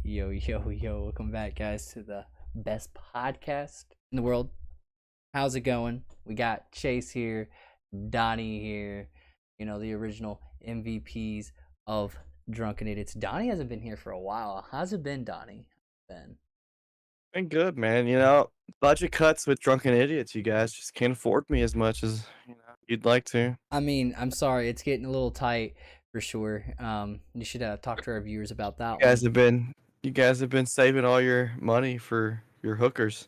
Yo, welcome back, guys, to the best podcast in the world. How's it going? We got Chase here, Donnie here, the original MVPs of Drunken Idiots. Donnie hasn't been here for a while. How's it been, Donnie? Been good, man. Budget cuts with Drunken Idiots. You guys just can't afford me as much as you'd like to. I mean, I'm sorry, it's getting a little tight for sure. You should talk to our viewers about that You guys have been saving all your money for your hookers.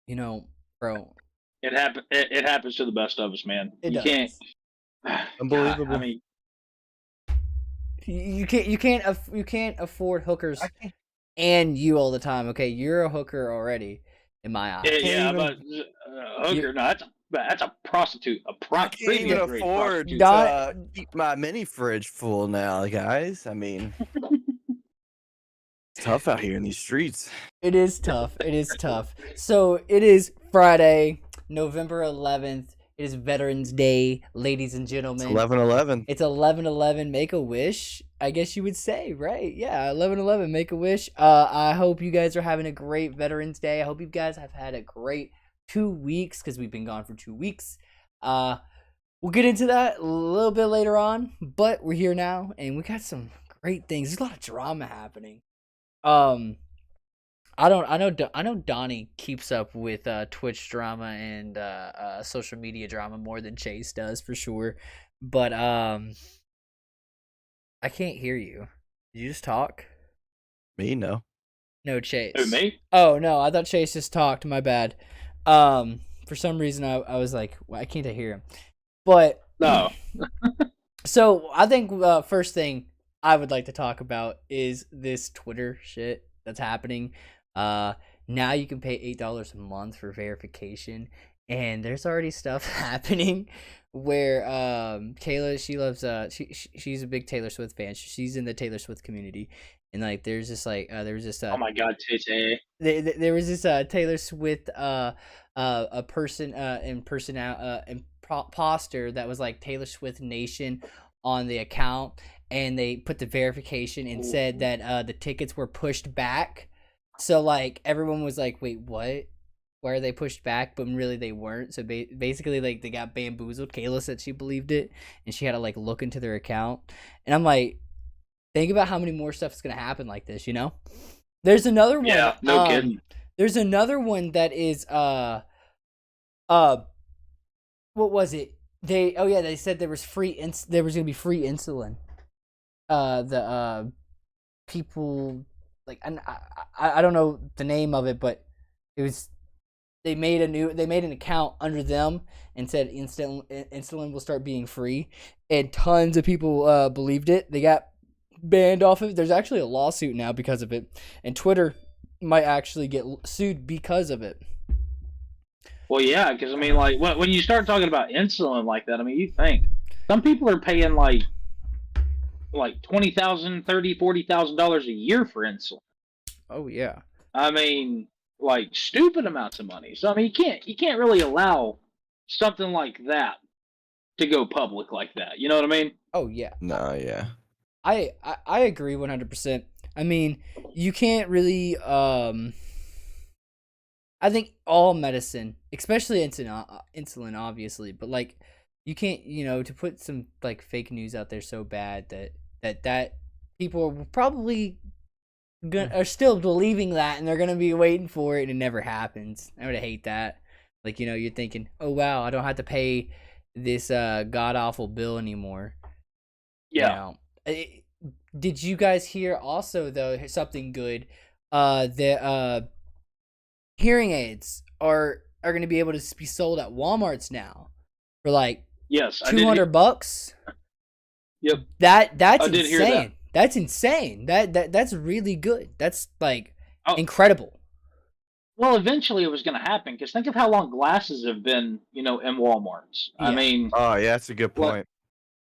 Bro. It happens to the best of us, man. It you does. Can't. Unbelievable. God, I mean, you can't afford hookers and you all the time. Okay, you're a hooker already in my eyes. yeah, but hooker, no, that's a prostitute. I can't even afford prostitute. to keep my mini fridge full now, guys. I mean, it's tough out here in these streets. It is tough. So it is Friday, November 11th. It is Veterans Day, ladies and gentlemen. It's 11/11. It's 11/11. Make a wish, I guess you would say, right? Yeah, 11/11. Make a wish. I hope you guys are having a great Veterans Day. I hope you guys have had a great 2 weeks because we've been gone for 2 weeks. We'll get into that a little bit later on, but we're here now and we got some great things. There's a lot of drama happening. I know Donnie keeps up with Twitch drama and social media drama more than Chase does for sure. But I can't hear you. Did you just talk? Me, no. No, Chase. Who, me? Oh no, I thought Chase just talked. My bad. For some reason I was like, why can't I hear him? But no. So I think first thing I would like to talk about is this Twitter shit that's happening. Now you can pay $8 a month for verification, and there's already stuff happening where Kayla, she loves she's a big Taylor Swift fan. She's in the Taylor Swift community, and like there's this Oh my God, Tay. there was this Taylor Swift a person imposter that was like Taylor Swift Nation on the account, and they put the verification and said that the tickets were pushed back. So like everyone was like, wait, what? Why are they pushed back? But really they weren't. So basically like they got bamboozled. Kayla said she believed it, and she had to like look into their account. And I'm like, think about how many more stuff is gonna happen like this. There's another one. Yeah, no kidding. There's another one that is what was it? They said there was there was gonna be free insulin. The people, like, I don't know the name of it, but it was they made an account under them and said insulin will start being free, and tons of people believed it. They got banned off of it. There's actually a lawsuit now because of it, and Twitter might actually get sued because of it. Well, yeah, because I mean, like when you start talking about insulin like that, I mean, you think some people are paying like $20,000, $30,000, $40,000 a year for insulin. Oh yeah. I mean, like stupid amounts of money. So I mean, you can't really allow something like that to go public like that. You know what I mean? Oh yeah. No, yeah. I agree 100%. I mean, you can't really I think all medicine, especially insulin obviously, but like you can't, to put some like fake news out there so bad that people are probably are still believing that, and they're gonna be waiting for it, and it never happens. I would hate that. Like, you're thinking, oh wow, I don't have to pay this god awful bill anymore. Yeah. Did you guys hear also though something good? The hearing aids are gonna be able to be sold at Walmart's now for like $200. Yep. That's I did insane. hear that. That's insane. That's really good. That's like incredible. Well, eventually it was going to happen because think of how long glasses have been, in Walmart's. Yeah. I mean, Oh yeah, that's a good point.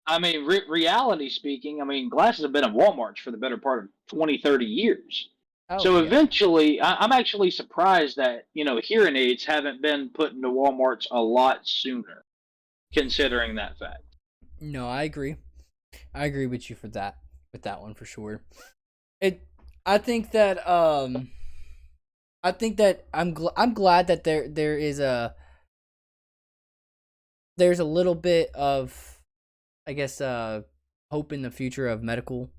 I mean, reality speaking, I mean, glasses have been in Walmart's for the better part of 20, 30 years. So eventually, I'm actually surprised that, hearing aids haven't been put into Walmart's a lot sooner, considering that fact. No, I agree. I agree with you with that one for sure. I think that I'm glad that there's a little bit of, I guess, hope in the future of medical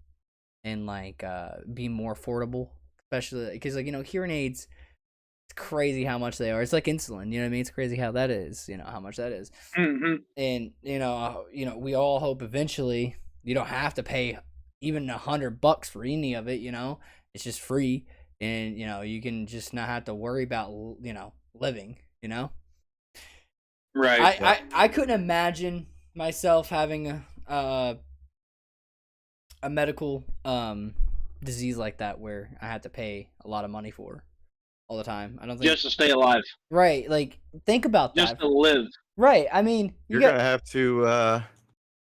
and like being more affordable, especially because like hearing aids, it's crazy how much they are. It's like insulin, you know what I mean? It's crazy how that is, how much that is. Mm-hmm. And we all hope eventually you don't have to pay even $100 for any of it. It's just free, and you can just not have to worry about living. Right. I couldn't imagine myself having a medical disease like that where I had to pay a lot of money for all the time. I don't think just to stay alive. Right, like think about that. Just to live. Right. I mean, You're gonna have to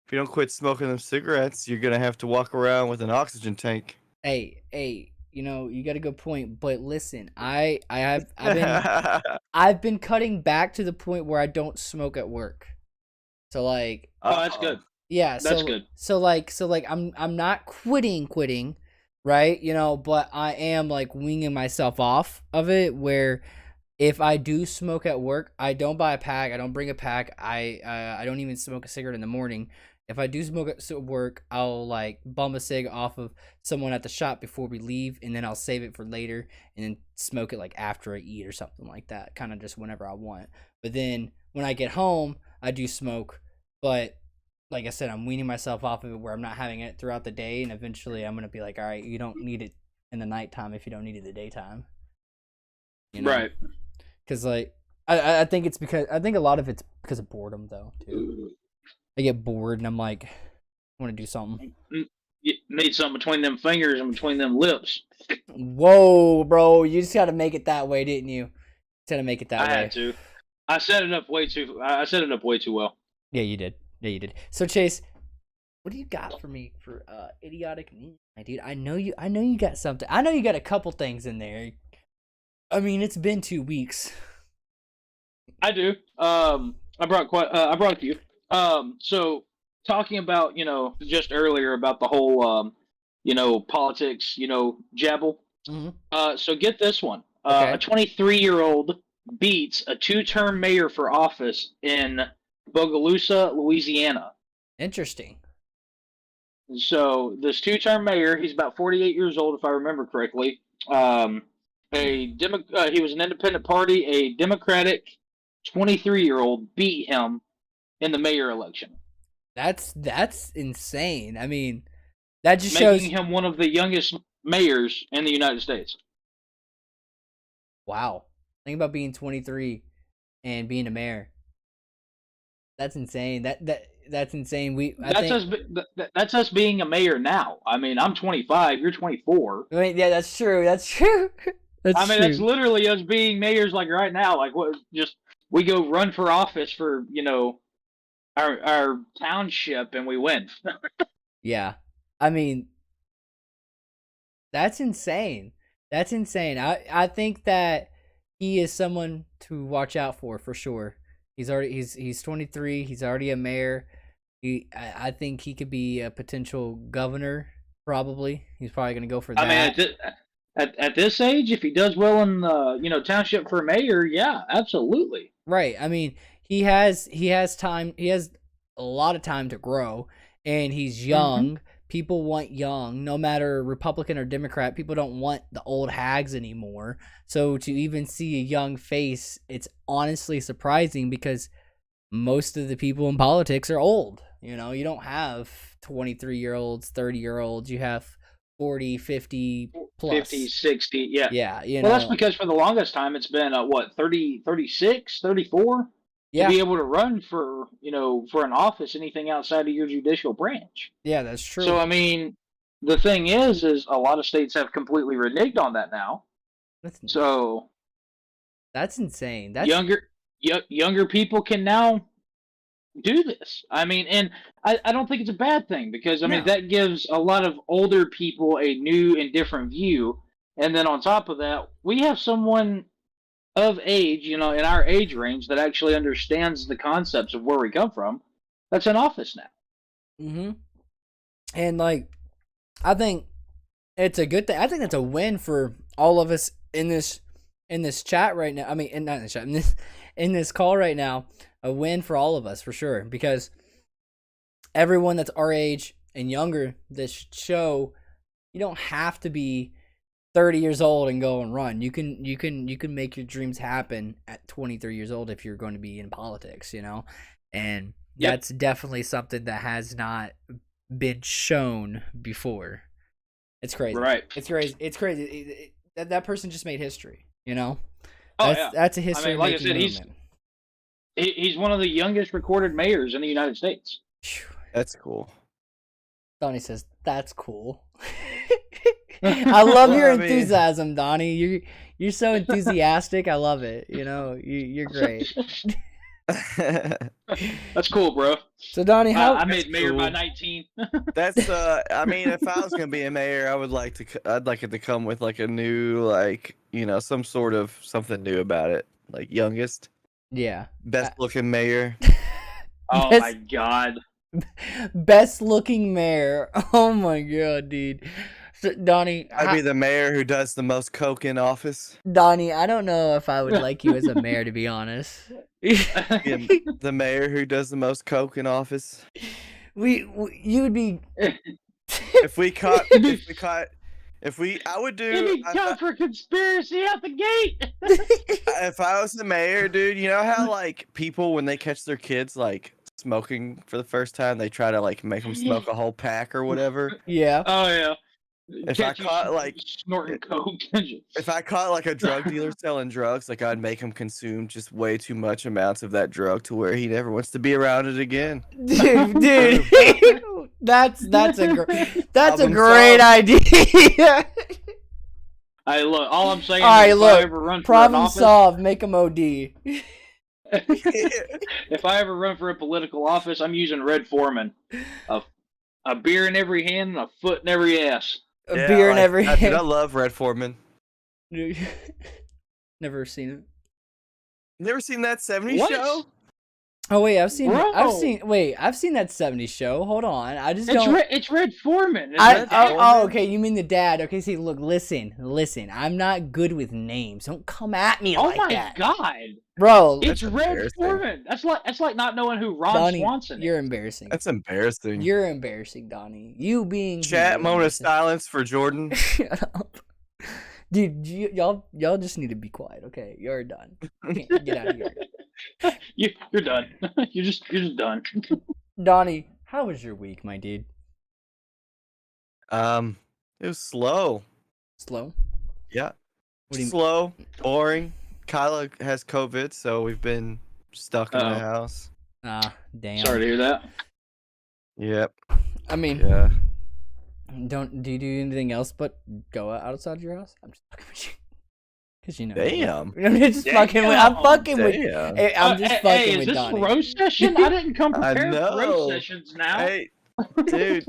if you don't quit smoking them cigarettes, you're gonna have to walk around with an oxygen tank. Hey, you got a good point, but listen, I've been cutting back to the point where I don't smoke at work. So like, oh, that's good. Yeah, that's good. So like I'm not quitting, right? But I am like weaning myself off of it, where if I do smoke at work, I don't buy a pack, I don't bring a pack, I don't even smoke a cigarette in the morning. If I do smoke at work, I'll like bum a cig off of someone at the shop before we leave, and then I'll save it for later and then smoke it like after I eat or something like that, kind of just whenever I want. But then when I get home, I do smoke, but like I said, I'm weaning myself off of it where I'm not having it throughout the day, and eventually I'm gonna be like, all right, you don't need it in the nighttime if you don't need it in the daytime. Right. Because like I think a lot of it's because of boredom though too. I get bored and I'm like, I want to do something. You need something between them fingers and between them lips. Whoa, bro! You just got to make it that way, didn't you? Just got to make it that way. I had to. I set it up way too well. Yeah, you did. So Chase, what do you got for me for idiotic news, my dude? I know you got something. I know you got a couple things in there. I mean, it's been 2 weeks. I do. I brought a few. So talking about, just earlier about the whole, politics, jabble. Mm-hmm. So get this one. Okay. A 23-year-old beats a 2-term mayor for office in Bogalusa, Louisiana. Interesting. So this 2-term mayor, he's about 48 years old, if I remember correctly. He was an independent party. A Democratic 23-year-old beat him in the mayor election. That's insane. I mean, that just making shows him one of the youngest mayors in the United States. Wow. Think about being 23 and being a mayor. That's insane. That's insane. That's us being a mayor now. I mean, I'm 25. You're 24. I mean, yeah, that's true. That's true. That's literally us being mayors, like right now. Like what? Just we go run for office for our township and we win. Yeah, I mean, that's insane. That's insane. I think that he is someone to watch out for sure. He's 23. He's already a mayor. I think he could be a potential governor. Probably. He's probably going to go for that. I mean, at this age, if he does well in the township for mayor, yeah, absolutely. Right. I mean, he has time. He has a lot of time to grow, and he's young. Mm-hmm. People want young, no matter Republican or Democrat. People don't want the old hags anymore. So to even see a young face, it's honestly surprising because most of the people in politics are old. You don't have 23-year-olds, 30-year-olds. You have 40, 50 plus. 50, 60, yeah. Yeah, Well, that's because for the longest time it's been 30, 36, 34 yeah. to be able to run for an office, anything outside of your judicial branch. Yeah, that's true. So I mean, the thing is a lot of states have completely reneged on that now. That's insane. That's younger people can now do this. I mean, and I don't think it's a bad thing because I mean that gives a lot of older people a new and different view. And then on top of that, we have someone of age, in our age range that actually understands the concepts of where we come from. That's in office now. Mm-hmm. And like, I think It's a good thing. I think that's a win for all of us in this chat right now. I mean, not in the chat, in this call right now. A win for all of us for sure, because everyone that's our age and younger, this show, you don't have to be 30 years old and go and run. You can make your dreams happen at 23 years old if you're going to be in politics, you know? And that's definitely something that has not been shown before. It's crazy. Right. It's crazy. It's crazy. That person just made history, you know? Oh, That's a history like I said, movement. He's one of the youngest recorded mayors in the United States. That's cool. Donnie says, that's cool. I love your enthusiasm, Donnie. You're so enthusiastic. I love it. You know, you're great. That's cool, bro. So Donnie, how I made mayor by 19. That's I mean, if I was gonna be a mayor, I'd like it to come with like a new, like, you know, some sort of something new about it, like youngest, best looking mayor. Oh my god, best looking mayor. Oh my god, dude. So, Donnie, I'd be the mayor who does the most coke in office. Donnie, I don't know if I would like you as a mayor, to be honest. The mayor who does the most coke in office. You would be. I would do. You'd be caught for conspiracy out the gate. If I was the mayor, dude, you know how like people when they catch their kids like smoking for the first time, they try to like make them smoke a whole pack or whatever. Yeah. Oh yeah. If I caught like snorting coke, if I caught like a drug dealer selling drugs, like I'd make him consume just way too much amounts of that drug to where he never wants to be around it again. Dude, that's a great idea. Hey, look, all I'm saying. All right, is look, if I ever run for problem office, solved. Make him OD. If I ever run for a political office, I'm using Red Foreman. A beer in every hand and a foot in every ass. A beer in every hand. I love Red Foreman. Never seen it. Never seen that 70s What? show? Oh wait, I've seen Bro. that 70s show. Hold on, I just It's don't. It's Red Foreman. Okay, you mean the dad? Okay, see, look, listen. I'm not good with names. Don't come at me like that. Oh my god, bro. it's Red Foreman. That's like not knowing who Ron Donnie, Swanson is. you're embarrassing. That's embarrassing. You're embarrassing, Donnie. You being Chat moment of silence for Jordan. Shut up. Dude, y'all just need to be quiet, okay? You're done. Get out of here. You're done. You're just done. Donnie, how was your week, my dude? It was slow. Slow? Yeah. What do you Slow, boring. Kyla has COVID, so we've been stuck in the house. Ah, damn. Sorry to hear that. Yep. I mean, Yeah. do you do anything else but go outside your house? I'm just fucking with you. Cause you know. Damn. I'm just fucking with. I'm fucking with. Damn. Hey, I'm just fucking is with this Donnie. roast session? I didn't come prepared for know. roast sessions now. Hey, dude.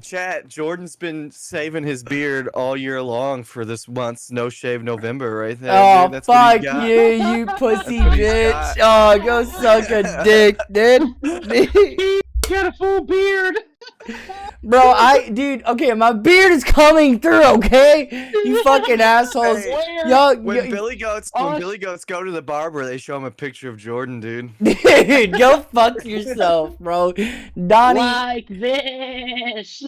Chat, Jordan's been saving his beard all year long for this month's No Shave November right there. Oh, dude. That's what he fuck got. you pussy That's what he's bitch. got. Oh, go suck a dick, dude. He got a full beard. Bro, okay, my beard is coming through, okay? You fucking assholes. Hey, Y'all, When Billy Goats go to the barber, they show him a picture of Jordan, dude. dude, go fuck yourself, bro. Donnie. Like this.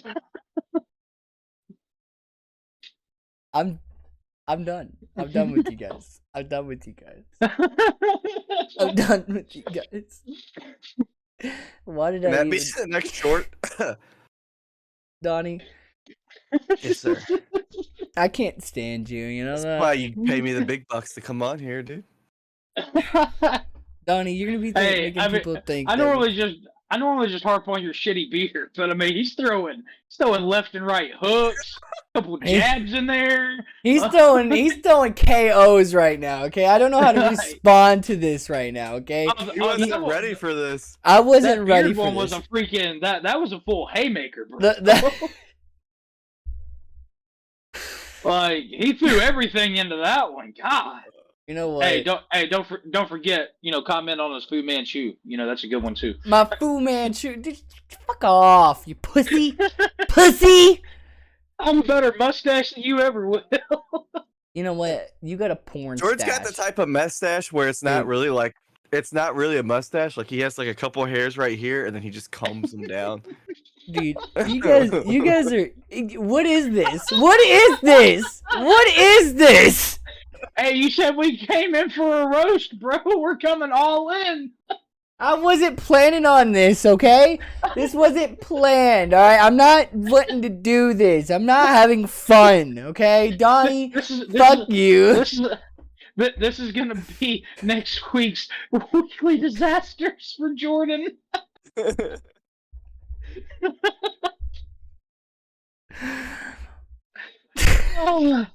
I'm done. I'm done with you guys. I'm done with you guys. I'm done with you guys. Why did Can I that even... be the next short? Donnie, Yes, sir. I can't stand you, you know That's that? why you pay me the big bucks to come on here, dude. Donnie, you're gonna be making people think I that- normally just harp on your shitty beard, but I mean he's throwing left and right hooks, a couple jabs in there. He's throwing KOs right now, okay? I don't know how to respond to this right now, okay? He wasn't ready for this. I wasn't That ready beard for one this. was a freaking that was a full haymaker, bro. Like he threw everything into that one. God. You know what? Hey, don't forget. Comment on his Fu Manchu. That's a good one too. My Fu Manchu. Dude, fuck off, you pussy. Pussy. I'm a better mustache than you ever will. You know what? You got a porn George's stash. got the type of mustache where it's not really like it's not really a mustache. Like he has like a couple hairs right here, and then he just combs them down. Dude, you guys are. What is this? What is this? What is this? Hey, you said we came in for a roast, bro. We're coming all in. I wasn't planning on this, okay? This wasn't planned, alright? I'm not wanting to do this. I'm not having fun, okay? Donnie, fuck you. This is gonna be next week's weekly disasters for Jordan.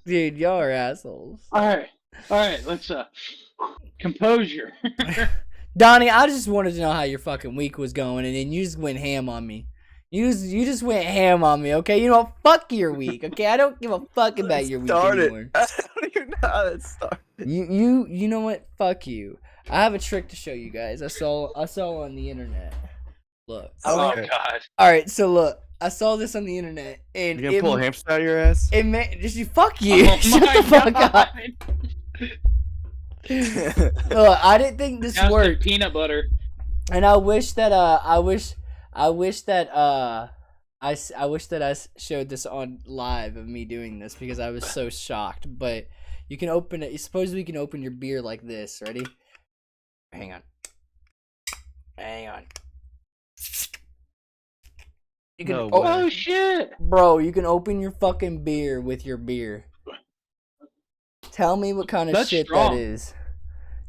Dude, y'all are assholes. Alright, let's composure. Donnie, I just wanted to know how your fucking week was going, and then you just went ham on me. You just went ham on me, okay? You know, fuck your week, okay? I don't give a fuck about your week anymore. I don't even know how that started. You know what? Fuck you. I have a trick to show you guys. I saw on the internet. Look. Oh God. All right, so look. I saw this on the internet, and You gonna pull a hamster out of your ass? It fuck you. Oh Shut the fuck up. Look, I didn't think this worked. Peanut butter. And I wish that I wish that I showed this on live of me doing this because I was so shocked. But you can open it. Supposedly you can open your beer like this. Ready? Hang on. You can, oh shit, bro! You can open your fucking beer with your beer. Tell me what kind of shit that is.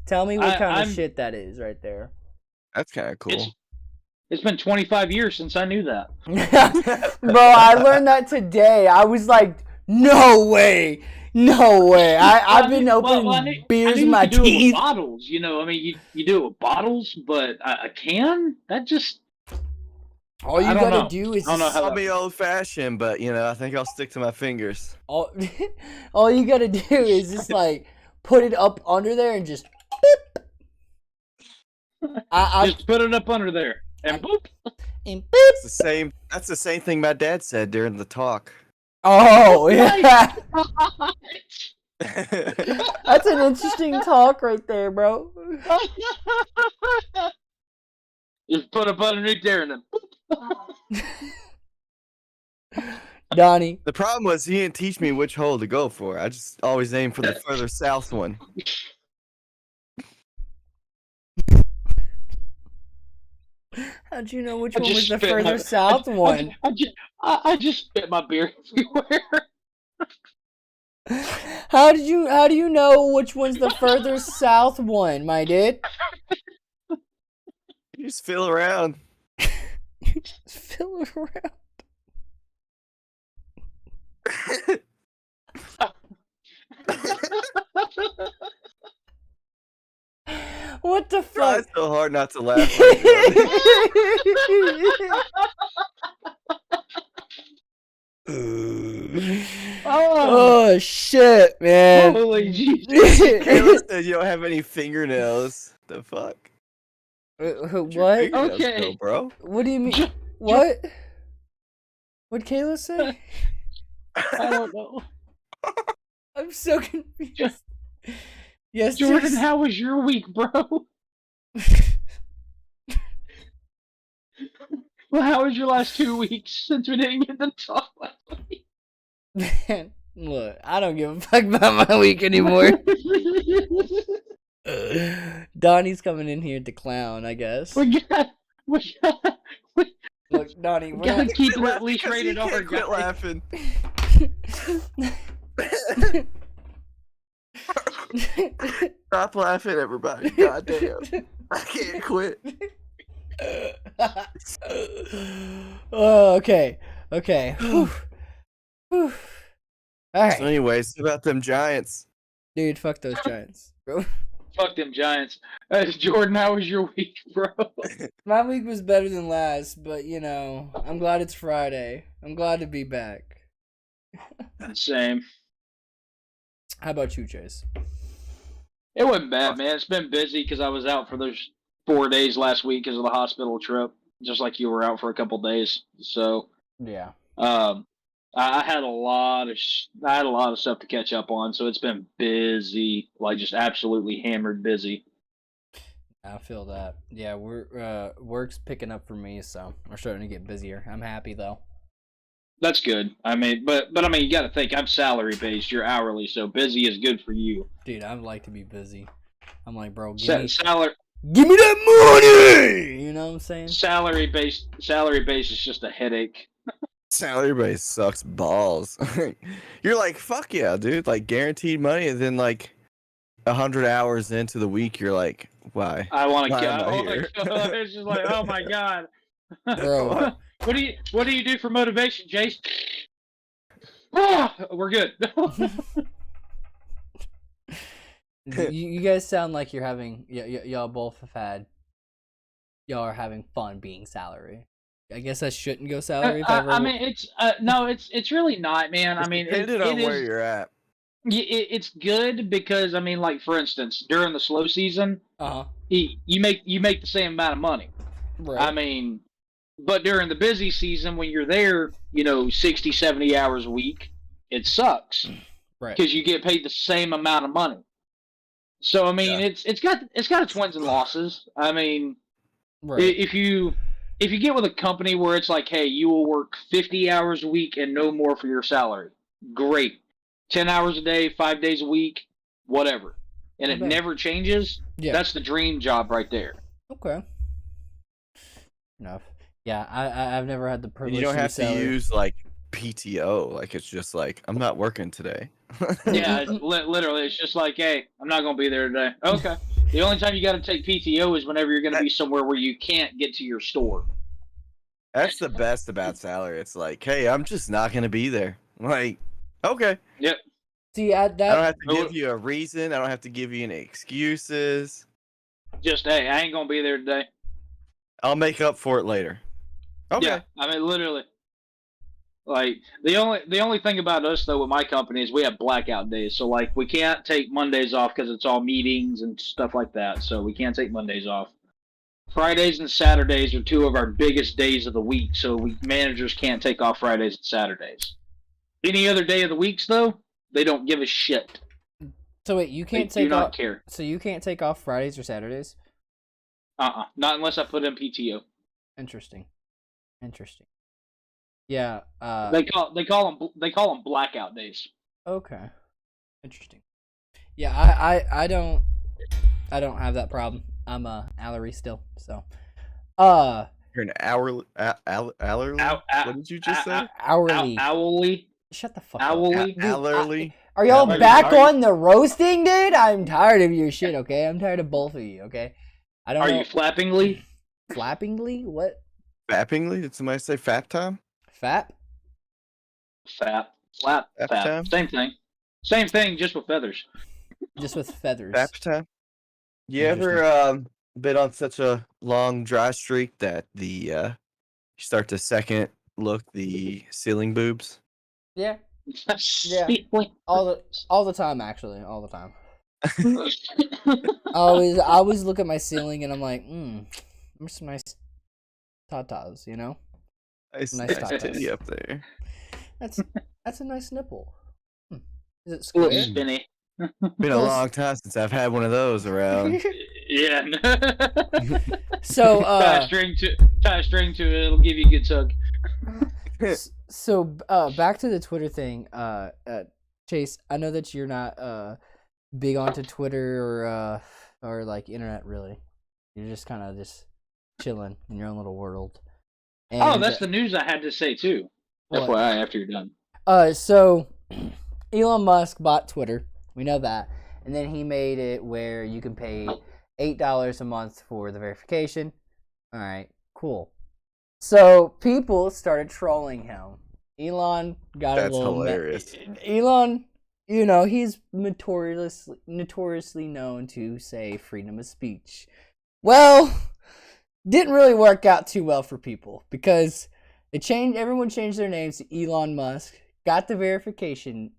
Tell me what kind of shit that is right there. That's kind of cool. It's been 25 years since I knew that. Bro, I learned that today. I was like, no way. I've been opening beers in my teeth. Bottles, you know. I mean, you do it with bottles, but a can? That just... All you gotta do is... I'll be old-fashioned, but, you know, I think I'll stick to my fingers. All you gotta do is just, like, put it up under there and just... Boop. Just put it up under there. And boop. And boop. That's the same thing my dad said during the talk. Oh, yeah. That's an interesting talk right there, bro. Just put it underneath there and then boop. Donnie. The problem was he didn't teach me which hole to go for. I just always aimed for the further south one. How'd you know which one was the further south one? I just spit my beer everywhere. How do you know which one's the further south one, my dude? You just feel around. You just feel around. What the fuck? It's so hard not to laugh. Oh shit, man! Holy Jesus! Kayla said you don't have any fingernails. The fuck? What? Okay, go, bro. What do you mean? What? What'd Kayla say? I don't know. I'm so confused. Yes, Jordan, how was your week, bro? Well, how was your last 2 weeks since we didn't get to talk last week? Man, look, I don't give a fuck about my week anymore. Donnie's coming in here to clown, I guess. Look, Donnie, we're gotta not... keep it at least rated R. Quit laughing. Stop laughing, everybody. God damn. I can't quit. Oh, okay. Whew. All right. So anyways, about them Giants. Dude, fuck those Giants, bro. Fuck them Giants. Jordan, how was your week, bro? My week was better than last, but, you know, I'm glad it's Friday. I'm glad to be back. Same. How about you, Chase? It wasn't bad, man. It's been busy because I was out for those 4 days last week because of the hospital trip, just like you were out for a couple days. So, yeah. I I had a lot of stuff to catch up on, so it's been busy, like just absolutely hammered busy. I feel that. Yeah, work's picking up for me, so we're starting to get busier. I'm happy though. That's good. I mean, but I mean, you got to think I'm salary based. You're hourly, so busy is good for you. Dude, I like to be busy. I'm like, bro, Salary. Give me that money. You know what I'm saying? Salary based is just a headache. Salary base sucks balls. You're like, fuck yeah, dude. Like guaranteed money, and then like 100 hours into the week, you're like, why? I want to kill. It's just like, oh my god, bro. What do you do for motivation, Jace? Oh, we're good. you guys sound like you're having y'all both have had. Y'all are having fun being salary. I guess I shouldn't go salary. I mean, it's no, it's really not, man. I mean, depending on where you're at. It's good because I mean, like for instance, during the slow season, you make the same amount of money. Right. I mean, but during the busy season, when you're there, 60, 70 hours a week, it sucks. Right. Because you get paid the same amount of money. So I mean, it's got its wins and losses. I mean, right. if you get with a company where it's like, hey, you will work 50 hours a week and no more for your salary, great. 10 hours a day, 5 days a week, whatever. And it never changes. Yeah. That's the dream job right there. Okay. Enough. Yeah, I've never had the privilege. You don't have to use like PTO. Like it's just like, I'm not working today. Yeah, literally, it's just like, hey, I'm not going to be there today. Okay. The only time you got to take PTO is whenever you're going to be somewhere where you can't get to your store. That's the best about salary. It's like, hey, I'm just not going to be there. Like, okay. Yep. See, I don't have to give you a reason. I don't have to give you any excuses. Just, hey, I ain't going to be there today. I'll make up for it later. Okay. Yeah, I mean, literally. Like, the only thing about us, though, with my company is we have blackout days. So, like, we can't take Mondays off because it's all meetings and stuff like that. So, we can't take Mondays off. Fridays and Saturdays are two of our biggest days of the week. So, managers can't take off Fridays and Saturdays. Any other day of the weeks, though, they don't give a shit. So, wait, you can't take off... They do not care. So, you can't take off Fridays or Saturdays? Not unless I put in PTO. Interesting. Yeah. They call them blackout days. Okay. Interesting. Yeah, I don't have that problem. I'm a hourly still, so. You're an hourly. What did you just say? Hourly. Shut the fuck hourly. up. Hourly. Are y'all back on the roasting, dude? I'm tired of your shit. Okay, I'm tired of both of you. Okay. I don't. Are you flappingly? Flappingly? What? Fappingly? Did somebody say fap time? Fap? Fap. Flap. Fap. Same thing. Same thing, just with feathers. Just with feathers. Fap time. You ever been on such a long dry streak that you start to second look the ceiling boobs? Yeah. Yeah. All the time, actually. All the time. I always look at my ceiling and I'm like, there's some nice tatas, you know? Nice tatas up there. That's a nice nipple. Is it square? Spinny. Been a long time since I've had one of those around. Yeah. So tie a string to it. It'll give you a good tug. So back to the Twitter thing. Chase, I know that you're not big onto Twitter or like internet really. You're just kind of just chilling in your own little world. And, that's the news I had to say too. FYI, after you're done. So Elon Musk bought Twitter. We know that. And then he made it where you can pay $8 a month for the verification. All right, cool. So people started trolling him. Elon got a little... That's hilarious. Elon, he's notoriously known to say freedom of speech. Well, didn't really work out too well for people because everyone changed their names to Elon Musk, got the verification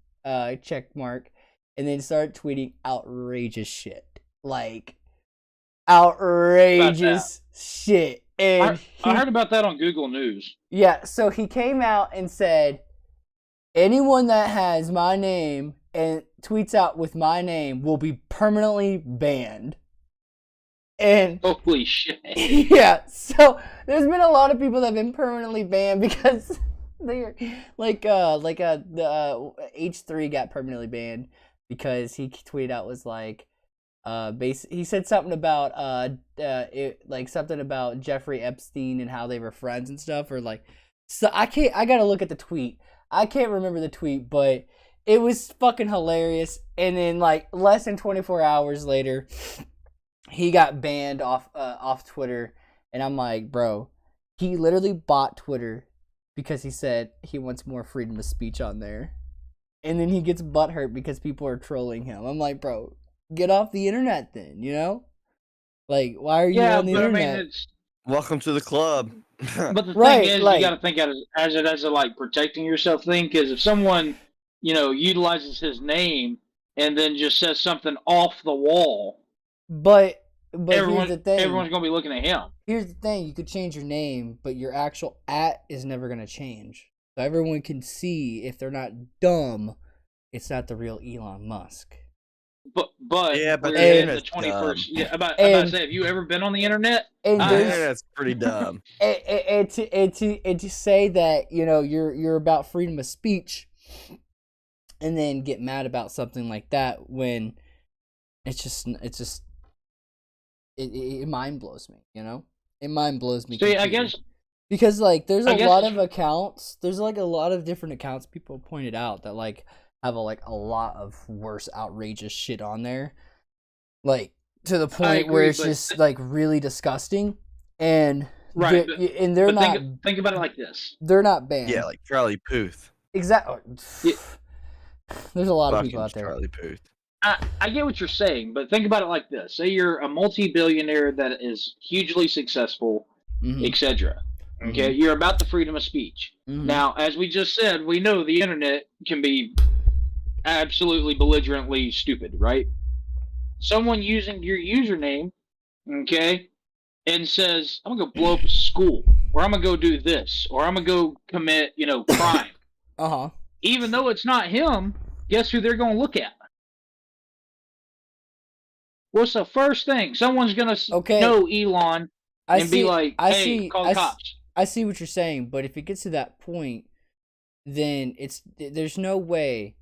check mark, and then started tweeting outrageous shit. Like, outrageous shit. And I heard about that on Google News. Yeah, so he came out and said, anyone that has my name and tweets out with my name will be permanently banned. And holy shit. Yeah, so there's been a lot of people that have been permanently banned because they're like the H3 got permanently banned because he tweeted out was like he said something about something about Jeffrey Epstein and how they were friends and stuff, or like, so I gotta look at the tweet. I can't remember the tweet, but it was fucking hilarious. And then like less than 24 hours later, he got banned off Twitter, and I'm like, bro, he literally bought Twitter because he said he wants more freedom of speech on there, and then he gets butthurt because people are trolling him. I'm like, bro, get off the internet then, you know? Like, why are you on the internet? I mean, welcome to the club. But the thing is, like, you got to think as a like protecting yourself thing, because if someone, utilizes his name and then just says something off the wall. But here's the thing. Everyone's going to be looking at him. Here's the thing. You could change your name, but your actual @ is never going to change. So everyone can see, if they're not dumb, it's not the real Elon Musk. But we're in the 21st. Yeah, about to say, have you ever been on the internet? The internet's pretty dumb. And to say that, you're about freedom of speech and then get mad about something like that when it mind blows me, It mind blows me. See, I guess because like there's a lot of accounts. There's like a lot of different accounts people pointed out that like have a lot of worse outrageous shit on there, like to the point where it's just like really disgusting. And right, they're not. Think about it like this: they're not banned. Yeah, like Charlie Puth. Exactly. Yeah. There's a lot of people out there. Charlie Puth. I get what you're saying, but think about it like this: say you're a multi-billionaire that is hugely successful, etc. Okay, you're about the freedom of speech. Now, as we just said, we know the internet can be absolutely belligerently stupid, right? Someone using your username, okay, and says, I'm gonna go blow up a school, or I'm gonna go do this, or I'm gonna go commit, crime. Even though it's not him, guess who they're gonna look at? What's the first thing? Someone's gonna know Elon be like, hey, call the cops. I see what you're saying, but if it gets to that point, then there's no way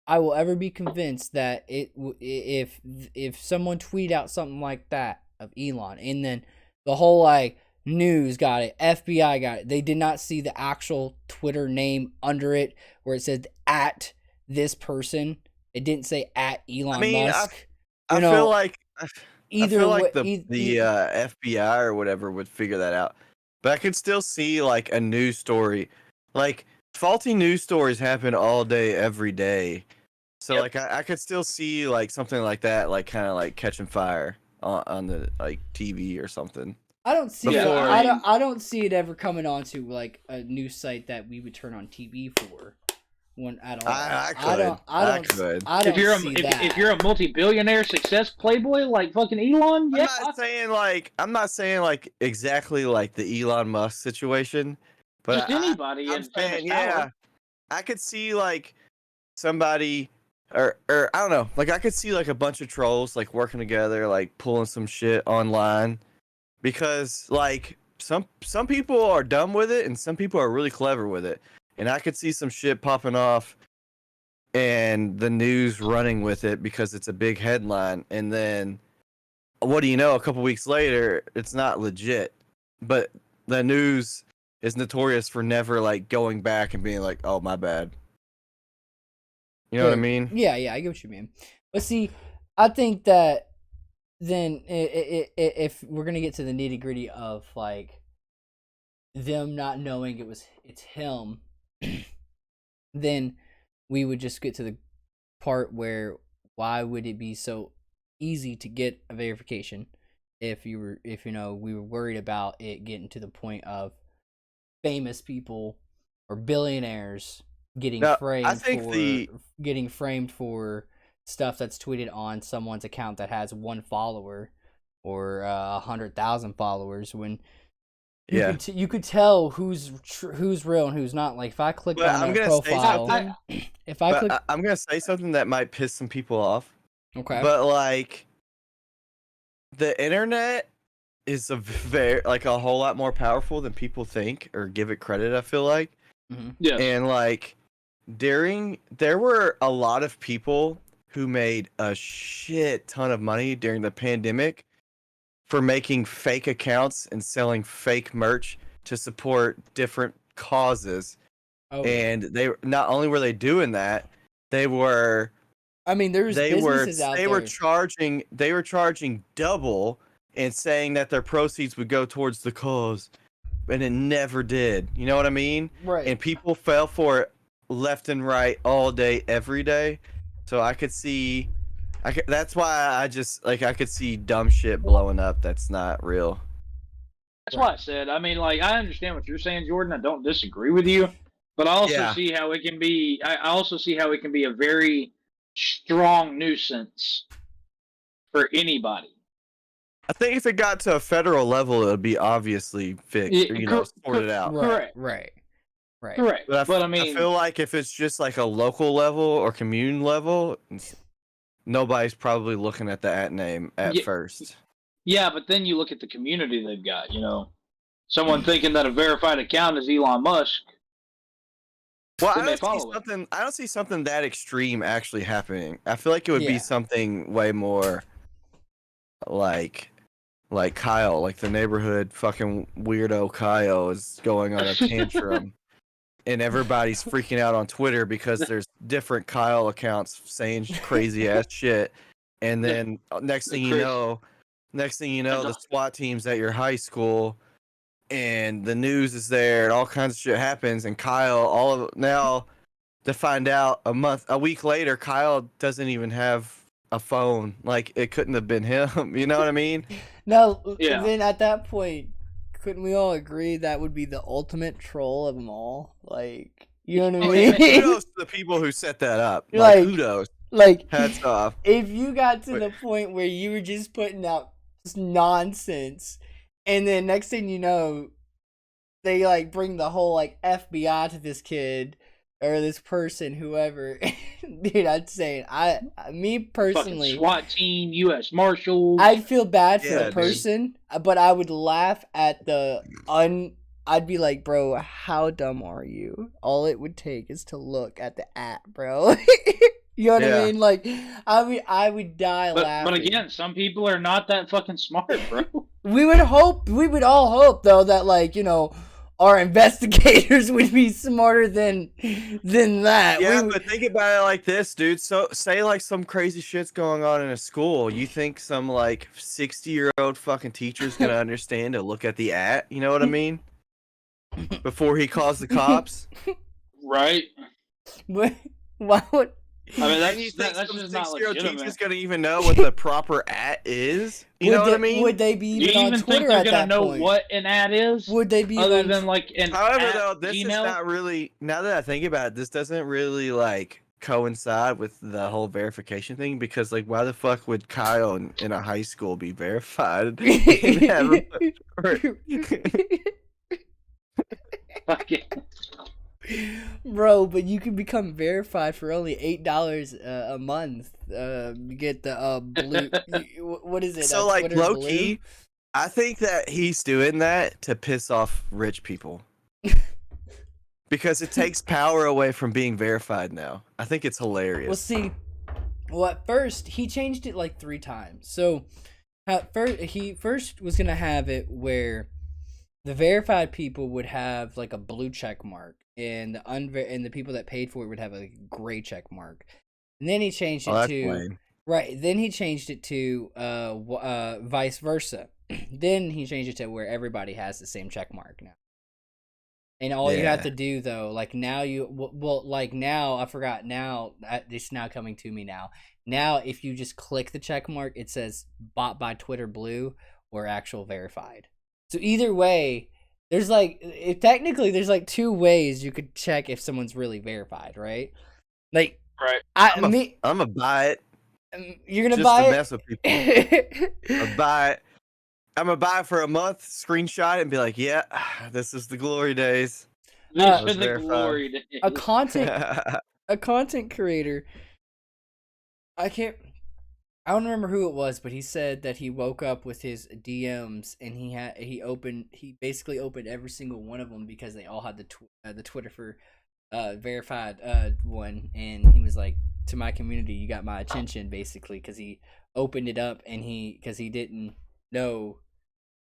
I will ever be convinced that if someone tweet out something like that of Elon, and then the whole like news got it, FBI got it, they did not see the actual Twitter name under it where it said @ this person. It didn't say @ Elon Musk. I feel like the FBI or whatever would figure that out, but I could still see like a news story, like faulty news stories happen all day, every day. So like I could still see like something like that, like kind of like catching fire on the like TV or something. I don't see I don't see it ever coming onto like a news site that we would turn on TV for. One at all. I could. If you're a multi-billionaire success playboy like fucking Elon, I'm not saying like exactly like the Elon Musk situation, but just anybody. I'm saying, yeah, I could see like somebody or I don't know, like I could see like a bunch of trolls like working together, like pulling some shit online, because like some people are dumb with it and some people are really clever with it. And I could see some shit popping off and the news running with it because it's a big headline. And then, what do you know, a couple weeks later, it's not legit. But the news is notorious for never, like, going back and being like, oh, my bad. You know what I mean? Yeah, I get what you mean. But see, I think that then if we're going to get to the nitty-gritty of, like, them not knowing it's him, then we would just get to the part where why would it be so easy to get a verification if we were worried about it getting to the point of famous people or billionaires getting framed for stuff that's tweeted on someone's account that has 1 follower or 100,000 followers, when You could tell who's real and who's not. Like if I clicked on a profile, I'm gonna say something that might piss some people off. Okay. But like, the internet is a whole lot more powerful than people think or give it credit. I feel like. Mm-hmm. Yeah. And like, there were a lot of people who made a shit ton of money during the pandemic for making fake accounts and selling fake merch to support different causes. Oh. And they not only were they doing that, they were. I mean, there's businesses out there. They were charging double and saying that their proceeds would go towards the cause, and it never did. You know what I mean? Right. And people fell for it left and right all day, every day. So I could see. That's why I could see dumb shit blowing up that's not real. That's why I said. I mean, like, I understand what you're saying, Jordan. I don't disagree with you, but I also see how it can be. I also see how it can be a very strong nuisance for anybody. I think if it got to a federal level, it would be obviously fixed, sorted out. Right. Correct. But I mean, I feel like if it's just like a local level or commune level, nobody's probably looking at the name at first. Yeah, but then you look at the community they've got, someone thinking that a verified account is Elon Musk. Well, I don't see something that extreme actually happening. I feel like it would be something way more like Kyle, like the neighborhood fucking weirdo Kyle is going on a tantrum. And everybody's freaking out on Twitter because there's different Kyle accounts saying crazy ass shit. And then next thing you know, the SWAT team's at your high school and the news is there and all kinds of shit happens. And Kyle, now to find out a week later, Kyle doesn't even have a phone. Like, it couldn't have been him. You know what I mean? No. Yeah. Then at that point, couldn't we all agree that would be the ultimate troll of them all? Like, you know what I mean? Kudos to the people who set that up. Like kudos. Like, hats off. If you got to the point where you were just putting out just nonsense, and then next thing you know, they like bring the whole like FBI to this kid or this person, whoever. Dude, I'd say me personally, fucking SWAT team, U.S. Marshals. I'd feel bad for the person, but I would laugh at I'd be like, bro, how dumb are you? All it would take is to look at the bro. You know what I mean? Like, I would die laughing. But again, some people are not that fucking smart, bro. We would all hope though that, like, our investigators would be smarter than that. Yeah, but think about it like this, dude. So say like some crazy shit's going on in a school. You think some like 60-year-old fucking teacher's gonna understand to look at the you know what I mean? Before he calls the cops? Right. But why would I mean, that's just not legitimate. Teacher's gonna even know what the proper is. You know what I mean? Would they be even on Twitter think at they're that gonna point? know what an is? Would they be other than like an? However, though, this email? is not really. Now that I think about it, this doesn't really like coincide with the whole verification thing because, like, why the fuck would Kyle in a high school be verified? Bro, but you can become verified for only $8 a month. You get the blue. What is it? So like low key, I think that he's doing that to piss off rich people because it takes power away from being verified. Now I think it's hilarious. Well, see, at first he changed it like 3 times. So he first was gonna have it where the verified people would have like a blue check mark, and the people that paid for it would have a gray check mark. And then he changed it to lame. Right. Then he changed it to vice versa. Then he changed it to where everybody has the same check mark now. And all you have to do though, like now I forgot now. It's now coming to me now. Now, if you just click the check mark, it says bought by Twitter Blue or actual verified. So either way, there's technically there's like 2 ways you could check if someone's really verified, right? Like, right. I'm gonna buy it. You're gonna buy it? Just to mess with people. I'll buy it. I'm gonna buy it for a month, screenshot it, and be like, "Yeah, this is the glory days." These are the glory days. A content creator. I don't remember who it was, but he said that he woke up with his DMs and he basically opened every single one of them because they all had the Twitter for verified one, and he was like, to my community, you got my attention, basically, because he opened it up and because he didn't know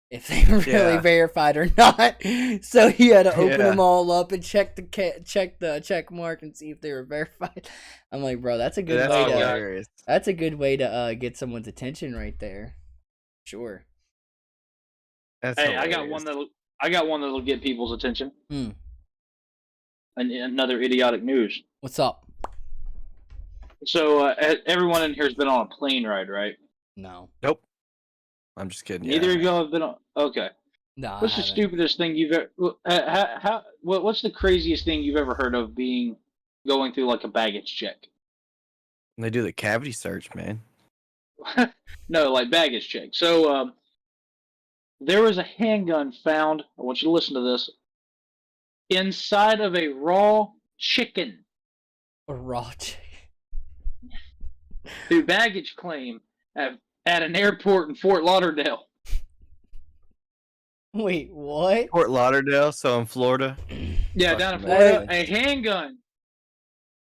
if they were really verified or not, so he had to open them all up and check the check mark and see if they were verified. I'm like, bro, that's a good way that's a good way to get someone's attention right there. Sure. Hey, hilarious. I got one that'll get people's attention. And another idiotic news. What's up? So everyone in here has been on a plane ride, right? No. Nope. I'm just kidding. Neither of y'all have been on. Okay. No. What's the stupidest thing you've ever? What's the craziest thing you've ever heard of going through like a baggage check? They do the cavity search, man. No, like baggage check. So there was a handgun found. I want you to listen to this. Inside of a raw chicken. A raw chicken. Through baggage claim at an airport in Fort Lauderdale. Wait, what? Fort Lauderdale, so in Florida. Yeah, down in Florida. A handgun.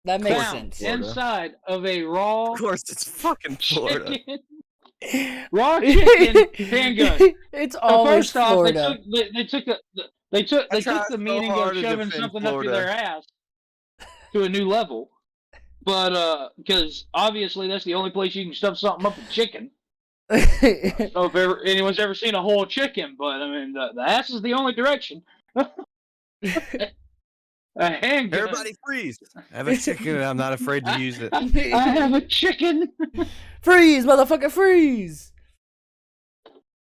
That makes sense. Inside of a raw. Of course, it's fucking Florida. Raw chicken handgun. It's always Florida. They took the meaning of shoving something up their ass to a new level. But because obviously that's the only place you can stuff something up with chicken. I don't know if anyone's ever seen a whole chicken, but I mean the ass is the only direction. A handgun. Everybody freeze! I have a chicken and I'm not afraid to use it. I have a chicken. Freeze, motherfucker, freeze!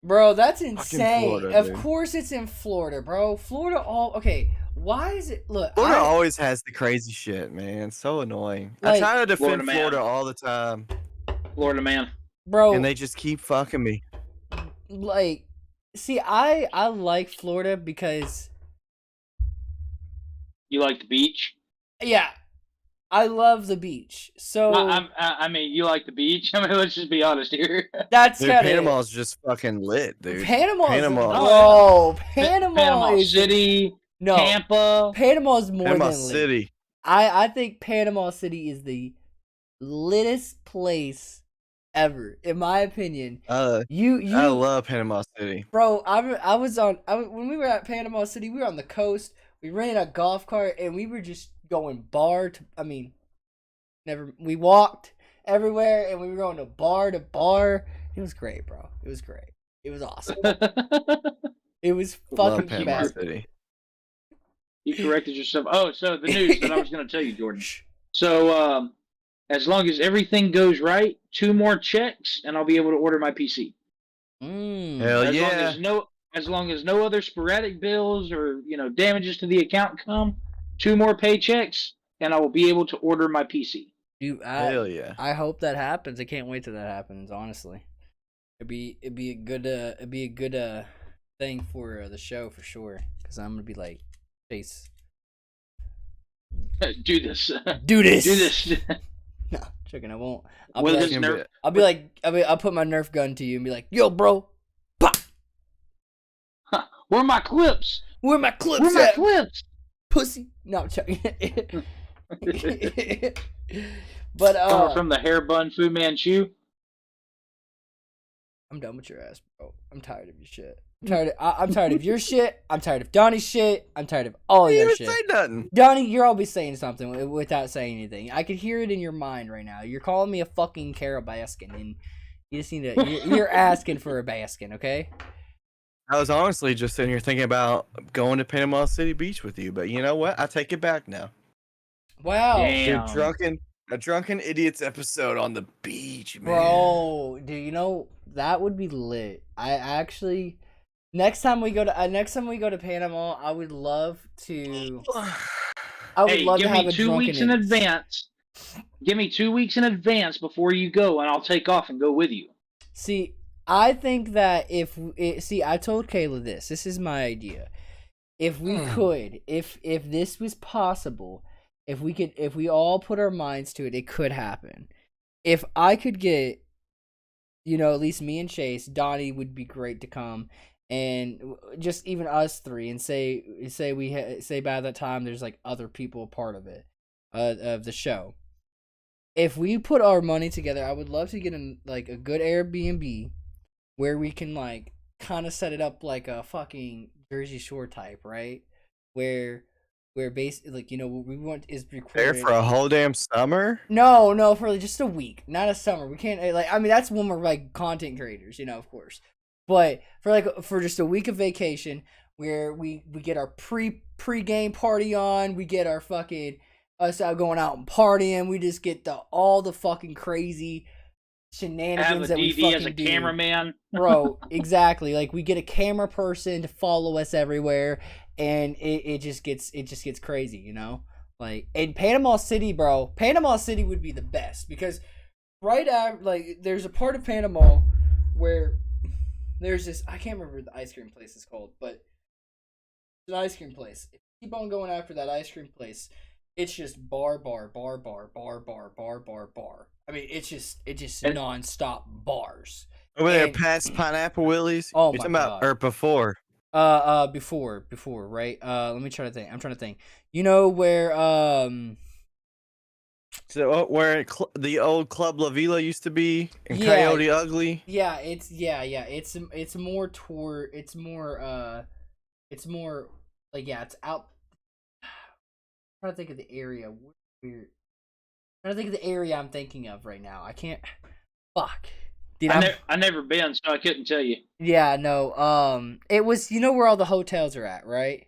Bro, that's insane. Florida, of course it's in Florida, bro. Florida okay. Why is it? Look, Florida always has the crazy shit, man. It's so annoying. I try to defend Florida all the time. Florida man. Bro. And they just keep fucking me. Like, see, I like Florida because... You like the beach? Yeah. I love the beach. So... I mean, you like the beach? I mean, let's just be honest here. That's dude, Panama's just fucking lit, dude. Panama is... City... No, Tampa. Panama is more Panama than lit. City. I think Panama City is the littest place ever, in my opinion. I love Panama City, bro. When we were at Panama City, we were on the coast. We rented a golf cart and we were just going we walked everywhere and we were going to bar. It was great, bro. It was great. It was awesome. It was fucking Panama City. You corrected yourself. Oh, so the news that I was going to tell you, Jordan. So, as long as everything goes right, 2 more checks, and I'll be able to order my PC. Hell yeah! As long as no other sporadic bills or damages to the account come, 2 more paychecks, and I will be able to order my PC. Dude, hell yeah! I hope that happens. I can't wait till that happens. Honestly, it'd be a good thing for the show for sure. Because I'm gonna be like. Face. Do this. No, chicken. I won't. I'll put my Nerf gun to you and be like, "Yo, bro, pop." Huh. Where are my clips? Where my clips? Pussy. No, I'm joking. But coming from the hair bun Fu Manchu. I'm done with your ass, bro. I'm tired of your shit. I'm tired of your shit. I'm tired of Donnie's shit. I'm tired of all your shit. Say nothing. Donnie, you're always saying something without saying anything. I could hear it in your mind right now. You're calling me a fucking Carol Baskin, and you just need to. You're asking for a Baskin, okay? I was honestly just sitting here thinking about going to Panama City Beach with you, but you know what? I take it back now. Wow. Damn. A drunken idiots episode on the beach, man. Bro, do you know that would be lit? I actually. Next time we go to Panama, I would love to. Give me 2 weeks in advance. Give me 2 weeks in advance before you go, and I'll take off and go with you. See, I think that see, I told Kayla this. This is my idea. If we could, if this was possible, if we all put our minds to it, it could happen. If I could get, at least me and Chase, Donnie would be great to come, and just even us three, and say by that time there's like other people a part of it, of the show. If we put our money together, I would love to get a good Airbnb where we can like kind of set it up like a fucking Jersey Shore type, right? Where basically like what we want is recorded there for a whole damn summer. No, for just a week, not a summer. We can't that's when we're like content creators, of course. But for just a week of vacation where we get our pre-game party on, we get our fucking us out going out and partying, we just get all the fucking crazy shenanigans that we fucking as a do. Cameraman. Bro, exactly. Like we get a camera person to follow us everywhere, and it just gets crazy, Like in Panama City, bro. Panama City would be the best because right after there's a part of Panama where there's this, I can't remember what the ice cream place is called, but it's an ice cream place. If you keep on going after that ice cream place, it's just bar. I mean, it's just nonstop bars. Over there past Pineapple Willie's? Oh, you're my talking God. about, or before? Before, right? Let me try to think. I'm trying to think. You know where, So where the old Club La Vila used to be in Coyote Ugly? Yeah, it's more like, yeah, it's out. I'm trying to think of the area. Weird. I'm trying to think of the area I'm thinking of right now. I can't. Fuck. Dude, I never been, so I couldn't tell you. Yeah, no. It was where all the hotels are at, right?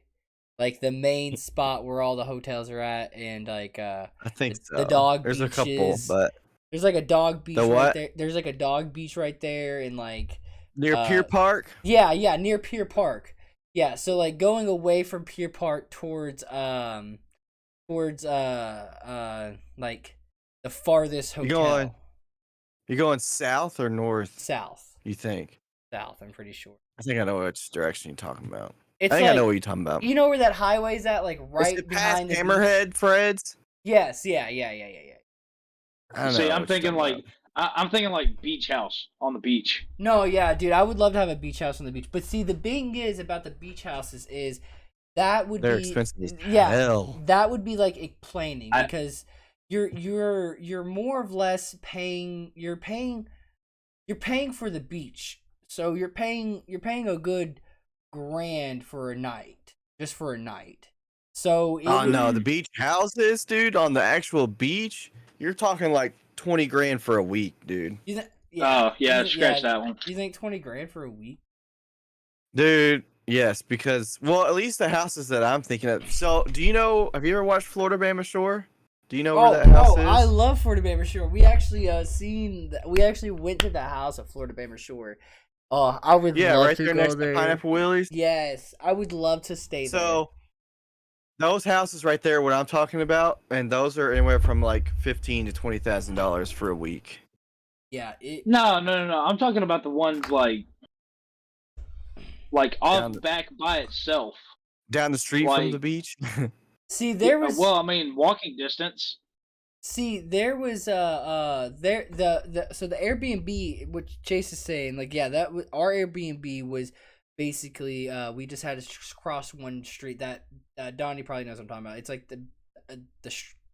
Like the main spot where all the hotels are at, and like I think so. The dog. There's beaches. a couple, but there's like a dog beach right there. There's like a dog beach right there, and like near Pier Park. Yeah, near Pier Park. Yeah, so like going away from Pier Park towards like the farthest hotel. You're going south or north? South. You think? South, I'm pretty sure. I think I know which direction you're talking about. I think I know what you're talking about. You know where that highway's at, like right behind the Hammerhead, Fred's? Yes, yeah. See, I'm thinking like beach house on the beach. No, yeah, dude, I would love to have a beach house on the beach. But see, the thing is about the beach houses is that would they're be expensive as hell. That would be like explaining because you're more or less paying for the beach. So you're paying a good $1,000 for a night, just for a night. So no, the beach houses, dude, on the actual beach, you're talking like $20,000 for a week, dude. Scratch that one. You think $20,000 for a week? Dude, yes, because at least the houses that I'm thinking of. So, have you ever watched Florida Bama Shore? Do you know where that house is? I love Florida Bama Shore. We actually went to the house at Florida Bama Shore. Oh, I would love right to there go next there. to Pineapple Willie's. Yes, I would love to stay there. So, those houses right there, what I'm talking about, and those are anywhere from like $15,000 to $20,000 for a week. Yeah. No. I'm talking about the ones like off back by itself, down the street from the beach. See, there was. Well, I mean, walking distance. See, there was so the Airbnb, which Chase is saying, like, yeah, that was our Airbnb was basically we just had to cross one street that Donnie probably knows what I'm talking about. It's like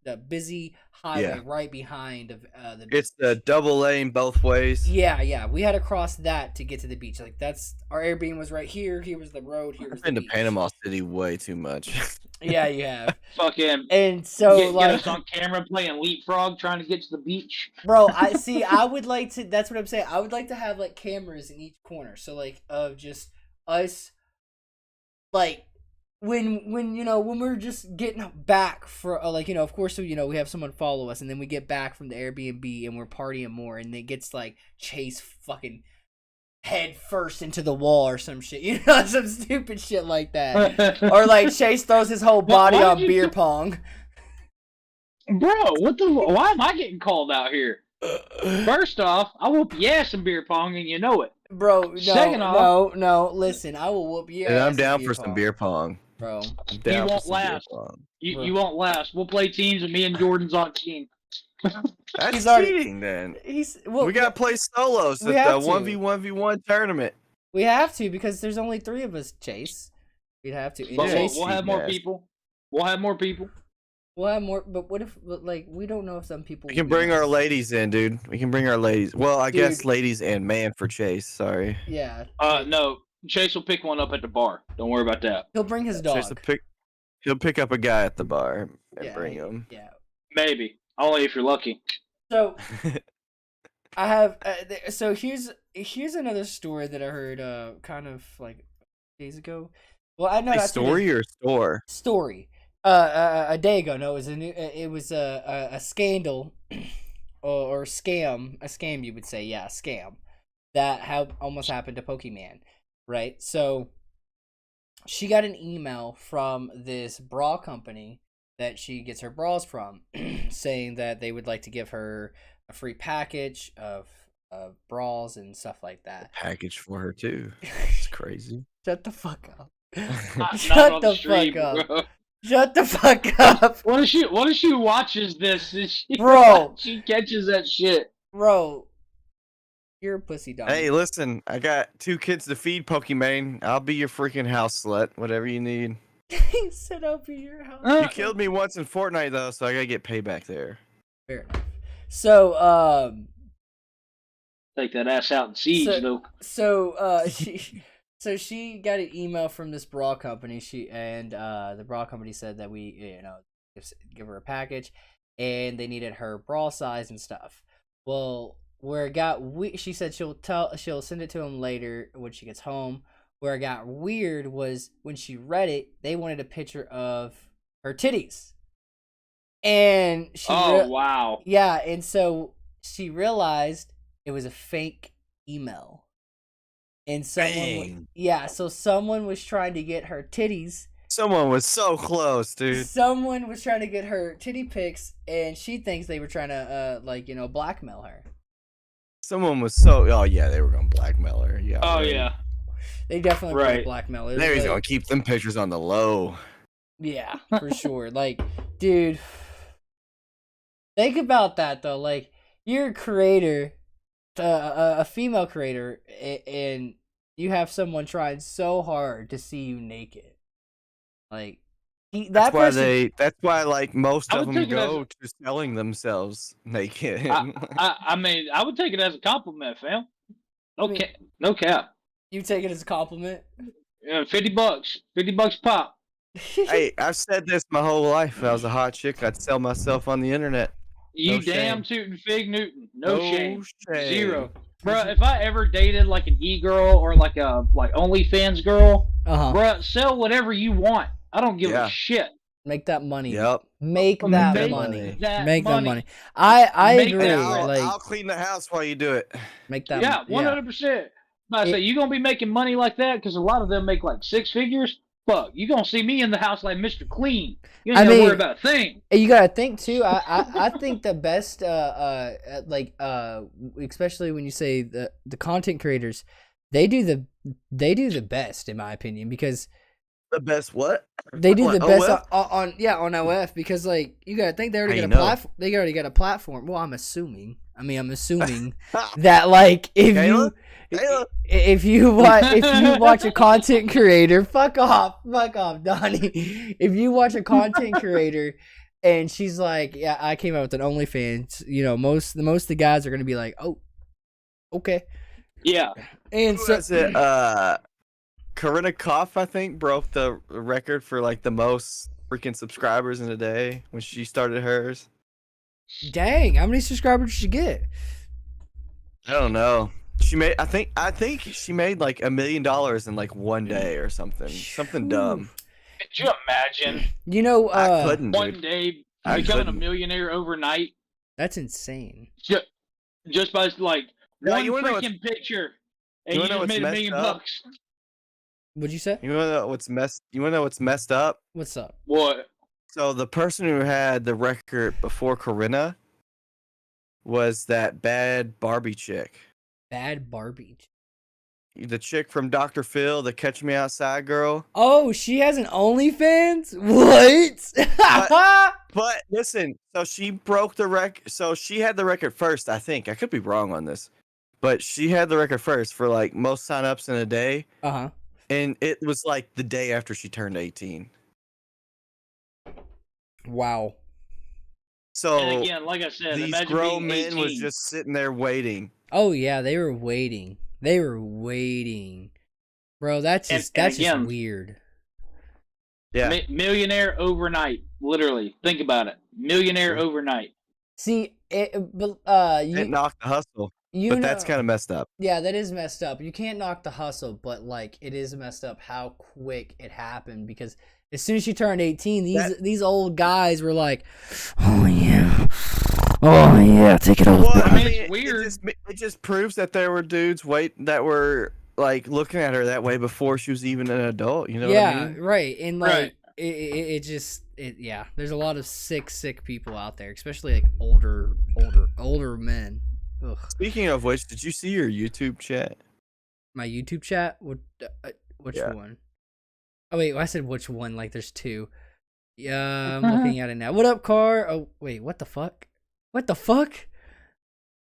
the busy highway right behind of the beach. It's the double lane both ways. Yeah, we had to cross that to get to the beach. Like that's our Airbnb was right here. Here was the road. Here was the beach. I've been to Panama City way too much. Yeah, you have. Fucking. And so get us on camera playing leapfrog, trying to get to the beach. Bro, I would like to. That's what I'm saying. I would like to have like cameras in each corner. So like of just us, like. When we're just getting back for of course we have someone follow us and then we get back from the Airbnb and we're partying more and it gets like Chase fucking head first into the wall or some shit, some stupid shit like that, or like Chase throws his whole body on beer pong. Bro, why am I getting called out here? First off, I whoop your ass in beer pong and you know it. Bro, Second off, no. Listen, I will whoop you. And I'm down for some beer pong. Bro. I'm you down for won't some beer last. pong. You won't last. We'll play teams, and me and Jordan's on team. That's He's already- cheating, then. Well, we gotta play solos we at have the to. 1v1v1 tournament. We have to because there's only 3 of us, Chase. We'd have to. But Chase, we'll have more people. We'll have more people. We'll have more. But what if, like, we don't know if some people. We can bring our ladies in, dude. We can bring our ladies. Well, I guess ladies and man for Chase. Sorry. Yeah. No. Chase will pick one up at the bar. Don't worry about that. He'll bring his dog. He'll pick up a guy at the bar and bring him. Yeah. Maybe. Only if you're lucky. So, I have. So here's another story that I heard. Kind of like days ago. Well, I know a story or store. Story. A day ago. No, it was a scandal, or scam. A scam, you would say. Yeah, scam. That almost happened to Pokemon. Right. So, she got an email from this bra company that she gets her bras from, saying that they would like to give her a free package of bras and stuff like that. A package for her too. It's crazy. Shut the fuck up. Shut the fuck up. Bro. Shut the fuck up. What if she watches this? Bro, she catches that shit. Bro, you're a pussy dog. Hey, listen, I got 2 kids to feed, Pokemon. I'll be your freaking house slut. Whatever you need. He said I'll be your house. You killed me once in Fortnite though, so I gotta get payback there. Fair enough. So, take that ass out in siege though. So, she got an email from this bra company. The bra company said that we, give her a package, and they needed her bra size and stuff. Well, where it got she said she'll send it to him later when she gets home. Where it got weird was when she read it, they wanted a picture of her titties. And she wow. Yeah, and so she realized it was a fake email. And someone was trying to get her titties. Someone was so close, dude. Someone was trying to get her titty pics, and she thinks they were trying to blackmail her. Someone was so they were gonna blackmail her. Yeah. Oh right. Yeah. They definitely were gonna blackmail her. They're gonna keep them pictures on the low. Yeah, for sure. Like, dude, think about that though. Like, you're a creator, a female creator, and you have someone trying so hard to see you naked. Like, that's why like most of them go to selling themselves naked. I mean, I would take it as a compliment, fam. No cap. You take it as a compliment? Yeah, $50 pop. Hey, I've said this my whole life. If I was a hot chick, I'd sell myself on the internet. You damn tootin' Fig Newton. No shame. Zero. Bruh, if I ever dated like an e-girl or like a OnlyFans girl, bruh, sell whatever you want. I don't give a shit. Make that money. Yep. Make that money. Make that money. I agree. I'll clean the house while you do it. Make that. Yeah, 100%. I say you gonna be making money like that because a lot of them make like 6 figures. Fuck, you gonna see me in the house like Mr. Clean. You ain't gotta worry about a thing. You gotta think too. I think the best, especially when you say the content creators, they do the best in my opinion because. The best what? They do the best on OF because like you gotta think they already got a platform. They already got a platform. Well, I'm assuming that like if you watch a content creator, fuck off, Donnie. If you watch a content creator and she's like, yeah, I came out with an OnlyFans, most of the guys are gonna be like, oh, okay, yeah, and so. Corinna Koff, I think, broke the record for like the most freaking subscribers in a day when she started hers. Dang, how many subscribers did she get? I don't know. She made, I think she made like $1 million in like one day or something. Something dumb. Could you imagine? I couldn't. One day becoming a millionaire overnight. That's insane. Just by like one freaking picture, and you just made $1 million. What'd you say? You wanna know what's messed up? What's up? What? So the person who had the record before Corinna was that bad Barbie chick. Bad Barbie. the chick from Dr. Phil, the Catch Me Outside girl. Oh, she has an OnlyFans? What? But listen, so she broke the record. So she had the record first, I think. I could be wrong on this, but she had the record first for like most signups in a day. And it was like the day after she turned 18. Wow. So and again, like I said, these grown men was just sitting there waiting. Oh yeah, they were waiting. Bro, that's just weird. Yeah. Millionaire overnight. Literally. Think about it. Millionaire overnight. See, it knocked the hustle. But that's kind of messed up. Yeah, that is messed up. You can't knock the hustle, but like it is messed up how quick it happened, because as soon as she turned 18, these old guys were like, "Oh yeah, take it over." Well, I mean, it's weird. It just proves that there were dudes that were like looking at her that way before she was even an adult. You know what I mean? Right. And like yeah. There's a lot of sick people out there, especially like older men. Ugh. Speaking of which, did you see your YouTube chat? My YouTube chat? Which one? Oh wait, I said which one? Like there's two. Yeah, I'm looking at it now. What up, Car? Oh wait, what the fuck?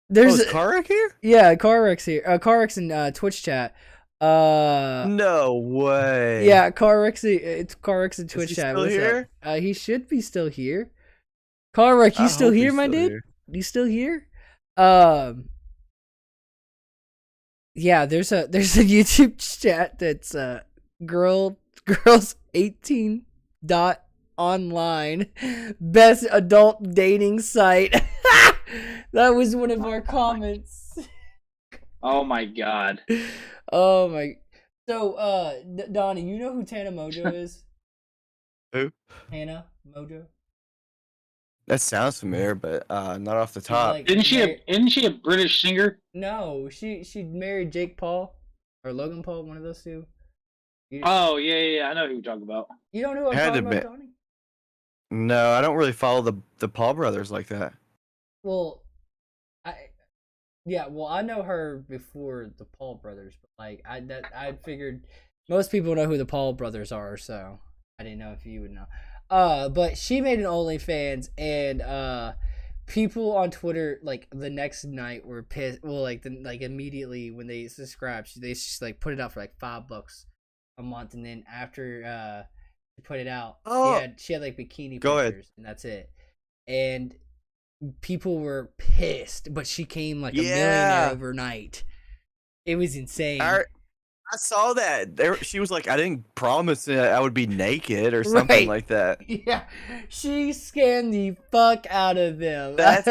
There's Carrick here? Yeah, Carrick's here. Carrick's in Twitch chat. No way. Yeah, Carrick's in Twitch chat. Still here? He should be still here. Carrick, you still here, my dude? You still here? Yeah, there's a YouTube chat that's girls 18 online best adult dating site. That was one of our comments. Oh my god. Oh my. So Donnie, you know who Tana Mojo is? Who? Tana Mojo. That sounds familiar, but not off the top. Like, isn't she a British singer? No, she married Jake Paul or Logan Paul, one of those two. Oh yeah, I know who you're talking about. You don't know who I'm talking about, Donnie? No, I don't really follow the Paul brothers like that. Well, I know her before the Paul brothers, but like I figured most people know who the Paul brothers are, so I didn't know if you would know. But she made an OnlyFans, and people on Twitter like the next night were pissed. Well, like immediately when they subscribed, they just like put it out for like $5 a month, and then after she put it out, she had like bikini pictures, and that's it. And people were pissed, but she came like a millionaire overnight. It was insane. I saw that. She was like, I didn't promise that I would be naked or something like that. Yeah. She scammed the fuck out of them. That's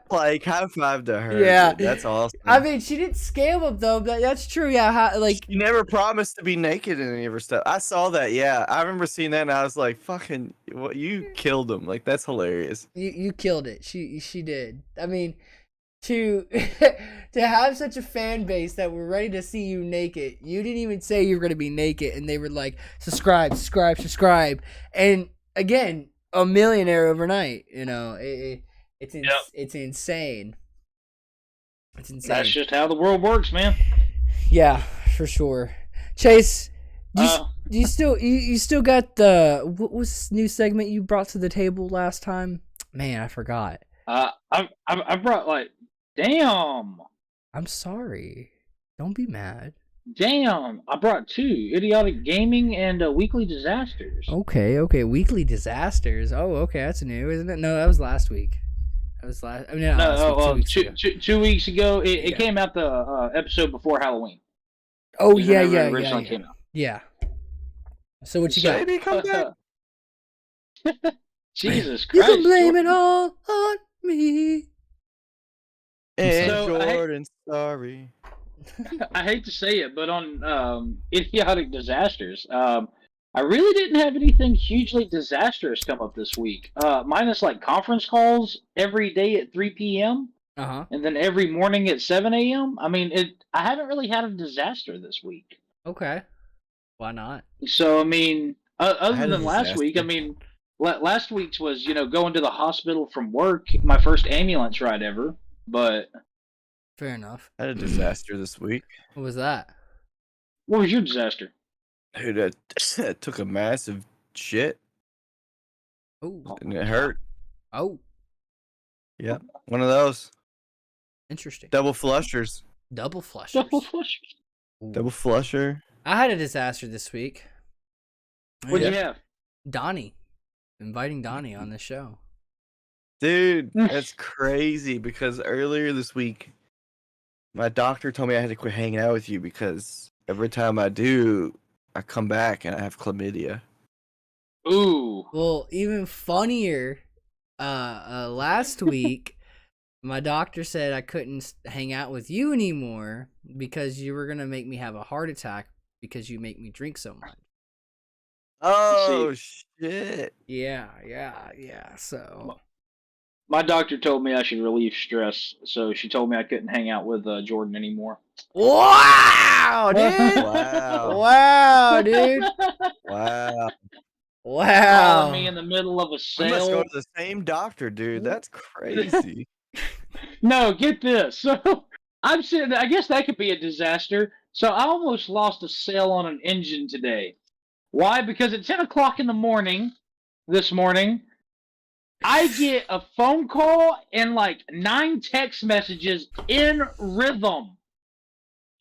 like high five to her. Yeah. Dude. That's awesome. I mean, she didn't scam them though, but that's true. Yeah. She never promised to be naked in any of her stuff. I saw that. Yeah. I remember seeing that and I was like, fucking, you killed them. Like, that's hilarious. You killed it. She did. I mean, to have such a fan base that were ready to see you naked. You didn't even say you were going to be naked, and they were like, subscribe. And again, a millionaire overnight. You know, it's insane. It's insane. That's just how the world works, man. Yeah, for sure. Chase, you still got the what was this new segment you brought to the table last time? Man, I forgot. I brought like. Damn. I'm sorry. Don't be mad. Damn. I brought 2. Idiotic Gaming and Weekly Disasters. Okay. Weekly Disasters. Oh, okay. That's new, isn't it? No, that was last week. That was last... I mean, not last week, 2 weeks ago. It came out the episode before Halloween. Oh, yeah. Originally came out. Yeah. So what you got? Baby, come back. Jesus Christ. You can blame it all on me. And Jordan, sorry. I hate to say it, but on Idiotic Disasters, I really didn't have anything hugely disastrous come up this week. Minus like conference calls every day at 3 p.m. And then every morning at 7 a.m. I mean, I haven't really had a disaster this week. Okay. Why not? So, I mean, other than last week, I mean, last week's was, going to the hospital from work, my first ambulance ride ever. But fair enough. I had a disaster this week. What was that? What was your disaster? Dude, I took a massive shit. Oh. And it hurt. Oh. Yeah. One of those. Interesting. Double flushers. Double flushers. Double flusher. I had a disaster this week. What'd you have? Donnie. Inviting Donnie on the show. Dude, that's crazy because earlier this week, my doctor told me I had to quit hanging out with you because every time I do, I come back and I have chlamydia. Ooh. Well, even funnier, last week, my doctor said I couldn't hang out with you anymore because you were going to make me have a heart attack because you make me drink so much. Oh, shit. Yeah. So my doctor told me I should relieve stress, so she told me I couldn't hang out with Jordan anymore. Wow, dude! Wow, dude! Wow. Calling me in the middle of a sale. We must go to the same doctor, dude. That's crazy. No, get this. So I'm sitting. I guess that could be a disaster. So I almost lost a sale on an engine today. Why? Because at 10 o'clock in the morning, this morning, I get a phone call and like 9 text messages in rhythm.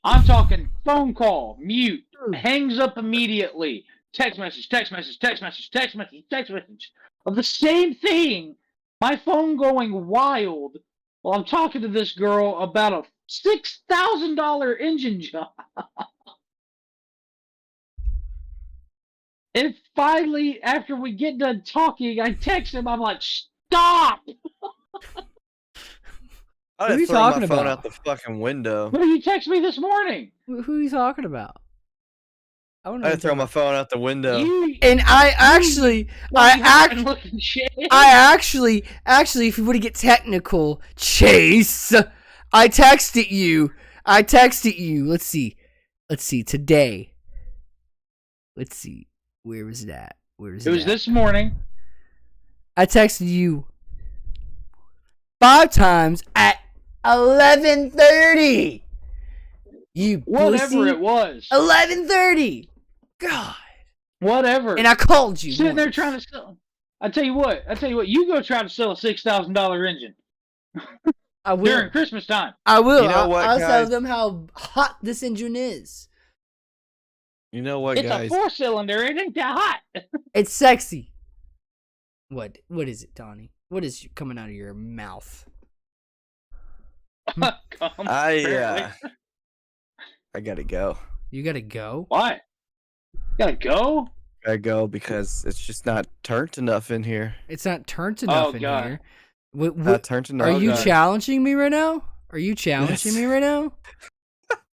I'm talking phone call, mute, hangs up immediately. Text message, text message, text message, text message, text message of the same thing. My phone going wild while I'm talking to this girl about a $6,000 engine job. And finally, after we get done talking, I text him. I'm like, "Stop!" Who are you talking about? Phone out the fucking window. What did you text me this morning? Who are you talking about? I throw my phone out the window. And I actually, if you want to get technical, Chase, I texted you. Let's see, today. Let's see. Where was that? It was this morning. I texted you 5 times at 11:30. You whatever pussy. It was. 11:30. God. Whatever. And I called you. Sitting there trying to sell. I tell you what. You go try to sell a $6,000 engine. I will. During Christmas time. I will. You know what, I'll guys? tell them how hot this engine is. You know what, it's guys? It's a 4-cylinder. It ain't that hot. It's sexy. What is it, Donnie? What is coming out of your mouth? I gotta go. You gotta go? Why? Gotta go? Gotta go because it's just not turned enough in here. It's not turned enough in here. Not turned enough. Are you challenging me right now? Are you challenging me right now?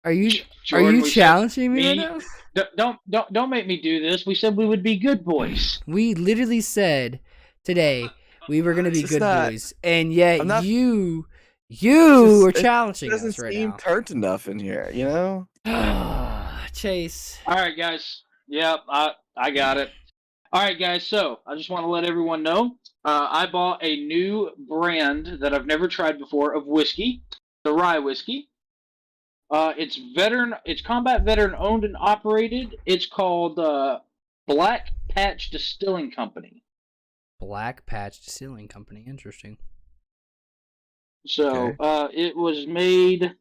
Are you challenging me right now? Don't make me do this. We said we would be good boys. We literally said today we were gonna be good boys, and yet you are challenging us right now. It doesn't seem turned enough in here, you know. Chase. All right, guys. Yep, I got it. All right, guys. So I just want to let everyone know I bought a new brand that I've never tried before of whiskey, the rye whiskey. It's combat veteran owned and operated. It's called Black Patch Distilling Company. Black Patch Distilling Company. Interesting. So it was made.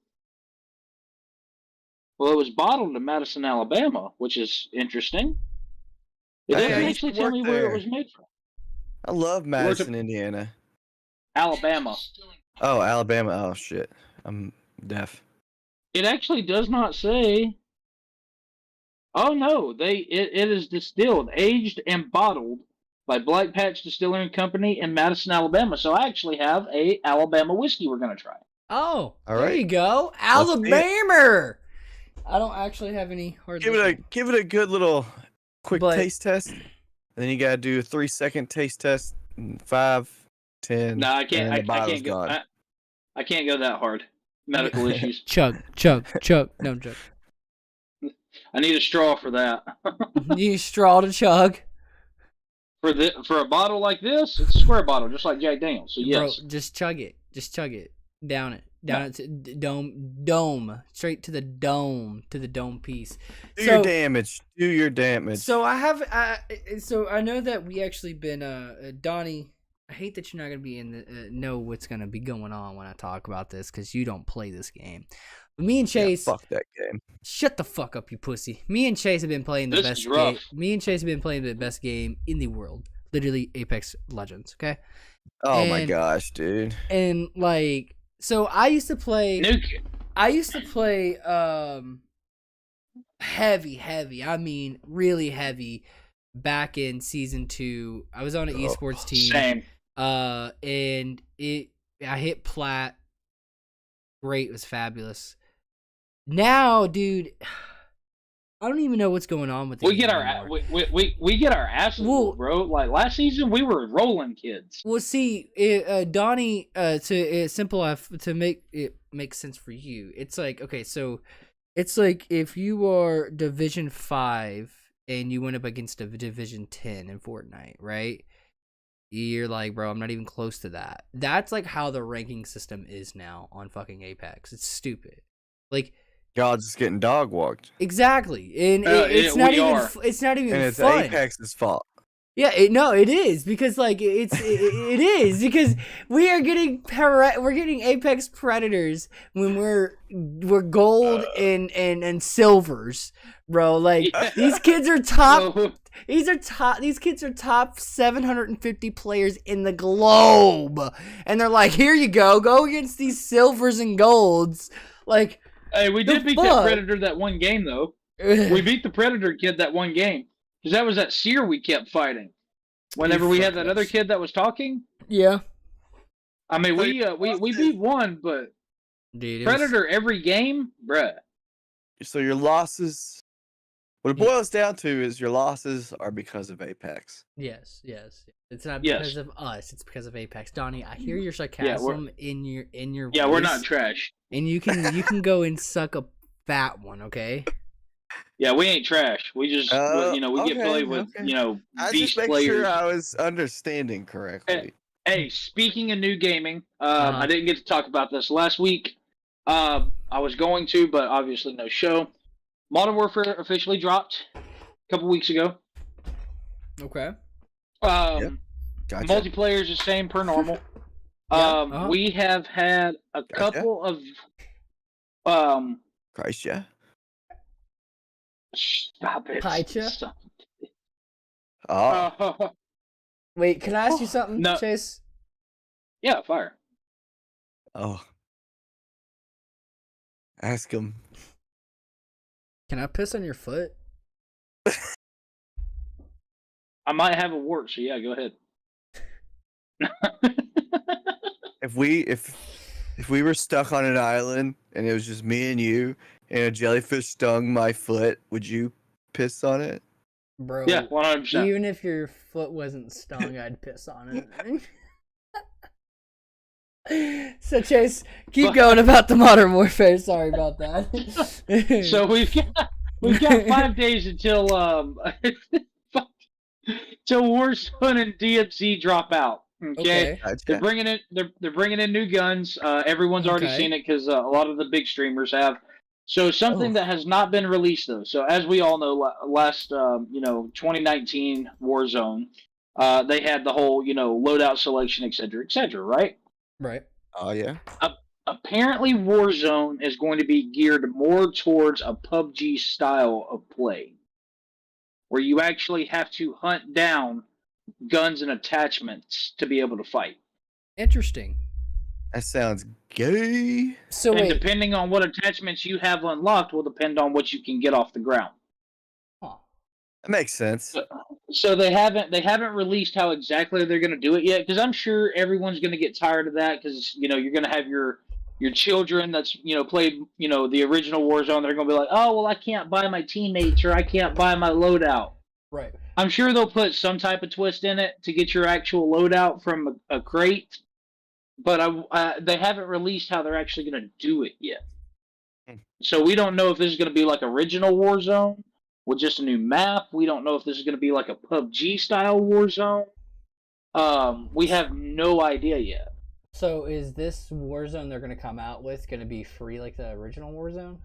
Well, it was bottled in Madison, Alabama, which is interesting. It doesn't actually tell me where it was made from. I love Madison, Indiana. Alabama. Oh, Alabama. Oh, shit. I'm deaf. It actually does not say. Oh, no. It is distilled, aged, and bottled by Black Patch Distilling Company in Madison, Alabama. So I actually have a Alabama whiskey we're going to try. Oh, there you go. Alabama. I don't actually have any hard. Give it a good little quick taste test. And then you gotta do a 3-second taste test. 5, 10. No, I can't. I can't go. I can't go that hard. Medical issues. Chug. No chug. I need a straw for that. You need a straw to chug. For a bottle like this, it's a square bottle, just like Jack Daniels. So yes, bro, just chug it. Down it. Down to dome, straight to the dome piece. Do your damage. Do your damage. So so I know that we actually been Donnie. I hate that you're not gonna be in the know what's gonna be going on when I talk about this because you don't play this game. But me and Chase, fuck that game. Shut the fuck up, you pussy. Me and Chase have been playing the best game. Me and Chase have been playing the best game in the world, literally Apex Legends. Okay. Oh my gosh, dude. And like, so I used to play. Heavy. I mean, really heavy. Back in season 2, I was on an esports team. Same. And I hit plat. Great, it was fabulous. Now, dude, I don't even know what's going on with it. We get our asses whooped, bro. Like last season, we were rolling kids. Well, see, Donnie, to make it make sense for you, it's like, okay, so it's like if you are Division 5 and you went up against a Division 10 in Fortnite, right? You're like, bro, I'm not even close to that. That's like how the ranking system is now on fucking Apex. It's stupid. Like, God's just getting dog walked. Exactly, and it's not even and it's fun. Apex's fault. Yeah, it is because like it is because we are getting we're getting Apex Predators when we're gold and silvers, bro. Like these kids are top. These kids are top 750 players in the globe, and they're like, here you go against these silvers and golds, like. Hey, we did beat that Predator that one game, though. We beat the Predator kid that one game. Because that was that seer we kept fighting. Whenever we had that other kid that was talking. Yeah. I mean, we beat one, but dude, Predator every game? Bruh. So your losses... What it boils down to is your losses are because of Apex. Yes. It's not because of us. It's because of Apex. Donnie, I hear your sarcasm in your Yeah, voice, we're not trash. And you can go and suck a fat one, okay? Yeah, we ain't trash. We just we get played with beast players. Sure I was understanding correctly. Hey, speaking of new gaming, I didn't get to talk about this last week. I was going to, but obviously no show. Modern Warfare officially dropped a couple weeks ago. Okay. Gotcha. Multiplayer is the same per normal. We have had a couple of Christ, yeah. Stop it. Stop. Oh. Wait, can I ask you something, no. Chase? Yeah, fire. Oh. Ask him. Can I piss on your foot? I might have a wart, so yeah, go ahead. If we were stuck on an island and it was just me and you and a jellyfish stung my foot, would you piss on it? Bro, yeah, 100%. Even if your foot wasn't stung, I'd piss on it. So Chase, keep going about the Modern Warfare. Sorry about that. So we've got 5 days until till Warzone and DMZ drop out. Okay. Gotcha. They're bringing in new guns. Everyone's already seen it because a lot of the big streamers have. So something that has not been released though. So as we all know, last 2019 Warzone, they had the whole loadout selection, etc., right? Right. Oh yeah. Apparently, Warzone is going to be geared more towards a PUBG style of play, where you actually have to hunt down guns and attachments to be able to fight. Interesting. That sounds gay. So and depending on what attachments you have unlocked will depend on what you can get off the ground. Huh. That makes sense. So they haven't released how exactly they're going to do it yet, because I'm sure everyone's going to get tired of that, because you're going to have your children that's played the original Warzone. They're going to be like, oh well, I can't buy my teammates or I can't buy my loadout. Right. I'm sure they'll put some type of twist in it to get your actual loadout from a crate, but they haven't released how they're actually going to do it yet. So we don't know if this is going to be like original Warzone with just a new map. We don't know if this is going to be like a PUBG style Warzone. We have no idea yet. So is this Warzone they're gonna come out with gonna be free like the original Warzone?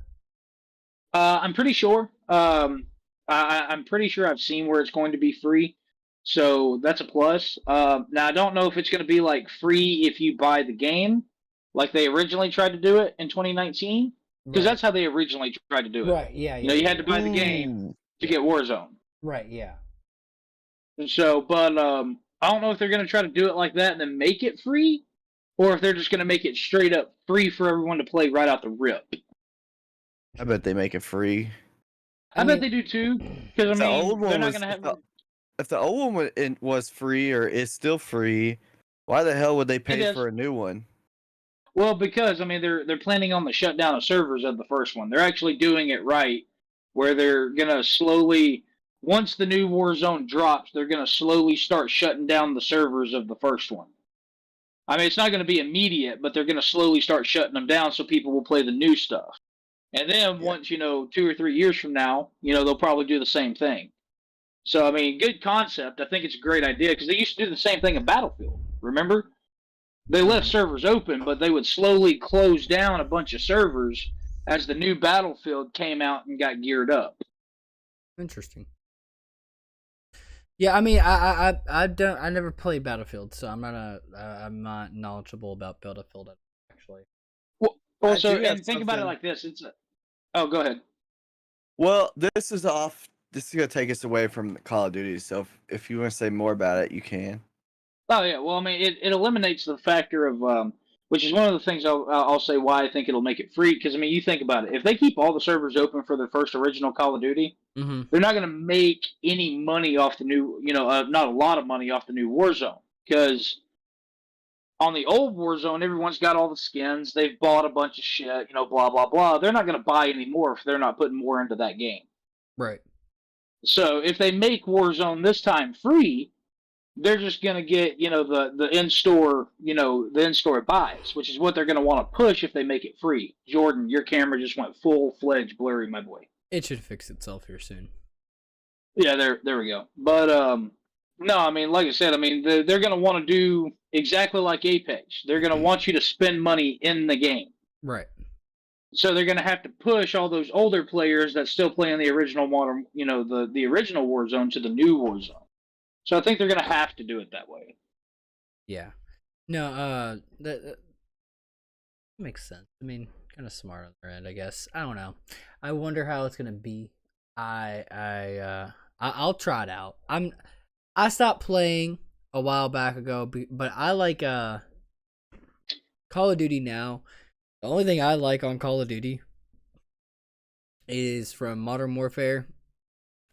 I'm pretty sure. I'm pretty sure I've seen where it's going to be free, so that's a plus. Now I don't know if it's going to be like free if you buy the game, like they originally tried to do it in 2019, because Right. that's how they originally tried to do it. Right. Yeah. You know, you had to buy the game to get Warzone. Right. Yeah. And so, but I don't know if they're going to try to do it like that and then make it free, or if they're just going to make it straight up free for everyone to play right out the rip. I bet they make it free. I bet they do too, because I mean, they're not going to have. If the old one was free or is still free, why the hell would they pay for a new one? Well, because I mean, they're planning on the shutdown of servers of the first one. They're actually doing it right, where they're gonna slowly, once the new Warzone drops, they're gonna slowly start shutting down the servers of the first one. I mean, it's not going to be immediate, but they're going to slowly start shutting them down so people will play the new stuff. And then once, 2 or 3 years from now, they'll probably do the same thing. So, I mean, good concept. I think it's a great idea because they used to do the same thing in Battlefield. Remember? They left servers open, but they would slowly close down a bunch of servers as the new Battlefield came out and got geared up. Interesting. Yeah, I mean, I never played Battlefield, so I'm not knowledgeable about Battlefield actually. Well, also, and think about it like this: oh, go ahead. Well, this is gonna take us away from Call of Duty. So if you want to say more about it, you can. Oh yeah, well, I mean, it eliminates the factor of which is one of the things I'll say why I think it'll make it free. Because I mean, you think about it: if they keep all the servers open for the first original Call of Duty, they're not going to make any money off the new, not a lot of money off the new Warzone. Because on the old Warzone, everyone's got all the skins, they've bought a bunch of shit, blah blah blah. They're not going to buy any more if they're not putting more into that game. Right. So if they make Warzone this time free, they're just going to get, the in-store, the in-store buys, which is what they're going to want to push if they make it free. Jordan, your camera just went full-fledged blurry, my boy. It should fix itself here soon. Yeah, there we go. But, no, I mean, like I said, I mean, they're going to want to do exactly like Apex. They're going to want you to spend money in the game. Right. So they're going to have to push all those older players that still play in the original modern, the original Warzone to the new Warzone. So I think they're going to have to do it that way. Yeah. No, that makes sense. I mean, kind of smart on their end, I guess. I don't know. I wonder how it's going to be. I'll try it out. I stopped playing a while back ago, but I like Call of Duty now. The only thing I like on Call of Duty is from Modern Warfare,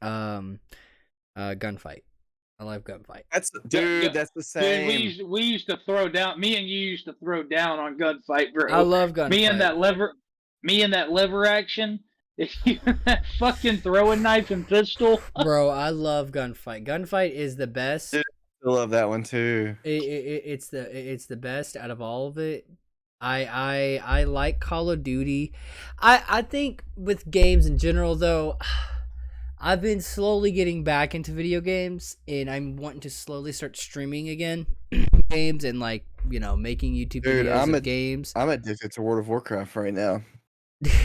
gunfight. I love gunfight. That's the same. Dude, we used to throw down. Me and you used to throw down on gunfight, bro. I love gunfight. Me and that lever action. That fucking throwing knife and pistol. Bro, I love gunfight. Gunfight is the best. Dude, I love that one too. It's the best out of all of it. I like Call of Duty. I think with games in general though, I've been slowly getting back into video games, and I'm wanting to slowly start streaming again games and making YouTube videos of games. I'm addicted to World of Warcraft right now.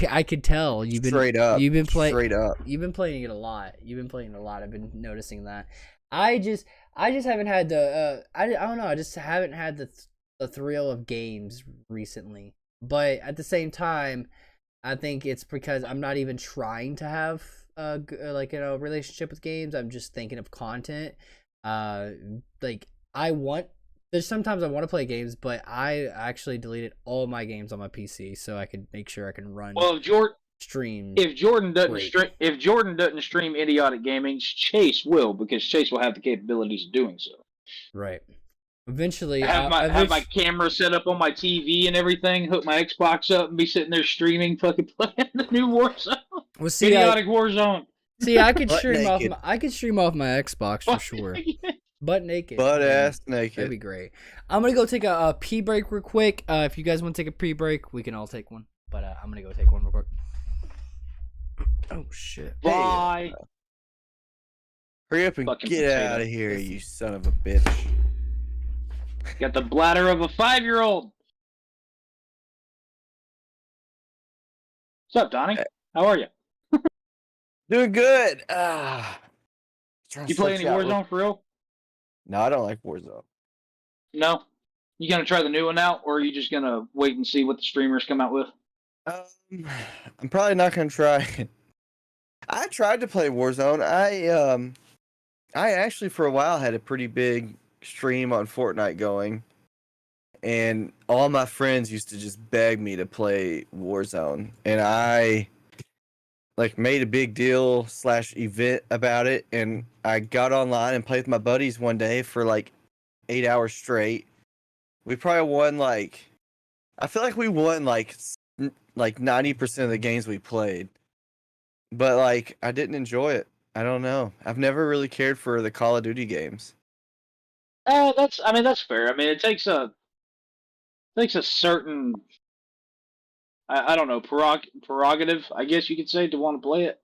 I could tell you've been straight up. You've been playing straight up. You've been playing it a lot. I've been noticing that. I just haven't had the I don't know. I just haven't had the thrill of games recently. But at the same time, I think it's because I'm not even trying to have a relationship with games. I'm just thinking of content. There's sometimes I want to play games, but I actually deleted all my games on my PC so I could make sure I can run. Well, if Jordan doesn't stream Idiotic Gaming, Chase will, because Chase will have the capabilities of doing so. Right. Eventually, have my camera set up on my TV and everything, hook my Xbox up, and be sitting there streaming, fucking playing the new Warzone. Well, see, Idiotic Warzone. See, I could stream off my Xbox for sure. Butt naked. Butt ass naked. That'd be great. I'm gonna go take a pee break real quick. If you guys want to take a pee break, we can all take one. But I'm gonna go take one real quick. Oh shit. Bye. Hurry up and get out of here, you son of a bitch. Got the bladder of a 5-year-old. What's up, Donnie? How are you? Doing good. You play any Warzone for real? No, I don't like Warzone. No? You gonna try the new one out, or are you just gonna wait and see what the streamers come out with? I'm probably not gonna try it. I tried to play Warzone. I actually for a while had a pretty big stream on Fortnite going, and all my friends used to just beg me to play Warzone, and I like made a big deal / event about it, and I got online and played with my buddies one day for like 8 hours straight. We probably won like, I feel like we won like 90% of the games we played, but like I didn't enjoy it. I don't know. I've never really cared for the Call of Duty games. That's fair. I mean, it takes a certain, I don't know, prerogative, I guess you could say, to want to play it.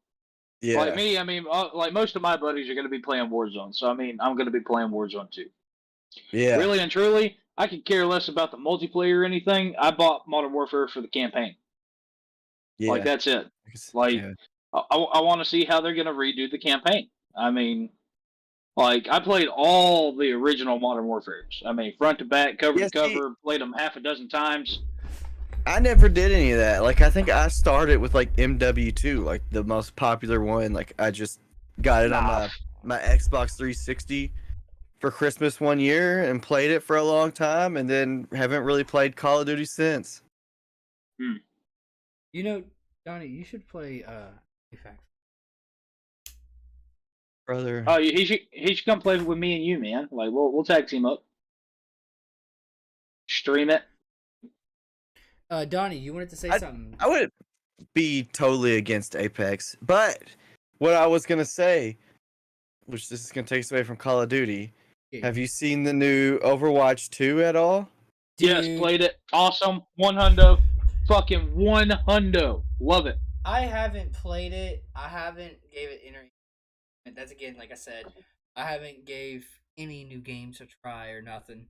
Yeah. Like me, I mean, like most of my buddies are going to be playing Warzone, so I mean, I'm going to be playing Warzone too. Yeah. Really and truly, I could care less about the multiplayer or anything. I bought Modern Warfare for the campaign. Yeah. Like, that's it. Like, yeah. I want to see how they're going to redo the campaign. I mean, like, I played all the original Modern Warfares. I mean, front to back, cover to cover, played them half a dozen times. I never did any of that. Like, I think I started with, like, MW2, like, the most popular one. Like, I just got it on my Xbox 360 for Christmas one year and played it for a long time, and then haven't really played Call of Duty since. You know, Donnie, you should play Apex. Brother. Oh, he should come play with me and you, man. Like, we'll tag team up. Stream it. Donnie, you wanted to say something. I wouldn't be totally against Apex, but what I was gonna say, which this is gonna take us away from Call of Duty, have you seen the new Overwatch 2 at all? Dude. Yes, played it. Awesome. 100. Fucking 100. Love it. I haven't played it. I haven't gave it any. That's again, like I said, I haven't gave any new games a try or nothing.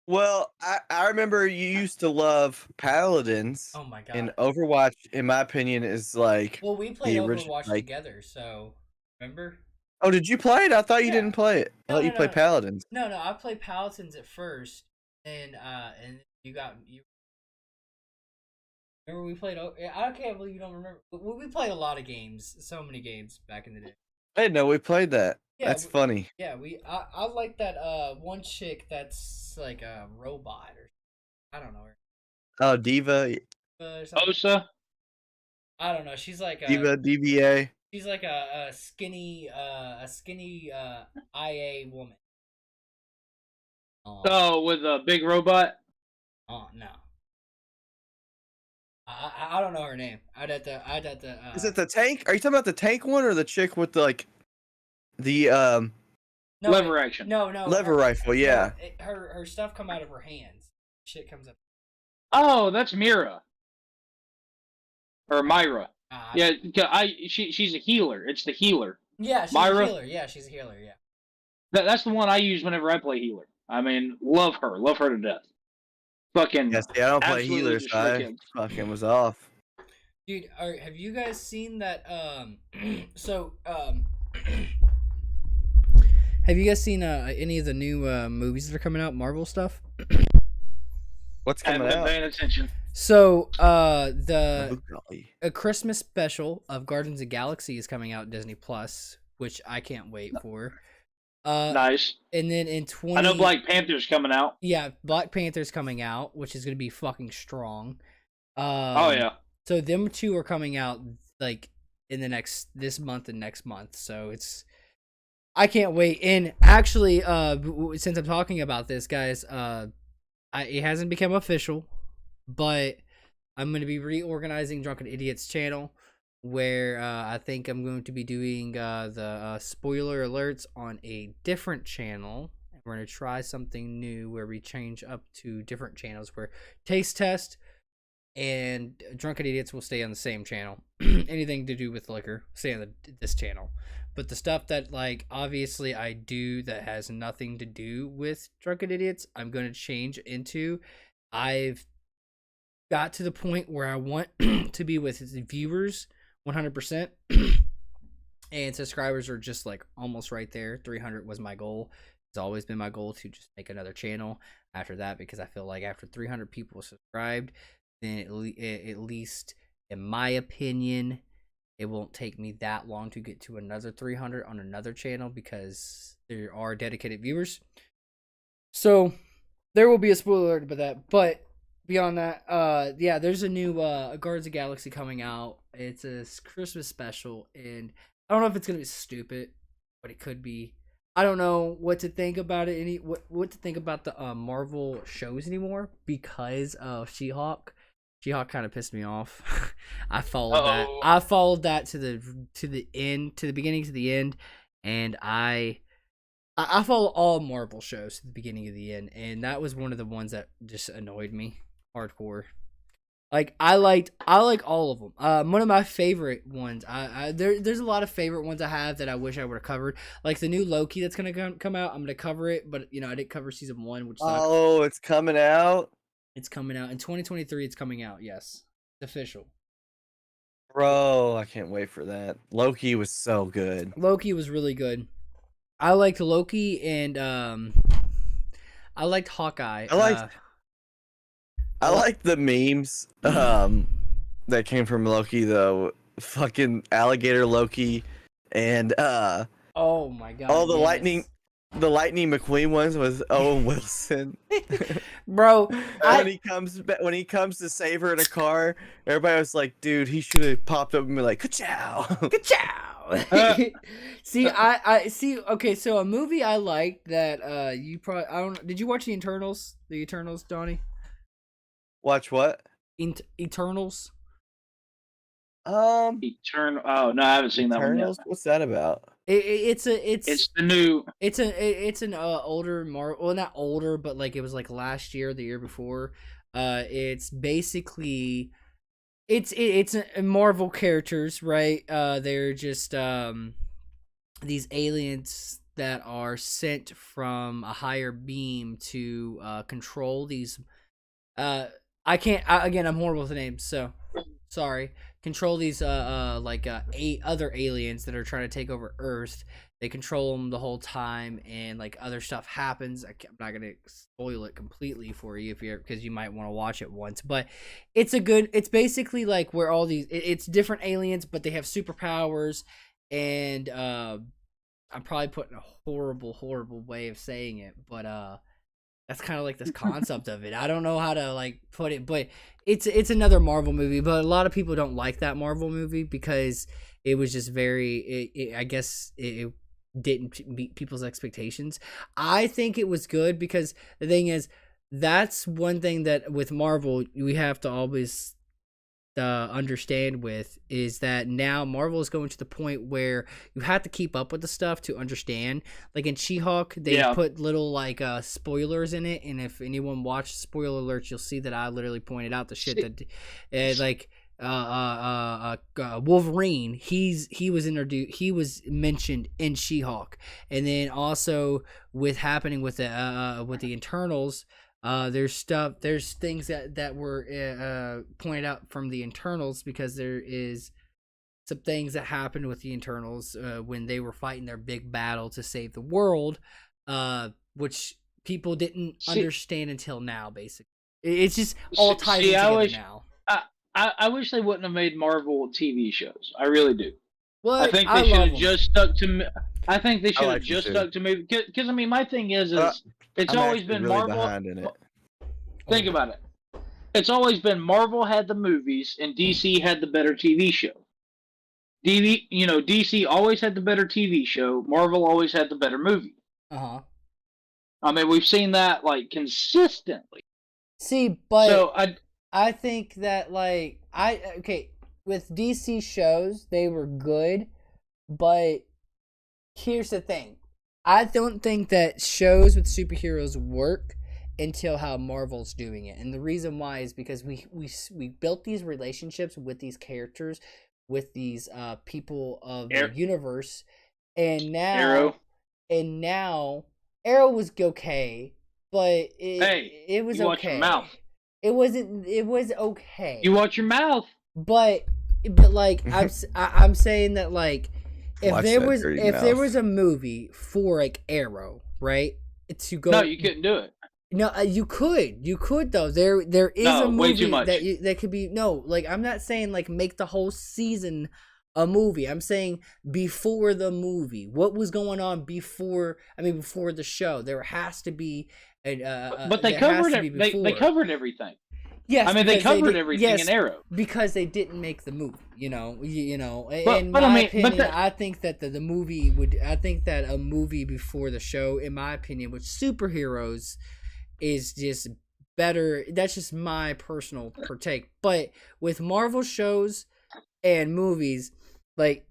Well, I remember you used to love Paladins. Oh my god! And Overwatch, in my opinion, is like. Well, we played Overwatch together, so remember. Oh, did you play it? I thought you didn't play it. I thought you played Paladins. No, I played Paladins at first, and you. Remember we played? I can't believe you don't remember. We played a lot of games, so many games back in the day. I didn't know we played that. Yeah, that's funny. Yeah, I like that one chick that's like a robot or I don't know her. Oh, Diva. Osa. I don't know. She's like Diva DBA. She's like a skinny IA woman. Oh, with a big robot? Oh no. I don't know her name. I'd have to. Is it the tank? Are you talking about the tank one or the chick with the lever action? No. Lever rifle, yeah. Her stuff come out of her hands. Shit comes up. Oh, that's Mira. Or Myra. Yeah, she's a healer. It's the healer. Yeah, she's Myra. A healer. Yeah, she's a healer. Yeah. That's the one I use whenever I play healer. I mean, love her to death. Fucking. Yes, I don't play healers. I fucking was off. Dude, have you guys seen that? Have you guys seen any of the new movies that are coming out? Marvel stuff. What's coming out? I haven't been paying attention. So, a Christmas special of Guardians of the Galaxy is coming out Disney Plus, which I can't wait for. Nice. And then in I know Black Panther's coming out. Yeah, Black Panther's coming out, which is going to be fucking strong. Oh yeah. So them two are coming out like in this month and next month. So I can't wait. And actually, since I'm talking about this, guys, it hasn't become official, but I'm going to be reorganizing Drunken Idiots channel, where I think I'm going to be doing the spoiler alerts on a different channel. We're going to try something new where we change up to different channels, where Taste Test and Drunken Idiots will stay on the same channel. Anything to do with liquor, stay on this channel. but the stuff that like obviously I do that has nothing to do with Drunken Idiots, I'm going to change into. I've got to the point where I want to be with viewers 100%, and subscribers are just like almost right there. 300 was my goal. It's always been my goal to just make another channel after that, because I feel like after 300 people subscribed, then at least in my opinion, it won't take me that long to get to another 300 on another channel, because there are dedicated viewers. So there will be a spoiler alert about that. But beyond that, yeah, there's a new Guardians of the Galaxy coming out. It's a Christmas special, and I don't know if it's gonna be stupid, but it could be. I don't know what to think about it. What to think about the Marvel shows anymore because of She-Hulk. She-Hulk kind of pissed me off. I followed that. I followed that to the end, to the beginning, to the end, and I follow all Marvel shows to the beginning of the end, and that was one of the ones that just annoyed me hardcore. Like I like all of them. One of my favorite ones. There's a lot of favorite ones I have that I wish I would have covered. Like the new Loki that's gonna come out. I'm gonna cover it, but I didn't cover season 1, which sucks. Oh, it's coming out. It's coming out in 2023. It's coming out. Yes, it's official. Bro, I can't wait for that. Loki was so good. Loki was really good. I liked Loki, and I liked Hawkeye. I like the memes that came from Loki, though. Fucking alligator Loki, and oh my god, all the Lightning McQueen ones with Owen Wilson. Bro, when he comes to save her in a car, everybody was like, "Dude, he should have popped up and be like, ka-chow, ka-chow." See, I see. Okay, so a movie I liked that you probably did you watch the Eternals? The Eternals, Donnie? Watch what? Eternals. Eternal. Oh no, I haven't seen that one yet. What's that about? It's the new. It's an older Marvel. Well, not older, but like it was like last year, the year before. It's basically it's Marvel characters, right? They're just these aliens that are sent from a higher beam to control these. Again, I'm horrible with the names, so sorry. Control these eight other aliens that are trying to take over Earth. They control them the whole time, and like other stuff happens. I'm not gonna spoil it completely for you because you might want to watch it once. But it's basically like where all these it's different aliens, but they have superpowers, and I'm probably putting a horrible way of saying it, but that's kind of like this concept of it. I don't know how to like put it, but it's another Marvel movie. But a lot of people don't like that Marvel movie because it was just very. I guess it didn't meet people's expectations. I think it was good because the thing is, that's one thing that with Marvel we have to always understand with is that now Marvel is going to the point where you have to keep up with the stuff to understand. Like in She-Hulk, they put little like spoilers in it, and if anyone watched spoiler alerts, you'll see that I literally pointed out the shit that like Wolverine, he was introduced, he was mentioned in She-Hulk, and then also with happening with the Eternals. There's things that were pointed out from the Eternals because there is some things that happened with the Eternals when they were fighting their big battle to save the world, which people didn't understand until now. Basically, it's just all tied together now. I wish they wouldn't have made Marvel TV shows. I really do. Well, I think they should have just stuck to. I think they should have just stuck to me because I mean my thing is it's always been really Marvel. Think about it. It's always been Marvel had the movies and DC had the better TV show. DC always had the better TV show. Marvel always had the better movie. I mean, we've seen that like consistently. See, but so I think that like with DC shows they were good, but here's the thing. I don't think that shows with superheroes work until how Marvel's doing it. And the reason why is because we built these relationships with these characters, with these people of the universe, and Arrow. Arrow was okay, but it was you watch okay. your mouth. It wasn't. It was okay. You watch your mouth. But like I'm saying that like if there was a movie for like Arrow, right? To go. No, you couldn't do it. No, you could though. There is a movie way too much. that could be like I'm not saying like make the whole season a movie. I'm saying before the movie, what was going on before the show. There has to be but they covered it. They covered everything. Yes, I mean they covered everything in Arrow because they didn't make the movie. In but my opinion, I think that the movie would. I think that a movie before the show, in my opinion, with superheroes, is just better. That's just my personal take. But with Marvel shows and movies, like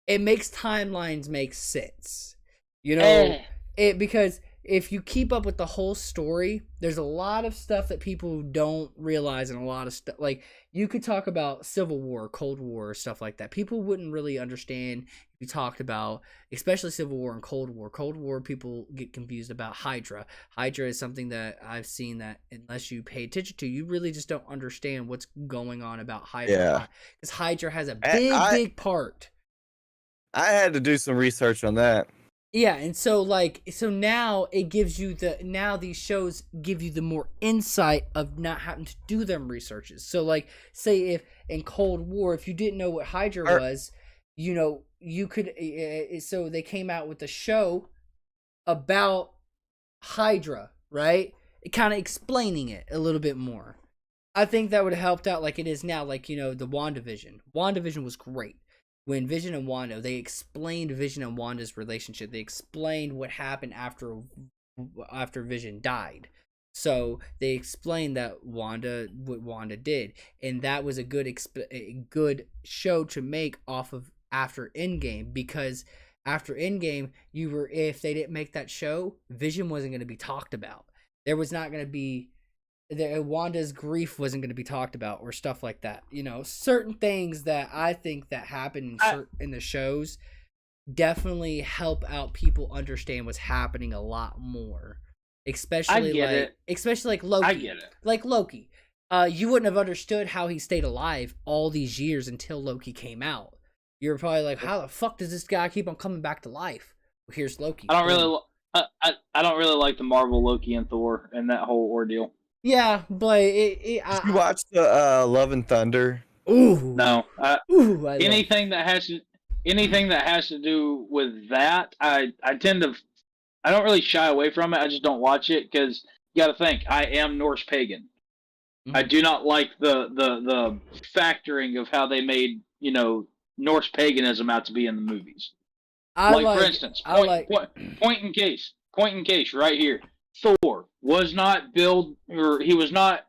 it makes timelines make sense. Because if you keep up with the whole story, there's a lot of stuff that people don't realize, and a lot of stuff like you could talk about Civil War, Cold War, stuff like that. People wouldn't really understand if you talked about, especially Civil War and Cold War. Cold War, people get confused about Hydra. Hydra is something that I've seen that unless you pay attention to, you really just don't understand what's going on about Hydra. Yeah, because Hydra has a big part. I had to do some research on that. Yeah, and so now it gives you these shows give you the more insight of not having to do them researches. So like say if in Cold War, if you didn't know what Hydra was, you could so they came out with a show about Hydra, right? Kind of explaining it a little bit more. I think that would have helped out like it is now, like the WandaVision. WandaVision was great. When Vision and Wanda, they explained Vision and Wanda's relationship. They explained what happened after Vision died. So they explained that what Wanda did, and that was a good show to make off of after Endgame, because after Endgame, if they didn't make that show, Vision wasn't going to be talked about. There was not going to be. Wanda's grief wasn't going to be talked about or stuff like that. Certain things that I think that happen in the shows definitely help out people understand what's happening a lot more. Especially like Loki. I get it. Like Loki. You wouldn't have understood how he stayed alive all these years until Loki came out. You're probably like, how the fuck does this guy keep on coming back to life? Well, here's Loki. I don't really like the Marvel Loki and Thor and that whole ordeal. Yeah, but did you watch the Love and Thunder? Ooh, no. Anything that has to do with that, I don't really shy away from it. I just don't watch it because you got to think I am Norse pagan. Mm-hmm. I do not like the factoring of how they made Norse paganism out to be in the movies. For instance, point in case right here. Thor was not built, or he was not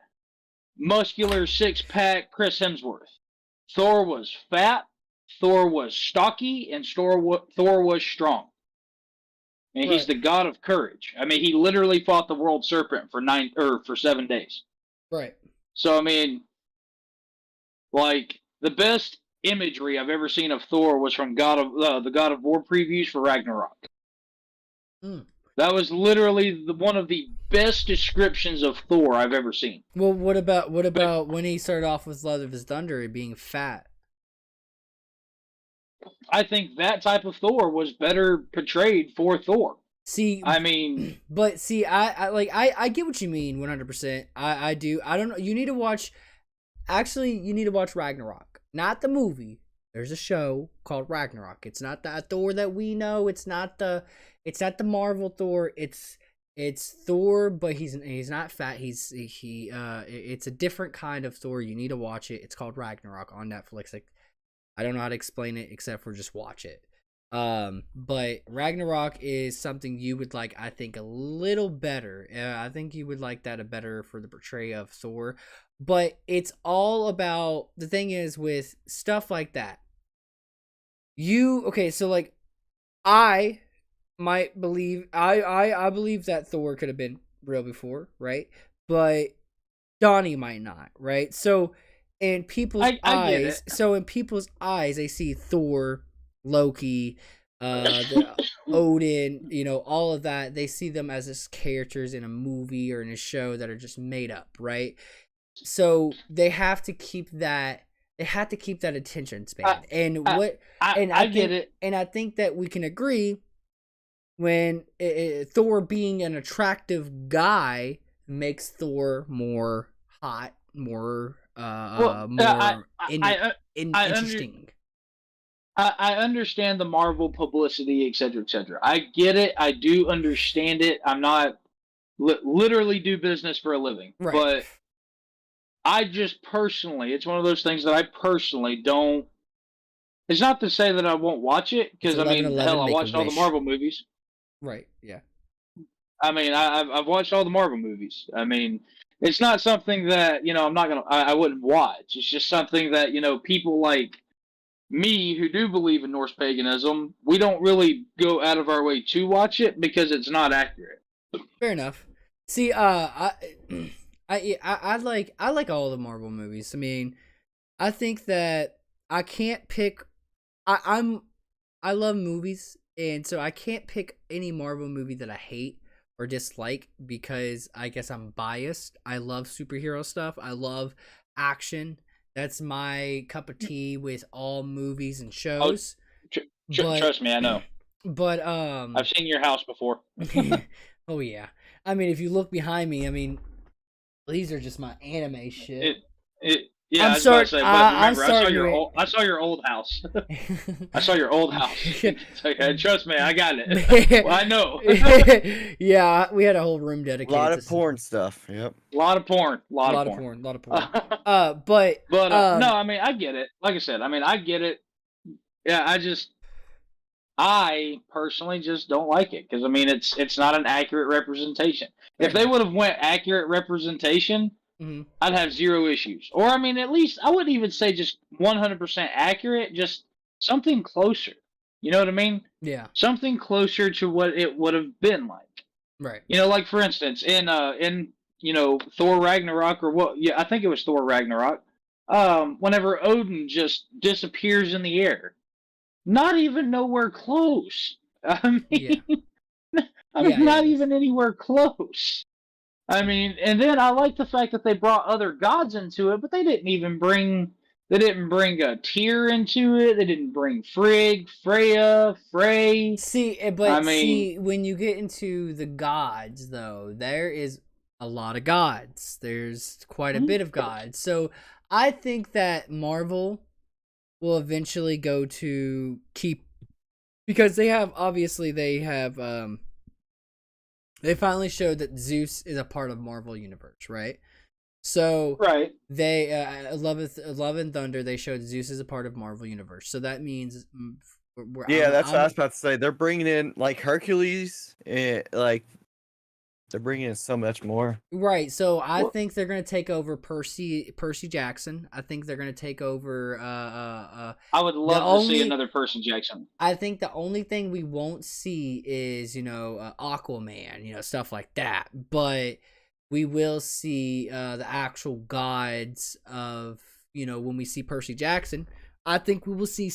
muscular, six-pack Chris Hemsworth. Thor was fat, Thor was stocky, and Thor was strong. And he's the god of courage. I mean, he literally fought the world serpent for 7 days. Right. So, I mean, like, the best imagery I've ever seen of Thor was from the God of War previews for Ragnarok. Mm. That was literally one of the best descriptions of Thor I've ever seen. Well, what about when he started off with Love of His Thunder being fat? I think that type of Thor was better portrayed for Thor. See, I mean, but see, I get what you mean 100%. I do. I don't know. You need to watch. Actually, you need to watch Ragnarok, not the movie. There's a show called Ragnarok. It's not the Thor that we know. It's not the Marvel Thor. It's Thor, but he's not fat. It's a different kind of Thor. You need to watch it. It's called Ragnarok on Netflix. Like, I don't know how to explain it except for just watch it. But Ragnarok is something you would like, I think, a little better. I think you would like that a better for the portrayal of Thor. But it's all about, the thing is with stuff like that. So like, I might believe, I believe that Thor could have been real before, right? But Donnie might not, right? So in people's eyes, they see Thor, Loki, the Odin, you know, all of that. They see them as just characters in a movie or in a show that are just made up, right? So they have to keep that. They have to keep that attention span. I get it, and I think that we can agree when Thor being an attractive guy makes Thor more hot, more interesting. I understand the Marvel publicity, etc., etc. I get it. I do understand it. I'm not literally do business for a living, right. But I just personally, it's one of those things that I personally don't. It's not to say that I won't watch it, because I mean, hell, I watched all the Marvel movies. Right. Yeah. I mean, I've watched all the Marvel movies. I mean, it's not something that, you know, I wouldn't watch. It's just something that, you know, people like me who do believe in Norse paganism, we don't really go out of our way to watch it because it's not accurate. Fair enough. See, I like all the Marvel movies. I mean, I think that I can't pick. I love movies, and so I can't pick any Marvel movie that I hate or dislike because I guess I'm biased. I love superhero stuff. I love action. That's my cup of tea with all movies and shows. Trust me, I know. But I've seen your house before. Oh yeah. I mean, if you look behind me, I mean, these are just my anime shit. Yeah, I'm sorry. I saw your old house. I saw your old house. Okay, trust me, I got it. Well, I know. Yeah, we had a whole room dedicated. A lot of porn stuff. Yep. A lot of porn. A lot of porn. But no, I mean, I get it. Like I said, I mean, I get it. Yeah, I personally just don't like it because I mean, it's not an accurate representation. If they would have went accurate representation, I'd have zero issues. Or, I mean, at least, I wouldn't even say just 100% accurate, just something closer. You know what I mean? Yeah. Something closer to what it would have been like. Right. You know, like, for instance, in you know, Thor Ragnarok, or what, yeah, I think it was Thor Ragnarok, whenever Odin just disappears in the air. Not even nowhere close. I mean, not even anywhere close. I mean, and then I like the fact that they brought other gods into it, but they didn't bring a Tyr into it. They didn't bring Frigg, Freya, Frey. See, when you get into the gods, though, there is a lot of gods. There's quite a bit of gods. So I think that Marvel will eventually go to keep, because they finally showed that Zeus is a part of Marvel Universe, right? So right, they Love and Thunder, they showed Zeus is a part of Marvel Universe. So that means that's what I was about to say. They're bringing in like Hercules, like they're bringing in so much more. Right. So I think they're gonna take over Percy Jackson. I think they're gonna take over. I would love to see another Percy Jackson. I think the only thing we won't see is Aquaman, stuff like that. But we will see the actual gods of when we see Percy Jackson. I think we will see.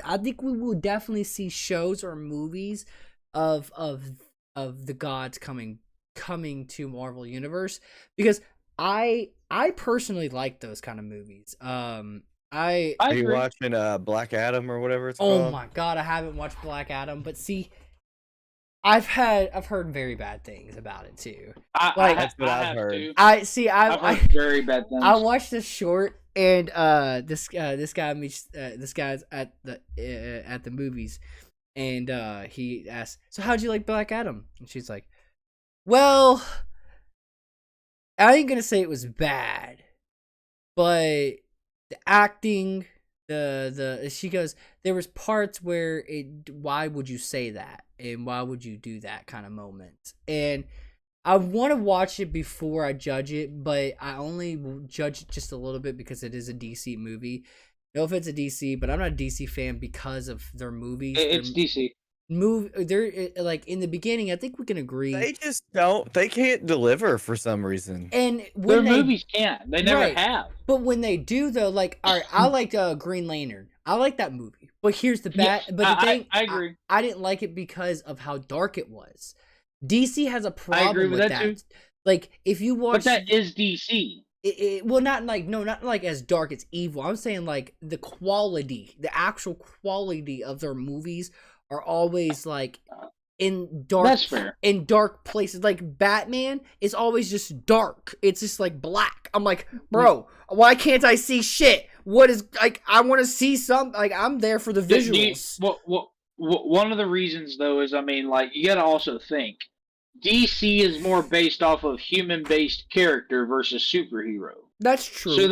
I think we will definitely see shows or movies of the gods coming to Marvel Universe, because I personally like those kind of movies. Are you watching Black Adam or whatever it's called? Oh my god, I haven't watched Black Adam, but see, I've heard very bad things about it too. That's what I've heard. I've heard very bad things. I watched this short, and this guy's at the movies, and he asked, "So how'd you like Black Adam?" And she's like, "Well, I ain't gonna say it was bad, but the acting, she goes, there was parts where why would you say that, and why would you do that kind of moment?" And I want to watch it before I judge it, but I only judge it just a little bit because it is a DC movie. No offense to DC, but I'm not a DC fan because of their movies. It's DC. They're like, in the beginning, I think we can agree they can't deliver for some reason, and their movies can't, they never have. But when they do, though, like, all right, I like Green Lantern, I like that movie, But here's the Yes, but the thing, I agree. I didn't like it because of how dark it was. DC has a problem I agree with that too. Like, if you watch, but that is DC. Well, not like, no, not like as dark as evil. I'm saying like the quality, the actual quality of their movies are always like in dark. That's fair. In dark places. Like Batman is always just dark. It's just like black. I'm like, bro, why can't I see shit? What is, like, I want to see some, like, I'm there for the visuals. One of the reasons though is, I mean, like, you got to also think DC is more based off of human-based character versus superhero. That's true. So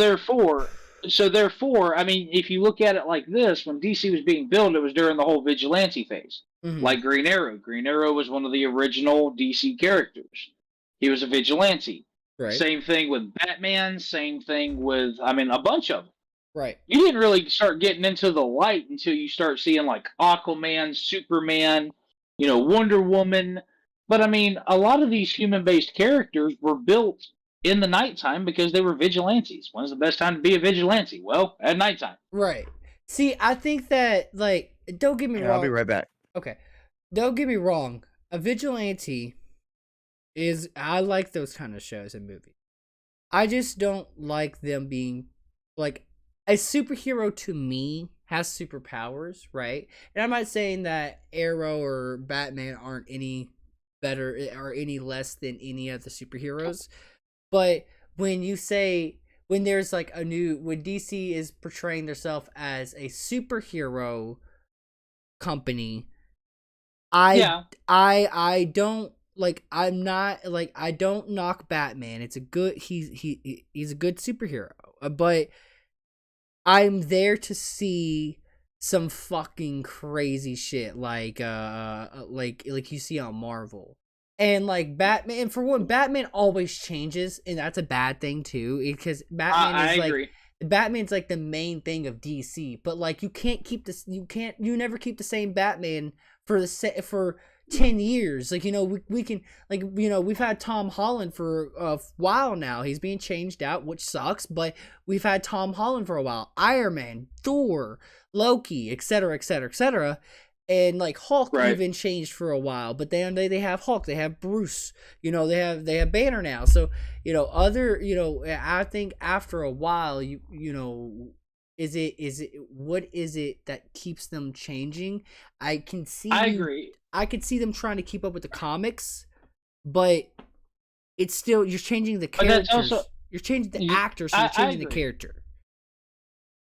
therefore, I mean, if you look at it like this, when DC was being built, it was during the whole vigilante phase. Mm-hmm. Like Green Arrow. Green Arrow was one of the original DC characters. He was a vigilante. Right. Same thing with Batman. Same thing with, I mean, a bunch of them. Right. You didn't really start getting into the light until you start seeing like Aquaman, Superman, Wonder Woman. But I mean, a lot of these human-based characters were built in the nighttime because they were vigilantes. When's the best time to be a vigilante? Well, at nighttime. Right. See, I think that, like, don't get me wrong. I'll be right back. Okay. Don't get me wrong. A vigilante I like those kind of shows and movies. I just don't like them being, like, a superhero to me has superpowers, right? And I'm not saying that Arrow or Batman aren't any better or any less than any of the superheroes, but when there's like when DC is portraying themselves as a superhero company, I don't like, I'm not like, I don't knock Batman. It's a good, he's a good superhero, but I'm there to see some fucking crazy shit like you see on Marvel. And like Batman, for one, Batman always changes, and that's a bad thing too, because Batman's like the main thing of DC, but like you never keep the same Batman for 10 years. Like, we can, like, we've had Tom Holland for a while now. He's being changed out, which sucks, but we've had Tom Holland for a while. Iron Man, Thor, Loki, etc., etc., etc. And like Hulk even changed for a while, but then they have Hulk, they have Bruce, they have Banner now. So, I think after a while, what is it that keeps them changing? I agree. I could see them trying to keep up with the comics, but it's still, you're changing the characters. You're changing the actors, so you're changing the character.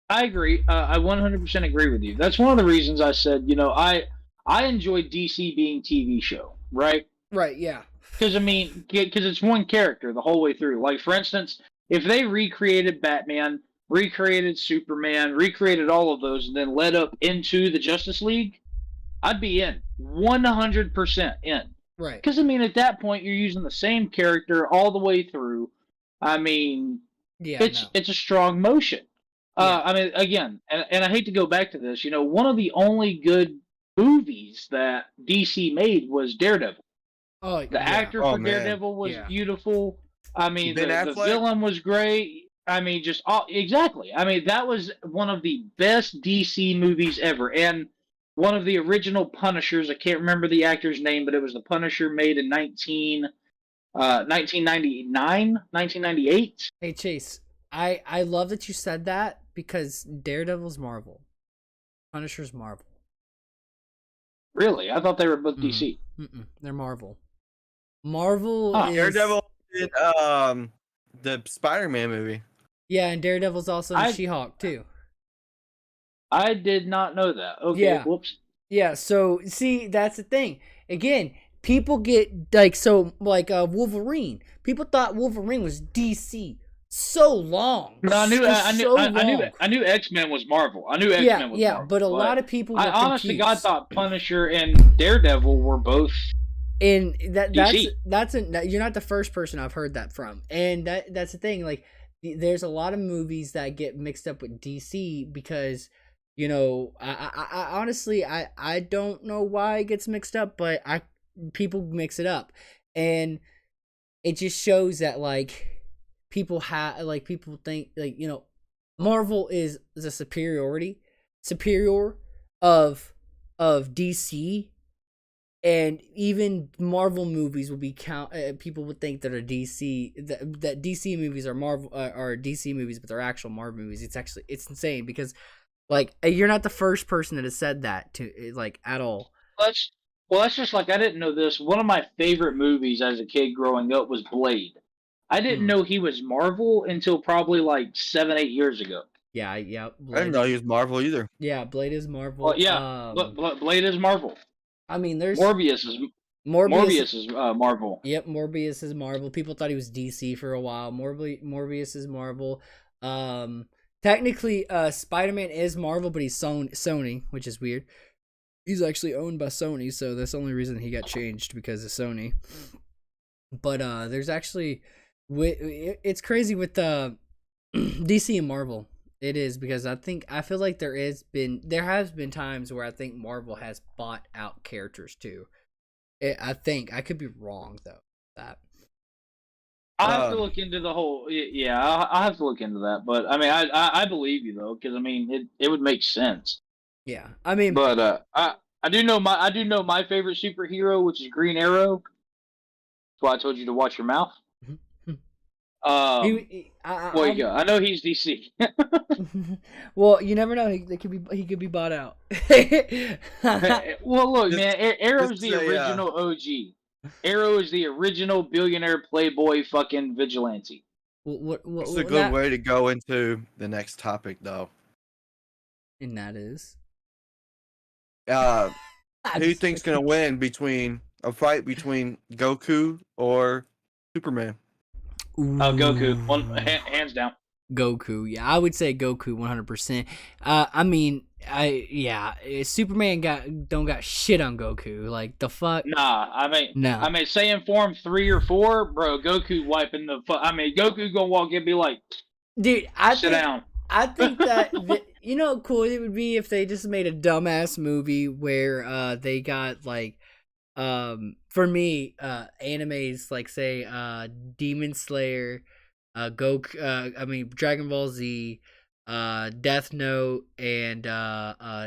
I agree. I 100% agree with you. That's one of the reasons I said, I enjoy DC being TV show, right? Right, yeah. Because it's one character the whole way through. Like, for instance, if they recreated Batman, recreated Superman, recreated all of those, and then led up into the Justice League, I'd be in. 100% in. Right. Because, at that point, you're using the same character all the way through. It's a strong motion. Yeah. Again, and I hate to go back to this, one of the only good movies that DC made was Daredevil. Oh, the actor for Daredevil was beautiful. The villain was great. Exactly. That was one of the best DC movies ever. And one of the original Punishers, I can't remember the actor's name, but it was the Punisher made in 1999, 1998. Hey, Chase, I love that you said that, because Daredevil's Marvel. Punisher's Marvel. Really? I thought they were both DC. They're Marvel. Marvel is... Daredevil did the Spider-Man movie. Yeah, and Daredevil's also in She-Hulk, too. I did not know that. Okay, yeah. Whoops. Yeah, so, see, that's the thing. Again, people get, Wolverine. People thought Wolverine was DC so long. No, I knew X-Men was Marvel. I knew X-Men was Marvel. But a lot of people were confused. Honestly, God thought Punisher and Daredevil were both And DC. You're not the first person I've heard that from. And that's the thing, like, there's a lot of movies that get mixed up with DC because, I honestly I don't know why it gets mixed up, but people mix it up. And it just shows that, like, people think, like, Marvel is a superior of DC, and even Marvel movies will be people would think that are DC that DC movies are Marvel are DC movies, but they're actual Marvel movies. It's insane because like you're not the first person that has said that to like at all. That's just like I didn't know this. One of my favorite movies as a kid growing up was Blade. I didn't know he was Marvel until probably like 7-8 years ago. Yeah. I didn't know he was Marvel either. Yeah, Blade is Marvel. Well, yeah, Blade is Marvel. I mean, there's Morbius is Marvel. Yep, Morbius is Marvel. People thought he was DC for a while. Morbius is Marvel. Technically, Spider-Man is Marvel, but he's Sony, which is weird. He's actually owned by Sony, so that's the only reason he got changed because of Sony. But there's actually, it's crazy with DC and Marvel. It is because I feel like there has been times where I think Marvel has bought out characters too. I think I could be wrong though. That I'll have to look into the whole. Yeah, I'll have to look into that. But I mean, I believe you though, because I mean, it would make sense. Yeah, I mean, but I do know my favorite superhero, which is Green Arrow. That's why I told you to watch your mouth. Well, you go. I know he's DC. Well, you never know. He could be bought out. Well, look, man. Arrow's the original OG. Arrow is the original billionaire playboy fucking vigilante. It's a good way to go into the next topic, though. And that is, who do you think's gonna win between a fight between Goku or Superman? Goku, hands down. Goku, yeah, I would say Goku 100%. I mean, Superman don't got shit on Goku. Like the fuck? Nah, I mean, Saiyan form 3 or 4, bro. Goku wiping the fuck. I mean, Goku gonna walk in and be like, dude, sit down. I think that you know how cool it would be if they just made a dumbass movie where they got like for me animes like say Demon Slayer, Dragon Ball Z, Death Note, and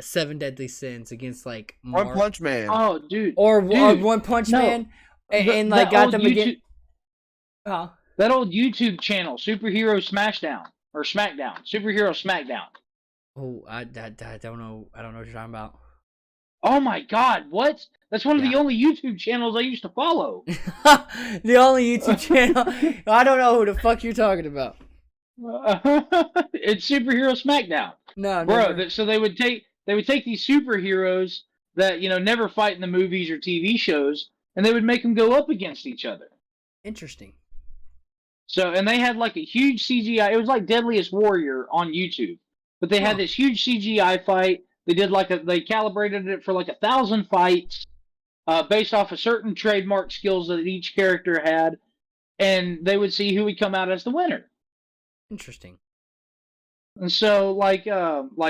Seven Deadly Sins against like One Punch Man. Oh, dude, or One Punch Man, and like got them again. That old YouTube channel, Superhero Smashdown or Smackdown, Superhero Smackdown. Oh, I don't know. I don't know what you're talking about. Oh my God! What? That's one of the only YouTube channels I used to follow. The only YouTube channel. I don't know who the fuck you're talking about. It's Superhero Smackdown. No, bro. So they would take these superheroes that never fight in the movies or TV shows, and they would make them go up against each other. Interesting. So, and they had like a huge CGI. It was like Deadliest Warrior on YouTube, but they had this huge CGI fight. They did they calibrated it for like 1,000 fights, based off of certain trademark skills that each character had, and they would see who would come out as the winner. Interesting. And so, like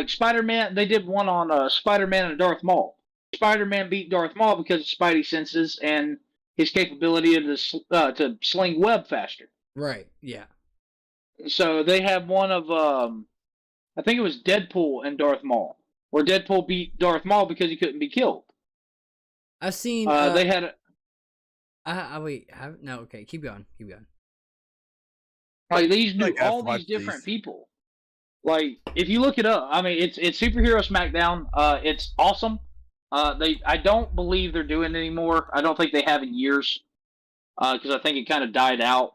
Spider-Man, they did one on Spider-Man and Darth Maul. Spider-Man beat Darth Maul because of Spidey senses and his capability to sling web faster. Right. Yeah. So they had one of I think it was Deadpool and Darth Maul, where Deadpool beat Darth Maul because he couldn't be killed. I've seen. They had. No. Okay. Keep going. Like these all these different people. Like if you look it up, I mean it's Superhero Smackdown. It's awesome. I don't believe they're doing it anymore. I don't think they have in years. Because I think it kind of died out.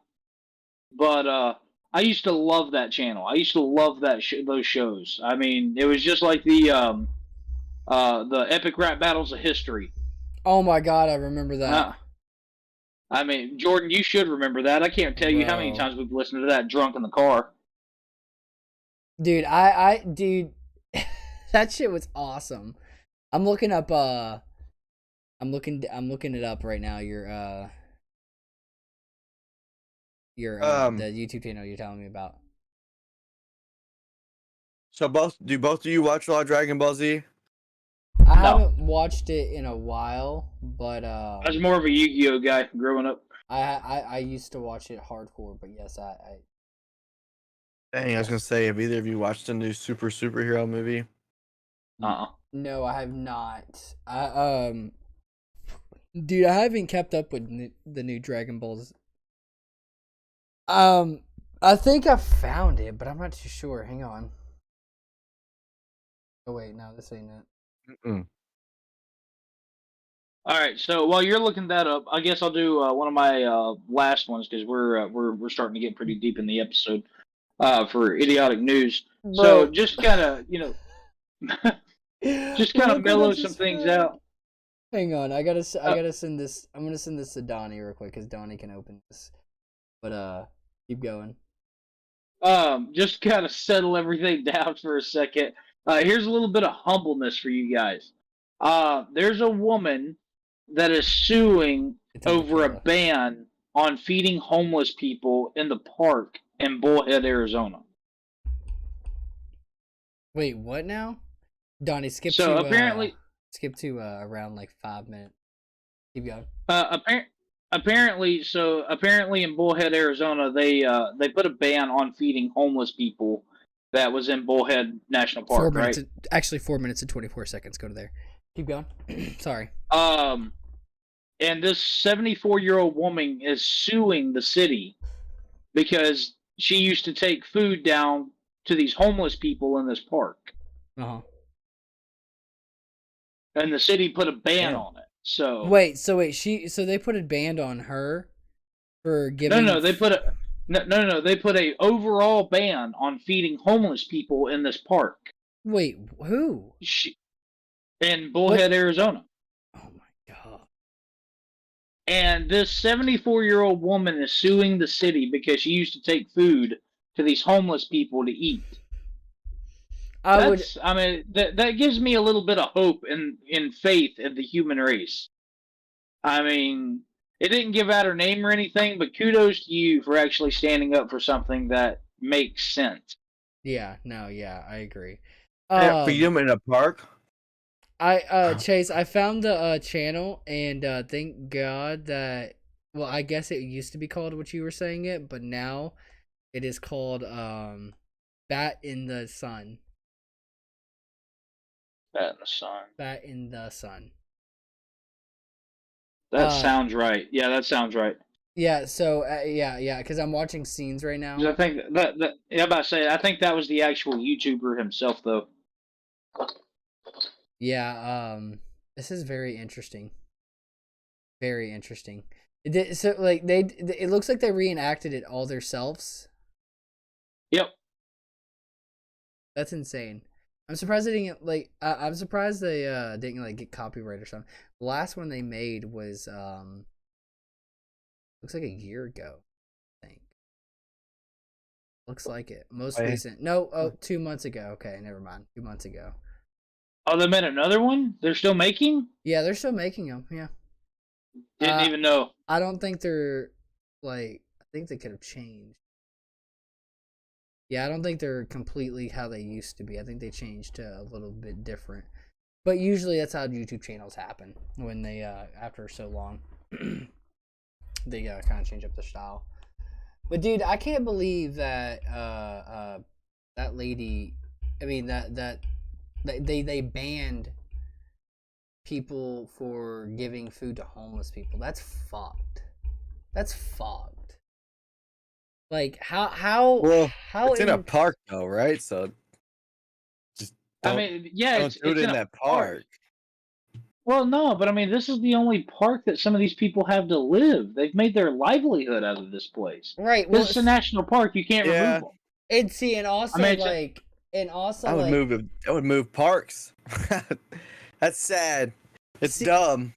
But I used to love that channel. I used to love those shows. I mean, it was just like the epic rap battles of history. Oh my God, I remember that. I mean, Jordan, you should remember that. I can't tell you how many times we've listened to that drunk in the car. Dude, dude, that shit was awesome. I'm looking up. I'm looking it up right now. The YouTube channel you're telling me about. So do both of you watch a lot of Dragon Ball Z? I haven't watched it in a while, but I was more of a Yu-Gi-Oh guy growing up. I used to watch it hardcore, but yes, Dang, I was gonna say, have either of you watched the new superhero movie? No, No, I have not. Dude, I haven't kept up with the new Dragon Balls. I think I found it, but I'm not too sure. Hang on. Oh wait, no, this ain't it. Mm-mm. All right, so while you're looking that up, I guess I'll do one of my last ones because we're starting to get pretty deep in the episode for idiotic news. Bro. So just kind of just kind of mellow some things out. Hang on, I gotta send this. I'm gonna send this to Donnie real quick because Donnie can open this. But keep going. Just kind of settle everything down for a second. Here's a little bit of humbleness for you guys. There's a woman that is suing over a ban on feeding homeless people in the park in Bullhead, Arizona. Wait, what now? Donnie, skip to around like 5 minutes. Keep going. Apparently in Bullhead, Arizona, they put a ban on feeding homeless people that was in Bullhead National Park, 4 minutes, right? Actually, 4 minutes and 24 seconds. Go to there. Keep going. Sorry. And this 74-year-old woman is suing the city because she used to take food down to these homeless people in this park. Uh-huh. And the city put a ban on it. So they put a ban on her for giving. They put a overall ban on feeding homeless people in this park. Wait, who? In Bullhead, Arizona. Oh my god. And this 74-year-old woman is suing the city because she used to take food to these homeless people to eat. That gives me a little bit of hope in faith in the human race. I mean, it didn't give out her name or anything, but kudos to you for actually standing up for something that makes sense. Yeah, I agree. Feed them in a park? Chase, I found the channel, and thank God that, well, I guess it used to be called what you were saying it, but now it is called Bat in the Sun. Bat in the Sun. Bat in the Sun. That sounds right. Yeah, that sounds right. Yeah, so because I'm watching scenes right now. I think I think that was the actual YouTuber himself, though. Yeah, this is very interesting. Very interesting. It looks like they reenacted it all themselves. Yep. That's insane. I'm surprised they didn't I'm surprised they didn't get copyright or something. The last one they made was looks like a year ago, I think. Looks like it. Most recent. No, 2 months ago. Okay, never mind. 2 months ago. Oh, they made another one? They're still making? Yeah, they're still making them. Yeah. Didn't even know. I don't think they're I think they could have changed. Yeah, I don't think they're completely how they used to be. I think they changed to a little bit different. But usually that's how YouTube channels happen when they after so long they kind of change up the style. But dude, I can't believe that that lady, I mean that they banned people for giving food to homeless people. That's fucked. That's fucked. Like how it's in a park though, right? So just don't do it in that park. Well, no, but I mean, this is the only park that some of these people have to live. They've made their livelihood out of this place. Right. Well, this is a national park. You can't remove them. I would move parks. That's sad. It's dumb.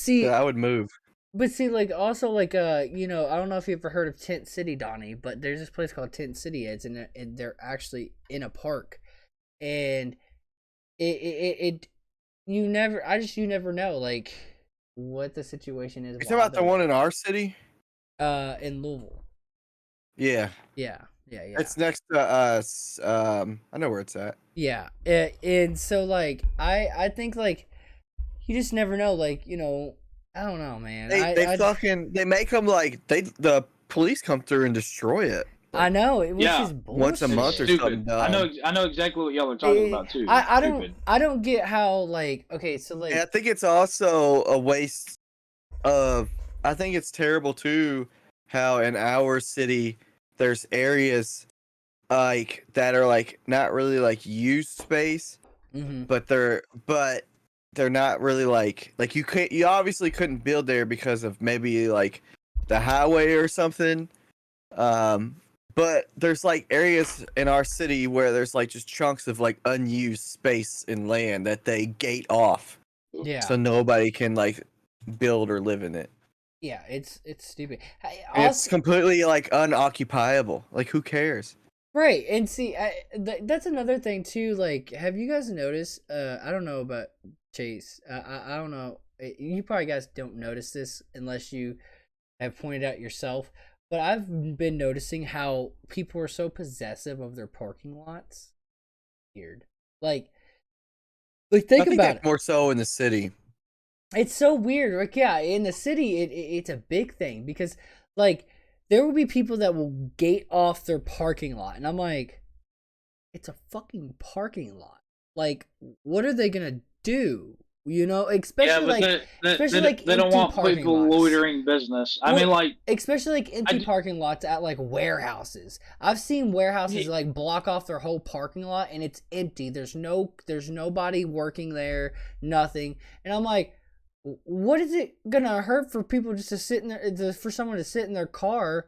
I would move. But see, I don't know if you ever heard of Tent City, Donnie, but there's this place called Tent City. And they're actually in a park, and you never know what the situation is. You talking about the one in our city? In Louisville. Yeah. Yeah. It's next to us. I know where it's at. Yeah, and so I think you just never know. I don't know, man. They make them the police come through and destroy it. I know, which is bullshit. Once a month or something. I know exactly what y'all are talking about too. I don't get how, like, okay, so like, I think it's also a waste of. I think it's terrible too how in our city there's areas like that are like not really like used space, but they're not really like you obviously couldn't build there because of maybe like the highway or something. But there's like areas in our city where there's like just chunks of like unused space and land that they gate off. Yeah. So nobody can like build or live in it. Yeah, it's stupid. It's completely like unoccupiable. Like who cares? Right, and see, that's another thing too. Like, have you guys noticed? I don't know about Chase. I don't know. You probably guys don't notice this unless you have pointed out yourself. But I've been noticing how people are so possessive of their parking lots. Weird. Like think about it. More so in the city. It's so weird. Like, yeah, in the city, it's a big thing because, like, there will be people that will gate off their parking lot, and I'm like, it's a fucking parking lot. Like, what are they gonna do? You know, especially they don't want people loitering business. I mean, like, especially like empty parking lots at like warehouses. I've seen warehouses like block off their whole parking lot and it's empty. There's nobody working there, nothing. And I'm like, what is it gonna hurt for people just to sit in there, for someone to sit in their car?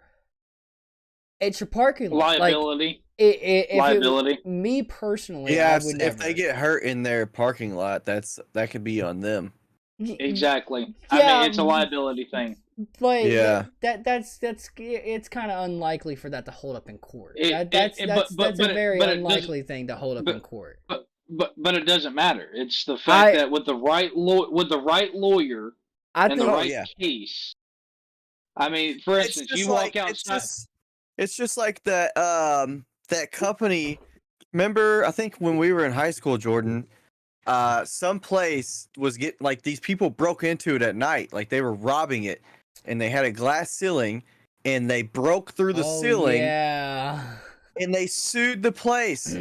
It's your parking lot. Liability. Liability. Me personally, yeah. If they get hurt in their parking lot, that could be on them. Exactly. Yeah, I mean, it's a liability thing. Like, yeah, that's it's kind of unlikely for that to hold up in court. That's a very unlikely thing to hold up in court. But it doesn't matter. It's the fact that with the right lawyer and the right case. I mean, for instance, you walk outside. It's just like that company. Remember, I think when we were in high school, Jordan, some place was like these people broke into it at night, like they were robbing it, and they had a glass ceiling, and they broke through the ceiling. Yeah. And they sued the place.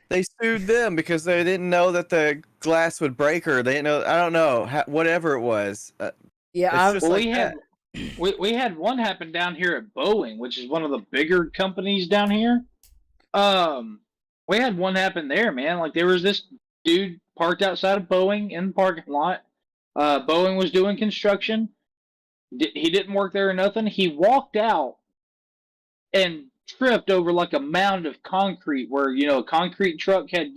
They sued them because they didn't know that the glass would break, or they didn't know. I don't know, whatever it was. Yeah, we had one happen down here at Boeing, which is one of the bigger companies down here. We had one happen there, man. Like, there was this dude parked outside of Boeing in the parking lot. Boeing was doing construction. He didn't work there or nothing. He walked out and tripped over like a mound of concrete where, a concrete truck had,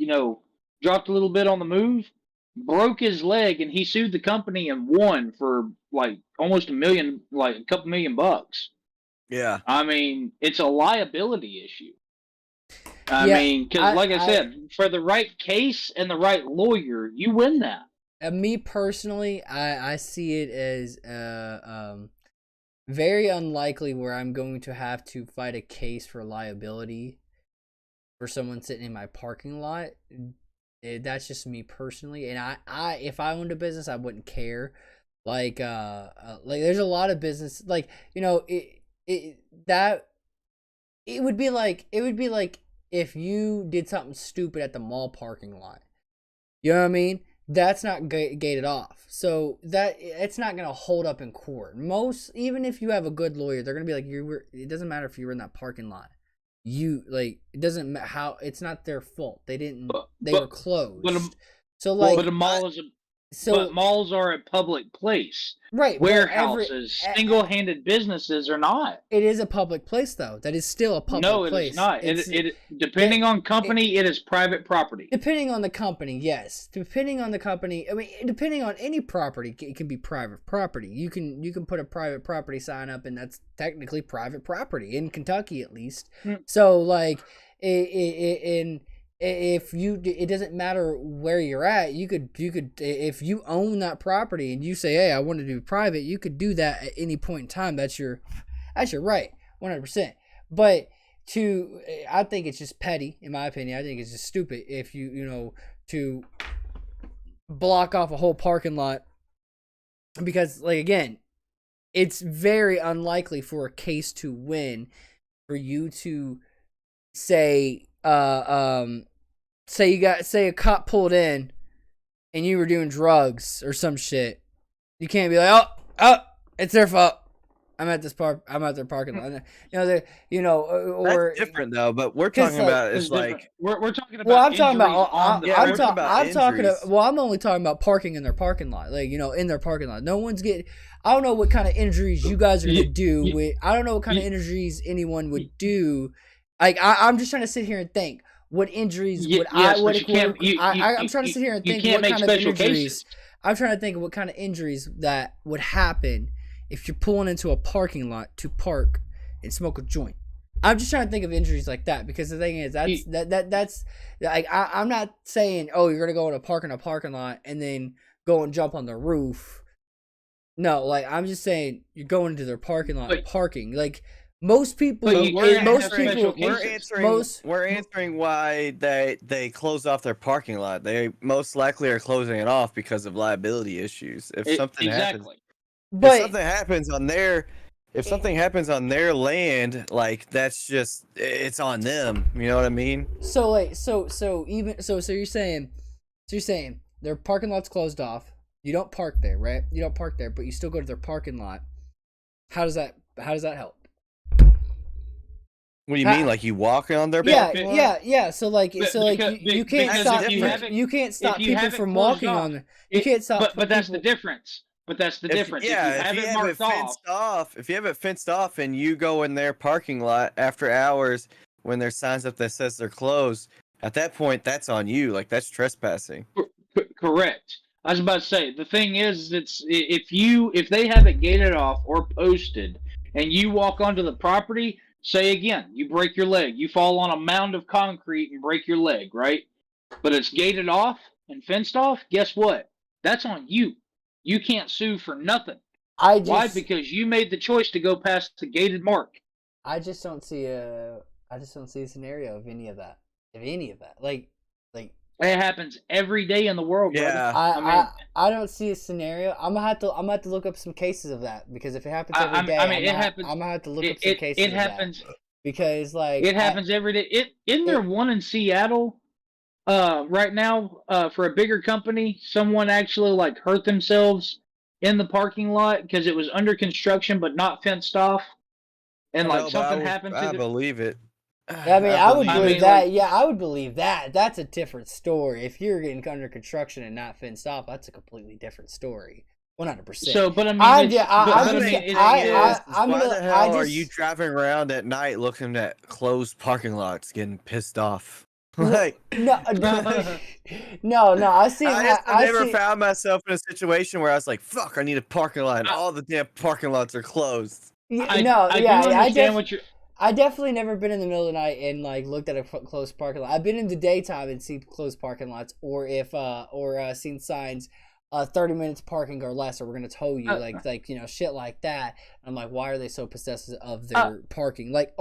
dropped a little bit on the move, broke his leg, and he sued the company and won for like almost $1 million, like a couple $1 million. Yeah. I mean, it's a liability issue. I mean, because like I said, for the right case and the right lawyer, you win that. Me personally, I see it as very unlikely where I'm going to have to fight a case for liability for someone sitting in my parking lot. That's just me personally, and I if I owned a business, I wouldn't care. Like there's a lot of business, like, it would be like if you did something stupid at the mall parking lot. You know what I mean? That's not gated off, so that it's not gonna hold up in court. Even if you have a good lawyer, they're gonna be like, it doesn't matter if you were in that parking lot. It doesn't matter how. It's not their fault. They didn't. They were closed. But a mall is but malls are a public place. Right. Warehouses, single-handed businesses are not. It is a public place, though. That is still a public place. No, it is not. Depending on company, it is private property. Depending on the company, yes. Depending on the company, I mean, depending on any property, it can be private property. You can put a private property sign up, and that's technically private property in Kentucky, at least. So, like, it doesn't matter where you're at, you could if you own that property and you say, hey, I want to do private, you could do that at any point in time. That's your right, 100%. But I think it's just petty, in my opinion. I think it's just stupid if to block off a whole parking lot, because, like, again, it's very unlikely for a case to win for you to say say a cop pulled in and you were doing drugs or some shit. You can't be like, oh, it's their fault. I'm at their parking lot. Or that's different though. But we're talking about it's like we're talking about. Well, I'm talking about. I'm only talking about parking in their parking lot, like in their parking lot. No one's getting. I don't know what kind of injuries you guys are gonna do with. I don't know what kind of injuries anyone would do. Like I'm just trying to sit here and think what injuries would I? I'm trying to sit here and think what kind of injuries. I'm trying to think of what kind of injuries that would happen if you're pulling into a parking lot to park and smoke a joint. I'm just trying to think of injuries like that, because the thing is that's like I'm not saying you're gonna go in a parking lot and then go and jump on the roof. No, like I'm just saying you're going into their parking lot parking. Like most people, we're answering why they closed off their parking lot. They most likely are closing it off because of liability issues. If something happens on their land, like that's just it's on them. You know what I mean? So you're saying their parking lot's closed off. You don't park there, right? You don't park there, but you still go to their parking lot. How does that help? What do you mean? Like you walk on their parking lot? Yeah. So you can't stop people from walking on there. You can't stop. But that's the difference. But that's the difference. If you have it fenced off, if you have it fenced off and you go in their parking lot after hours when there's signs up that says they're closed, at that point, that's on you. Like that's trespassing. Correct. I was about to say, the thing is, if they have it gated off or posted and you walk onto the property, say again, you break your leg, you fall on a mound of concrete and break your leg, right? But it's gated off and fenced off, guess what? That's on you. You can't sue for nothing. Why? Because you made the choice to go past the gated mark. I just don't see a scenario of any of that. Like it happens every day in the world, yeah. brother. I don't see a scenario. I'm gonna have to look up some cases of that, because if it happens every day, I'm gonna have to look up some cases. It happens because it happens every day. Isn't there one in Seattle right now for a bigger company? Someone actually like hurt themselves in the parking lot because it was under construction but not fenced off, and something happened to I believe it. I mean, I would believe that. Yeah, I would believe that. That's a different story. If you're getting under construction and not fenced off, that's a completely different story. 100%. So, but I mean, why the hell are you driving around at night looking at closed parking lots, getting pissed off? Like no. I never found myself in a situation where I was like, "Fuck, I need a parking lot," and all the damn parking lots are closed. I definitely never been in the middle of the night and like looked at a closed parking lot. I've been in the daytime and seen closed parking lots, or seen signs, 30 minutes parking or less, or we're gonna tow you, shit like that. I'm like, why are they so possessive of their parking? Like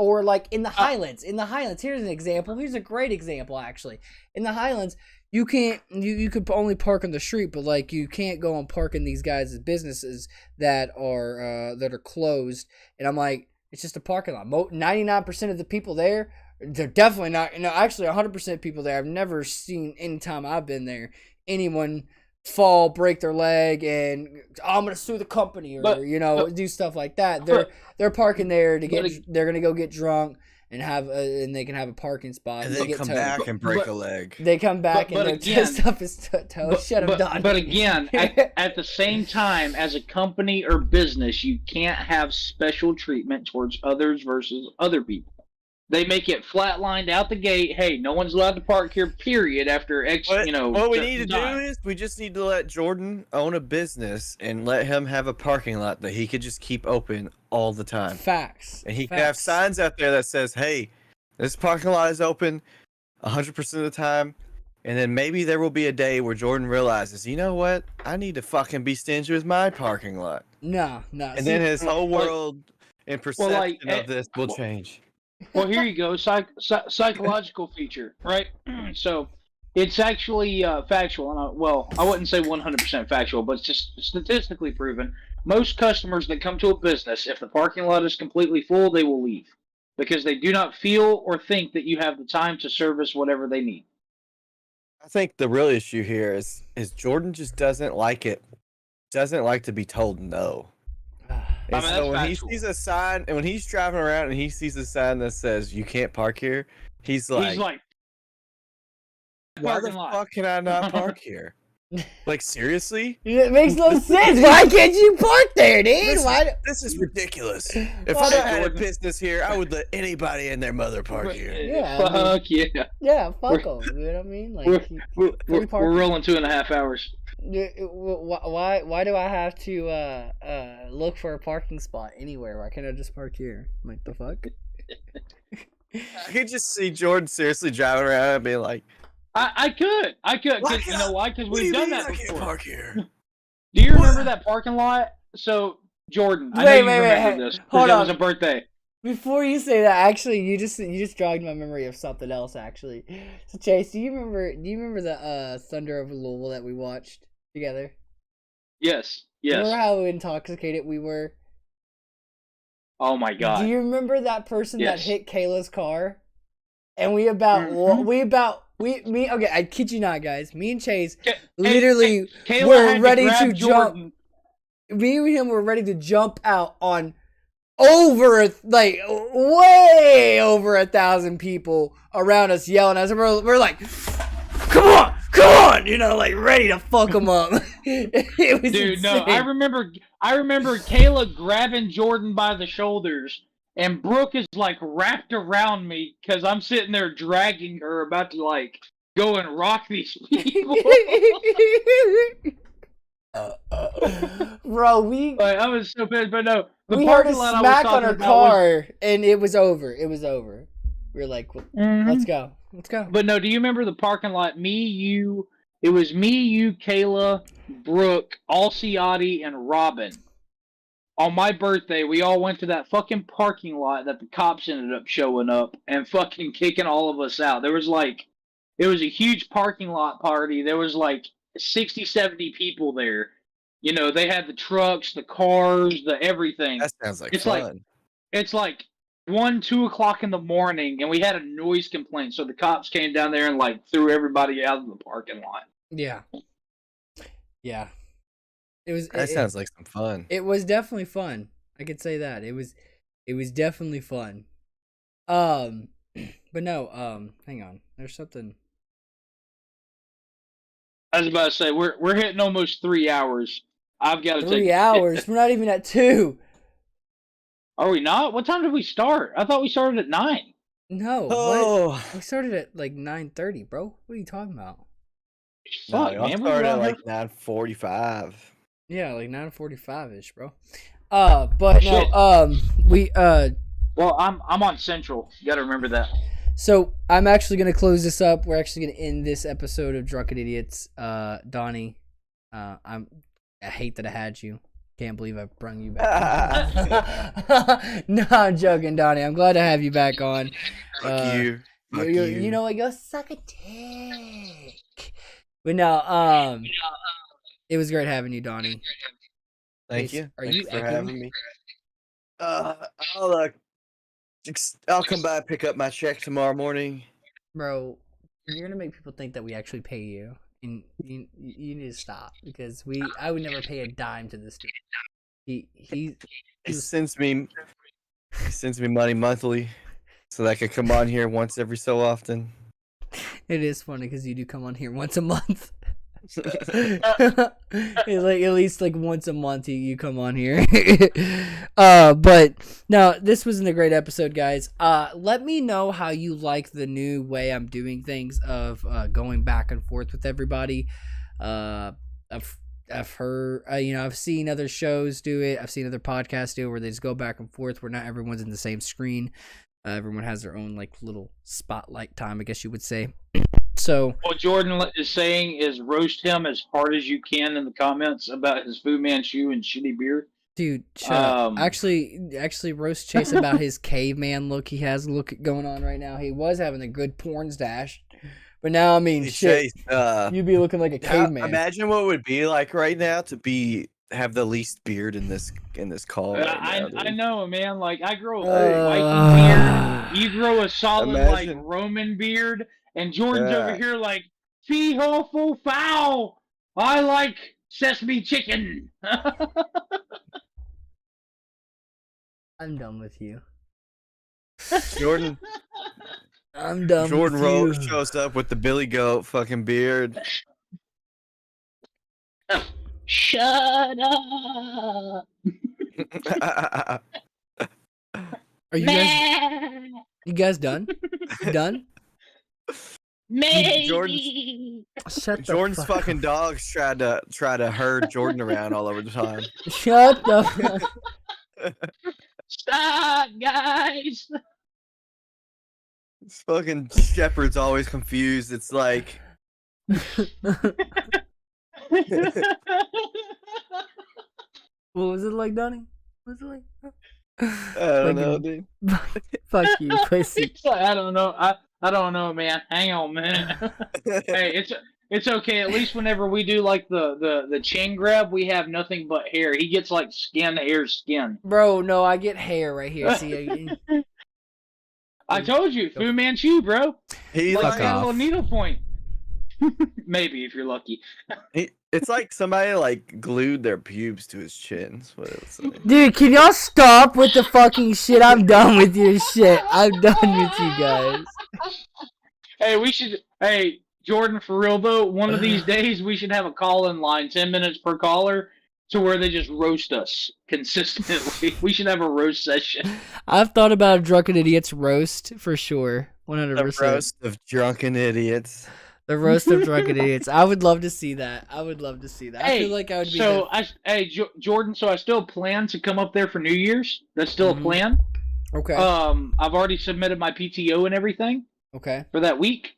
in the Highlands. Here's an example. Here's a great example actually. In the Highlands, you can't. You could only park on the street, but like you can't go and park in these guys' businesses that are closed. And I'm like, it's just a parking lot. 99% of the people there, they're definitely not. Actually, 100% people there. I've never seen, any time I've been there, anyone fall, break their leg, and I'm gonna sue the company or do stuff like that. They're parking there they're gonna go get drunk and and they can have a parking spot. And they come back and break a leg. They come back and their stuff is towed. Shut them down. But again, at the same time, as a company or business, you can't have special treatment towards others versus other people. They make it flatlined out the gate. Hey, no one's allowed to park here, period, after X, What we need to do is we just need to let Jordan own a business and let him have a parking lot that he could just keep open all the time. Facts. And he can have signs out there that says, hey, this parking lot is open 100% of the time. And then maybe there will be a day where Jordan realizes, you know what? I need to fucking be stingy with my parking lot. No. And then his whole world and perception of this will change. Well, here you go. Psychological feature, right? So it's actually factual. And I wouldn't say 100% factual, but it's just statistically proven. Most customers that come to a business, if the parking lot is completely full, they will leave. because they do not feel or think that you have the time to service whatever they need. I think the real issue here is Jordan just doesn't like it. Doesn't like to be told no. And so when he sees a sign, and when he's driving around and he sees a sign that says you can't park here, he's like, why the fuck can I not park here? Like, seriously? It makes no sense. Why can't you park there, dude? This is ridiculous. If I had a business here, I would let anybody and their mother park here. Yeah. Fuck yeah. Yeah, fuck them. You know what I mean? Like, we're rolling 2.5 hours. Why do I have to look for a parking spot anywhere? Why can't I just park here? Like, the fuck? I could just see Jordan seriously driving around and being like, I could. Cause, you know why? Because we've done that before. I can't park here. Do you remember that parking lot? So, Jordan, I know you remember this. Hold on. It was a birthday. Before you say that, actually, you just jogged my memory of something else. Actually, so Chase, do you remember the Thunder of Louisville that we watched together? Yes. Remember how intoxicated we were? Oh my god! Do you remember that person that hit Kayla's car? And okay, I kid you not, guys. Me and Chase literally were ready to jump. Me and him were ready to jump out on way over 1,000 people around us yelling at us. We're like, come on, you know, like ready to fuck them up. It was Dude, insane. No, I remember Kayla grabbing Jordan by the shoulders. And Brooke is like wrapped around me because I'm sitting there dragging her, about to like go and rock these people. Bro, I was so pissed, but no, we heard a smack on her car, and it was over. We were like, let's go. But no, do you remember the parking lot? It was me, you, Kayla, Brooke, Alciati, and Robin. On my birthday, we all went to that fucking parking lot that the cops ended up showing up and fucking kicking all of us out. It was a huge parking lot party. There was like 60, 70 people there. You know, they had the trucks, the cars, the everything. That sounds like fun. It's like 1, 2 o'clock in the morning, and we had a noise complaint. So the cops came down there and like threw everybody out of the parking lot. Yeah. Yeah. That sounds like some fun. It was definitely fun. I could say that. It was definitely fun. But no, hang on. There's something. I was about to say we're hitting almost 3 hours. I've got to take 3 hours. We're not even at 2. Are we not? What time did we start? I thought we started at 9. No. What? We started at like 9:30, bro. What are you talking about? Fuck, man. We started at like 9:45. Yeah, like 9:45ish, bro. But no, Well, I'm on Central. You got to remember that. So I'm actually gonna close this up. We're actually gonna end this episode of Drunken Idiots. Donnie, I hate that I had you. Can't believe I brung you back. No, I'm joking, Donnie. I'm glad to have you back on. Fuck you. You know what? Go suck a dick. But no, it was great having you, Donnie. Thank you. Are you for having me? I'll come by and pick up my check tomorrow morning. Bro, you're gonna make people think that we actually pay you, and you need to stop because I would never pay a dime to this dude. He sends me money monthly, so that I could come on here once every so often. It is funny because you do come on here once a month. It's like at least like once a month you come on here. But no, this wasn't a great episode, guys. Let me know how you like the new way I'm doing things of going back and forth with everybody. I've heard, I've seen other shows do it. I've seen other podcasts do it where they just go back and forth where not everyone's in the same screen. Everyone has their own like little spotlight time, I guess you would say. So what Jordan is saying is roast him as hard as you can in the comments about his Fu Manchu and shitty beard. Dude, shut up. Actually roast Chase about his caveman look he has going on right now. He was having a good porn stash. But now, I mean, shit, Chase, you'd be looking like a caveman. Imagine what it would be like right now to be have the least beard in this call right now. I know, man. Like I grow a Viking beard, you grow a solid like Roman beard, and Jordan's over here like fee ho fo foul. I like sesame chicken. I'm done with you, Jordan. I'm done. Jordan with Rose you. shows up with the Billy Goat fucking beard. Shut up. Are you guys done? You done? Maybe. Jordan's fucking dogs tried to herd Jordan around all over the time. Shut the Stop, guys. This fucking shepherd's always confused. It's like What was it like, Donnie? What was it like? I don't know, dude. Fuck you, pussy. I don't know. I don't know, man. Hang on a minute. Hey, it's okay. At least whenever we do like the chain grab, we have nothing but hair. He gets like skin. Bro, no, I get hair right here. See, I told you, Fu Manchu, bro. He like like got a little needle point. Maybe if you're lucky. It's like somebody like glued their pubes to his chin. That's what it was like. Dude, can y'all stop with the fucking shit? I'm done with your shit. I'm done with you guys. Hey, we should. Hey, Jordan, for real though, one of these days we should have a call-in line, 10 minutes per caller, to where they just roast us consistently. We should have a roast session. I've thought about a drunken idiots roast for sure. 100%. The roast of drunken idiots. The roast of drunken idiots. I would love to see that. Hey, I feel like I would be. So Jordan. So I still plan to come up there for New Year's. That's still a plan. Okay. I've already submitted my PTO and everything. Okay. For that week.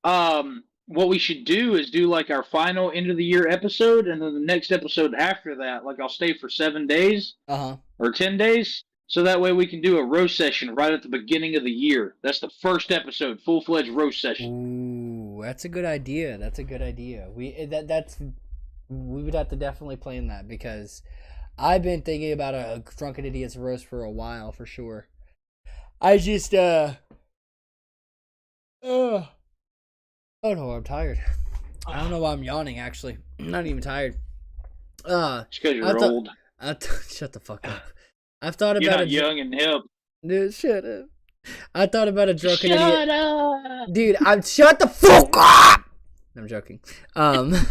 What we should do is do like our final end of the year episode, and then the next episode after that, like I'll stay for 7 days. Or 10 days. So that way we can do a roast session right at the beginning of the year. That's the first episode, full-fledged roast session. Ooh, that's a good idea. We would have to definitely plan that because I've been thinking about a drunken idiots roast for a while for sure. I just oh no, I'm tired. I don't know why I'm yawning. Actually, I'm not even tired. It's because you're old. Shut the fuck up. I've thought about You're not young and hip. Dude, shut up. I thought about a drunken idiot. Shut up. Dude, shut the fuck up. I'm joking. I've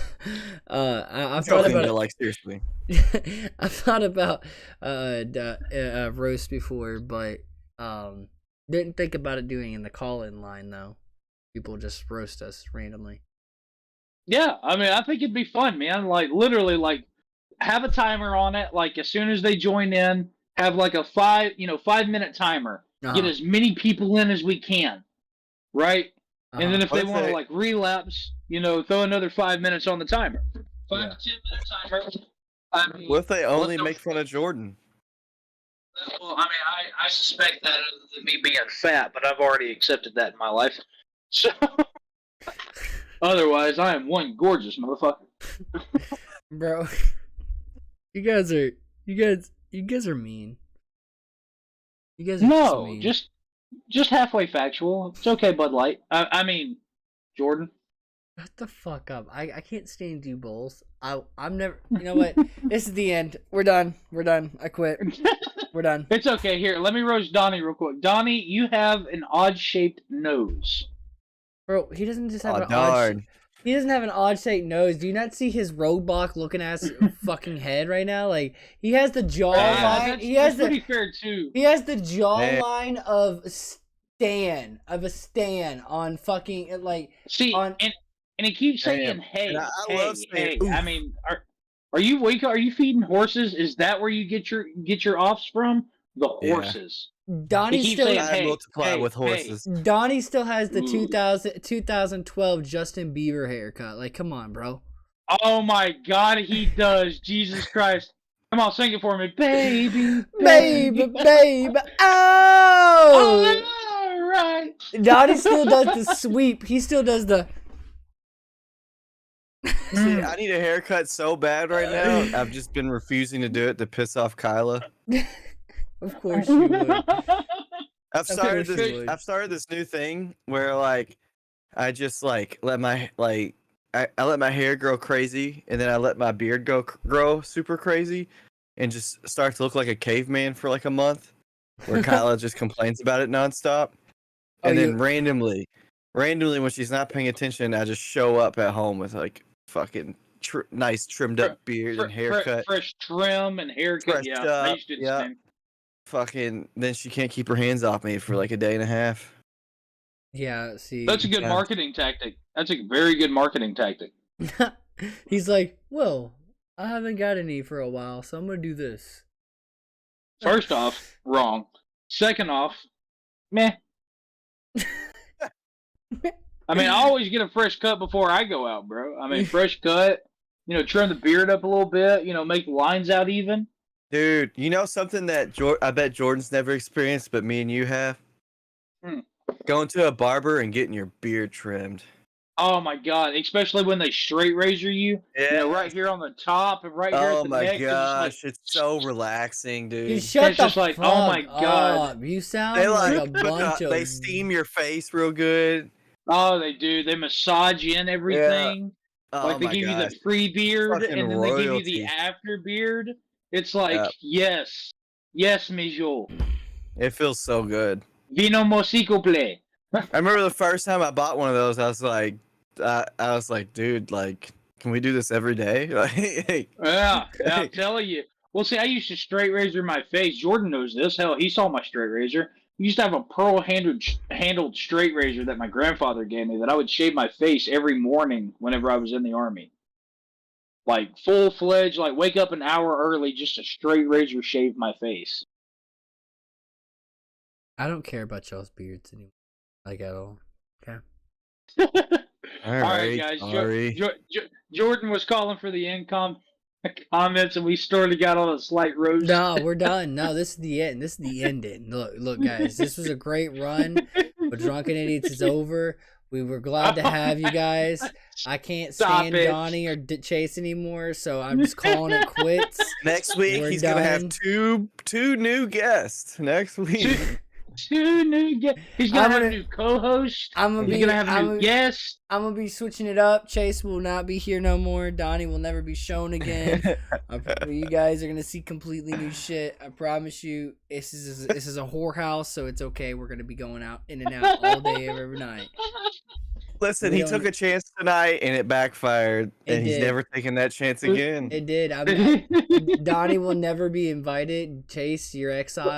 thought about it. Like seriously. I've thought about roast before, but didn't think about it doing in the call-in line though. People just roast us randomly. Yeah, I mean, I think it'd be fun, man. Like literally, like have a timer on it. Like as soon as they join in. Have like a 5-minute timer. Get as many people in as we can, right? And then if they want to like relapse, throw another 5 minutes on the timer. 5 to 10 minute timer. I mean, what if they only make fun of Jordan? Well, I mean, I suspect that other than me being fat, but I've already accepted that in my life. So otherwise, I am one gorgeous motherfucker. Bro, you guys are mean. You guys are mean. just halfway factual. It's okay, Bud Light. I mean, Jordan. Shut the fuck up. I can't stand you both. I'm never. You know what? This is the end. We're done. I quit. We're done. It's okay. Here, let me roast Donnie real quick. Donnie, you have an odd-shaped nose. Bro, he doesn't just have an odd. He doesn't have an odd-shaped nose. Do you not see his roadblock looking ass fucking head right now? Like he has the jawline. That's pretty fair too. He has the jawline of a Stan on fucking like. See, and he keeps saying, "Hey, love saying, hey." I mean, are you weak? Are you feeding horses? Is that where you get your offs from? The horses. Donnie still multiply with horses. Donnie still has the 2012 Justin Bieber haircut. Like, come on, bro. Oh my God, he does. Jesus Christ! Come on, sing it for me, baby. Oh! All right. Donnie still does the sweep. He still does the. See, I need a haircut so bad right now. I've just been refusing to do it to piss off Kyla. Of course you would. I've started this new thing where like I just like let my I let my hair grow crazy, and then I let my beard grow super crazy, and just start to look like a caveman for like a month, where Kyla just complains about it nonstop, and then randomly when she's not paying attention, I just show up at home with like fucking nice trimmed up beard and haircut, fresh trim and haircut. I used to do the same. Fucking then she can't keep her hands off me for like a day and a half. Yeah, see. That's a good marketing tactic. That's a very good marketing tactic. He's like, well, I haven't got any for a while, so I'm going to do this. First off, wrong. Second off, meh. I mean, I always get a fresh cut before I go out, bro. I mean, fresh cut, trim the beard up a little bit, make the lines out even. Dude, you know something that I bet Jordan's never experienced, but me and you have? Going to a barber and getting your beard trimmed. Oh my god! Especially when they straight razor you, right here on the top and right here at the neck. Oh my gosh, it's so relaxing, dude. You shut the fuck oh my god, up. You sound like a bunch of. They steam your face real good. Oh, they do. They massage in everything. Yeah. Like they give you the pre beard and then they give you the after beard. It's like yes, monsieur. It feels so good. Vino mosico play. I remember the first time I bought one of those, I was like, dude, like, can we do this every day? Yeah, I'm telling you. Well, see, I used to straight razor my face. Jordan knows this. Hell, he saw my straight razor. I used to have a pearl-handled straight razor that my grandfather gave me that I would shave my face every morning whenever I was in the Army. Like, full-fledged, like, wake up an hour early just to straight razor shave my face. I don't care about y'all's beards anymore. Like at all. Okay. All right, guys. Jordan was calling for the comments, and we sort of got on a slight roast. No, we're done. No, this is the end. This is the ending. Look, guys. This was a great run, but Drunken Idiots is over. We were glad to have you guys. I can't stand Donnie or Chase anymore, so I'm just calling it quits. Next week he's gonna have two new guests. Next week. Two new guests. He's gonna have a new co-host. He's gonna have a new guest. I'm gonna be switching it up. Chase will not be here no more. Donnie will never be shown again. You guys are gonna see completely new shit. I promise you. This is a whorehouse, so it's okay. We're gonna be going out in and out all day, every night. Listen, he took a chance tonight and it backfired, and he's never taking that chance again. It did. Donnie will never be invited. Chase, you're exiled.